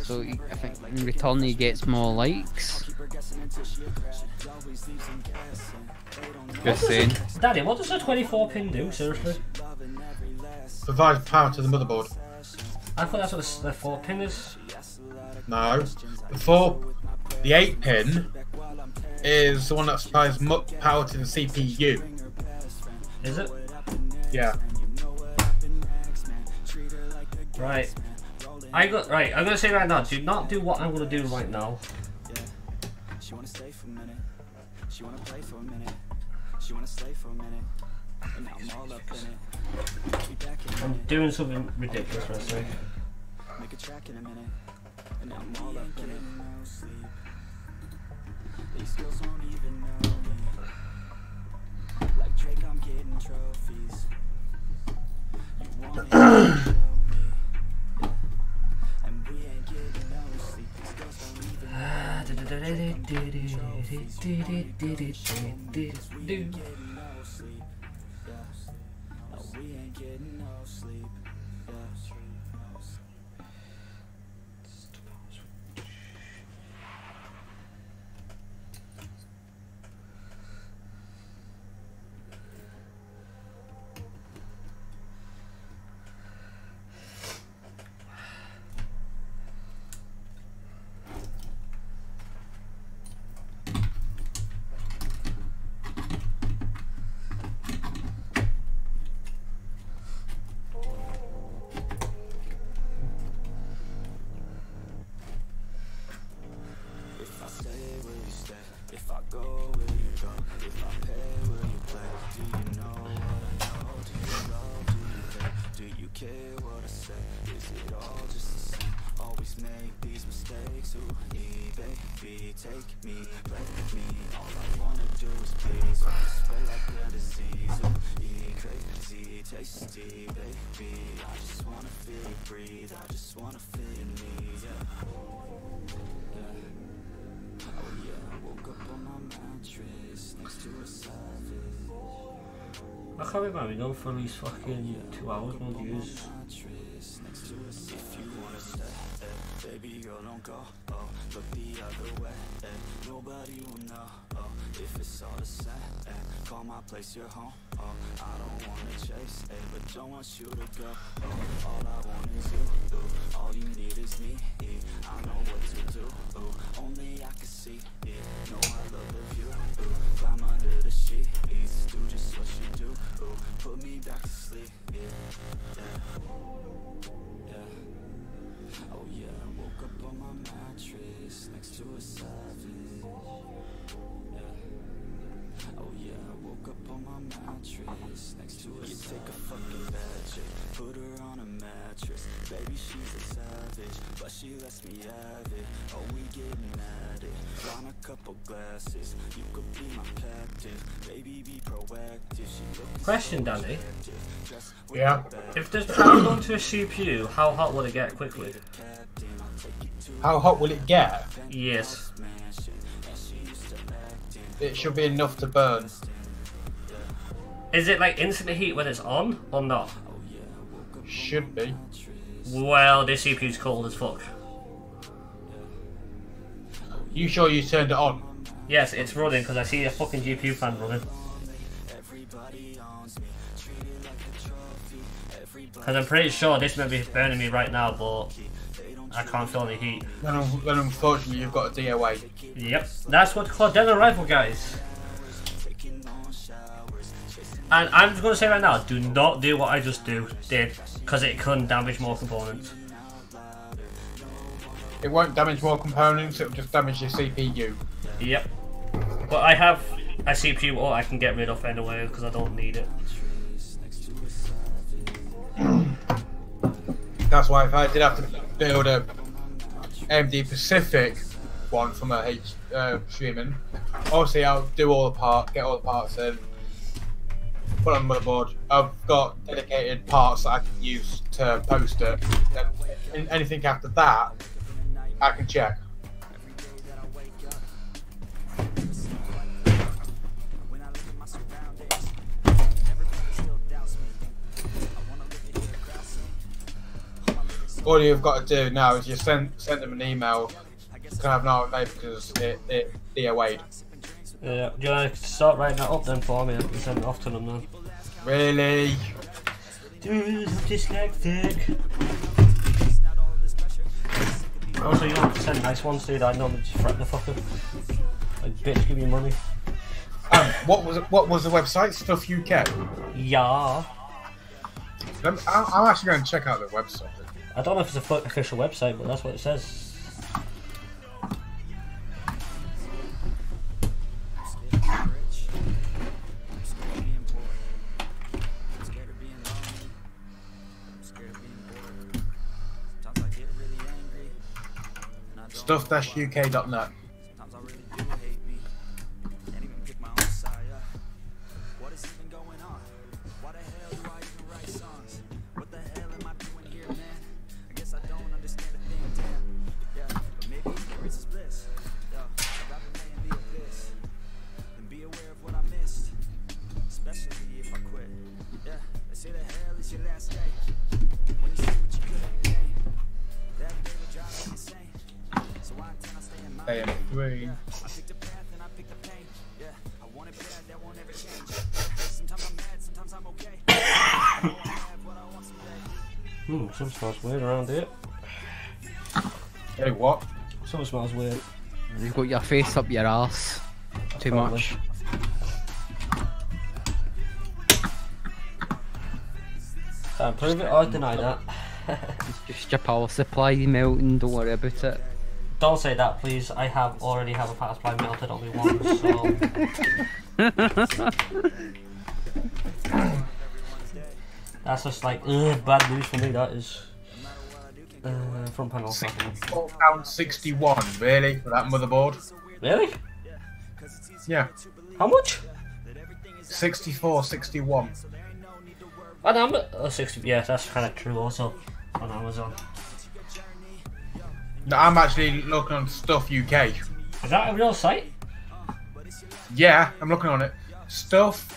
So I think in return he gets more likes. Just saying. Daddy, what does a 24-pin do, seriously? Provides power to the motherboard. I thought that's what the 4-pin is. No. The 8-pin is the one that supplies power to the CPU. Is it? Yeah. Right. I'm gonna say right now, do not do what I'm gonna do right now. She wanna stay for a minute. She wanna play for a minute. She wanna stay for a minute. And now I'm all up in it. Be back in a I'm minute. doing something ridiculous for a sec. Make a track in a minute. And now I'm all up in it. These girls won't even know me. Like Drake, I'm getting trophies. You want it, show me. And we ain't getting no sleep. These girls don't even know we ain't getting no sleep. If I stay, will you stay? If I go, will you go? If I pay, will you play? Do you know what I know? Do you love, do you hate? Do you care what I say? Is it all just the same? Always make these mistakes. Ooh, baby, take me, play me. All I wanna do is please. I spread like a disease. Ooh, crazy, tasty, baby. I just wanna feel you breathe. I just wanna feel your knees. Yeah. Oh yeah, I woke up on my mattress next to a savage. I can't remember, we go for at least fucking 2 hours, won't use. Mattress next to us if you wanna stay. Baby girl, don't go. Oh, look the other way. Nobody will know. Oh, if it's all the same. Call my place your home. Oh, I don't wanna chase, but don't want you to go. Oh, all I want is you. Ooh, all you need is me. I know what to do. Ooh, only I can see. Yeah, know I love you. Ooh, climb under the sheets. Do just what you do. Ooh, put me back to sleep. Yeah, yeah, yeah. Oh yeah, I woke up on my mattress next to a savage. Yeah. Oh yeah, I woke up on my mattress next to a savage. You take a fucking bad chick, put her on a mattress. Baby, she's a savage, but she lets me have it. Oh, we getting at it. Want a couple glasses, you could be my captain. Baby, be proactive. She Question, Danny. Yeah. If there's power going to a CPU, how hot will it get quickly? How hot will it get? Yes. It should be enough to burn. Is it like instant heat when it's on, or not? Should be. Well, this CPU's cold as fuck. You sure you turned it on? Yes, it's running because I see a fucking GPU fan running. Because I'm pretty sure this may be burning me right now, but I can't feel any heat. Then unfortunately you've got a DOA. Yep, that's what's called Dead Rifle, guys. And I'm just going to say right now, do not do what I just did, because it can damage more components. It won't damage more components, it'll just damage your CPU. Yep. But I have a CPU or I can get rid of anyway, because I don't need it. That's why if I did have to build a AMD Pacific one from a streaming, obviously I'll do all the parts, get all the parts in, put on the motherboard. I've got dedicated parts that I can use to post it. And anything after that, I can check. All you've got to do now is you send them an email. Can I have an RFA because it DOA'd. Yeah, do you want to start writing that up then for me and send it off to them then? Really? Dude, I'm dyslexic. Also, you don't have to send nice ones, dude. I normally just threaten the fucker. Like, bitch, give me money. What was the website? Stuff UK. Yeah. I'm actually going to check out the website. I don't know if it's a official website, but that's what it says. Stuff-uk.net. AM3. Some smells weird around here. Hey, what? Some smells weird. You've got your face up your ass. Too Probably. much. Can't prove it or deny that. Just your power supply melting, don't worry about it. Don't say that, please. I already have a power supply melted only once, so. That's just like, bad news for me, that is. Front panel. £64.61, really, for that motherboard? Really? Yeah. How much? 64.61. On Amazon? 60, yeah, that's kind of true also. On Amazon. No, I'm actually looking on Stuff UK. Is that a real site? Yeah, I'm looking on it. Stuff-uk.net.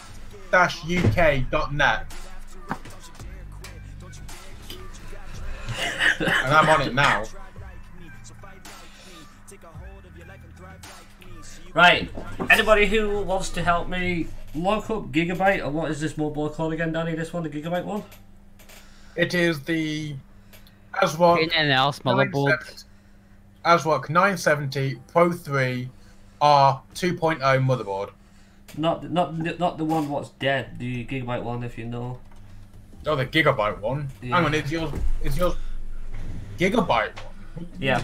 And I'm on it now. Right, anybody who wants to help me look up Gigabyte, or what is this mobile called again, Danny? This one, the Gigabyte one? It is the ASRock Anything else, motherboard? ASRock 970 Pro 3 R 2.0 motherboard. Not the one what's dead, the Gigabyte one, if you know. Oh, the Gigabyte one. Yeah. Hang on, is yours Gigabyte one? Yeah.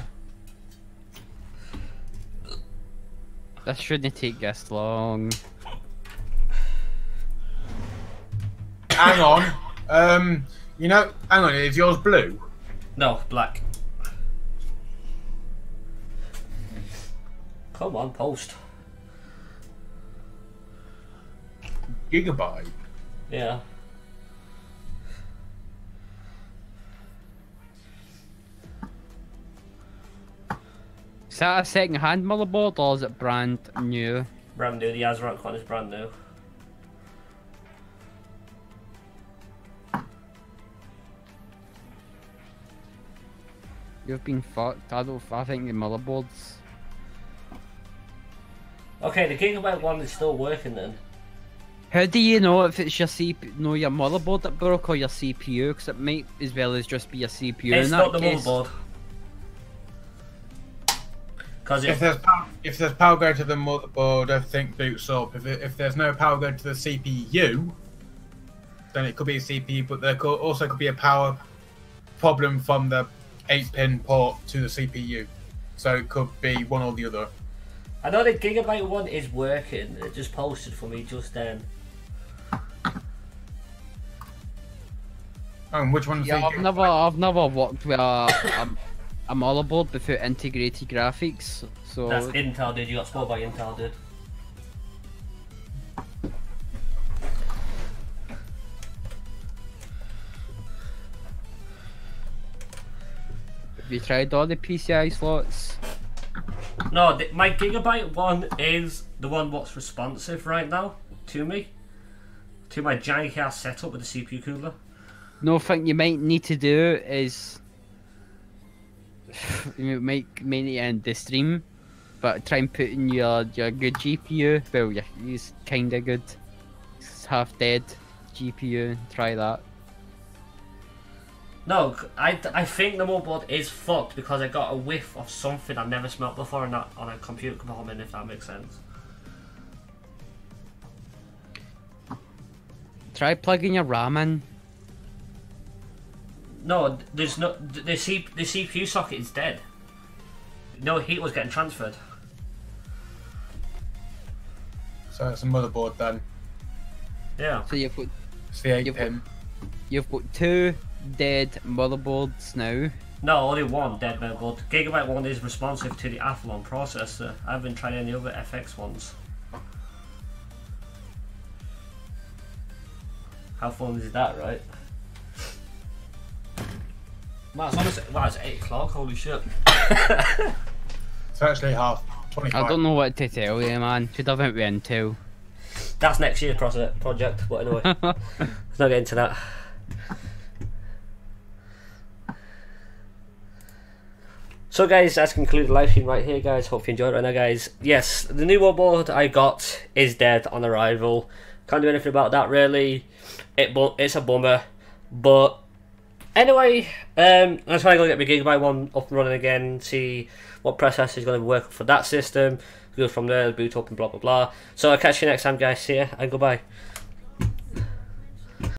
This shouldn't take this long. Hang on. You know, hang on, is yours blue? No, black. Come on, post. Gigabyte. Yeah. Is that a second-hand motherboard or is it brand new? Brand new, the ASRock one is brand new. You've been fucked. I think the motherboards. Okay, the Gigabyte one is still working then. How do you know if it's your your motherboard that broke or your CPU? Because it might as well as just be your CPU. It's in not that the case. motherboard. Because If there's power going to the motherboard, everything boots up. If there's no power going to the CPU, then it could be a CPU, but there also could be a power problem from the 8-pin port to the CPU. So it could be one or the other. I know the Gigabyte one is working. It just posted for me just then. And which one's Yeah, the I've never worked with a motherboard without integrated graphics. So That's Intel did. You got spoiled by Intel did. Have you tried all the PCI slots? No, my Gigabyte one is the one what's responsive right now to me. To my giant ass setup with the CPU cooler. No, thing you might need to do is you might need to end the stream, but try and put in your good GPU. Well, yeah, it's kinda good. It's half dead GPU. Try that. No, I think the motherboard is fucked because I got a whiff of something I've never smelt before on a computer compartment, if that makes sense. Try plugging your RAM in. No, there's no the CPU socket is dead. No heat was getting transferred. So it's a motherboard then. Yeah. So you've got It's the 8-pin. you've got 2 dead motherboards now. No, only one dead motherboard. Gigabyte one is responsive to the Athlon processor. I haven't tried any other FX ones. How fun is that, right? Wow, it's almost it's 8 o'clock. Holy shit! It's actually half 25. I don't know what to tell you, man. Should have went with Intel. That's next year's project, but anyway, let's not get into that. So guys, that's concluded the live stream right here, guys. Hope you enjoyed it right now, guys. Yes, the new motherboard I got is dead on arrival. Can't do anything about that really. It's a bummer, but anyway, I'm trying to go get my Gigabyte one up and running again, see what processor is going to work for that system. Go from there, boot up and blah blah blah. So I'll catch you next time, guys. See ya and goodbye.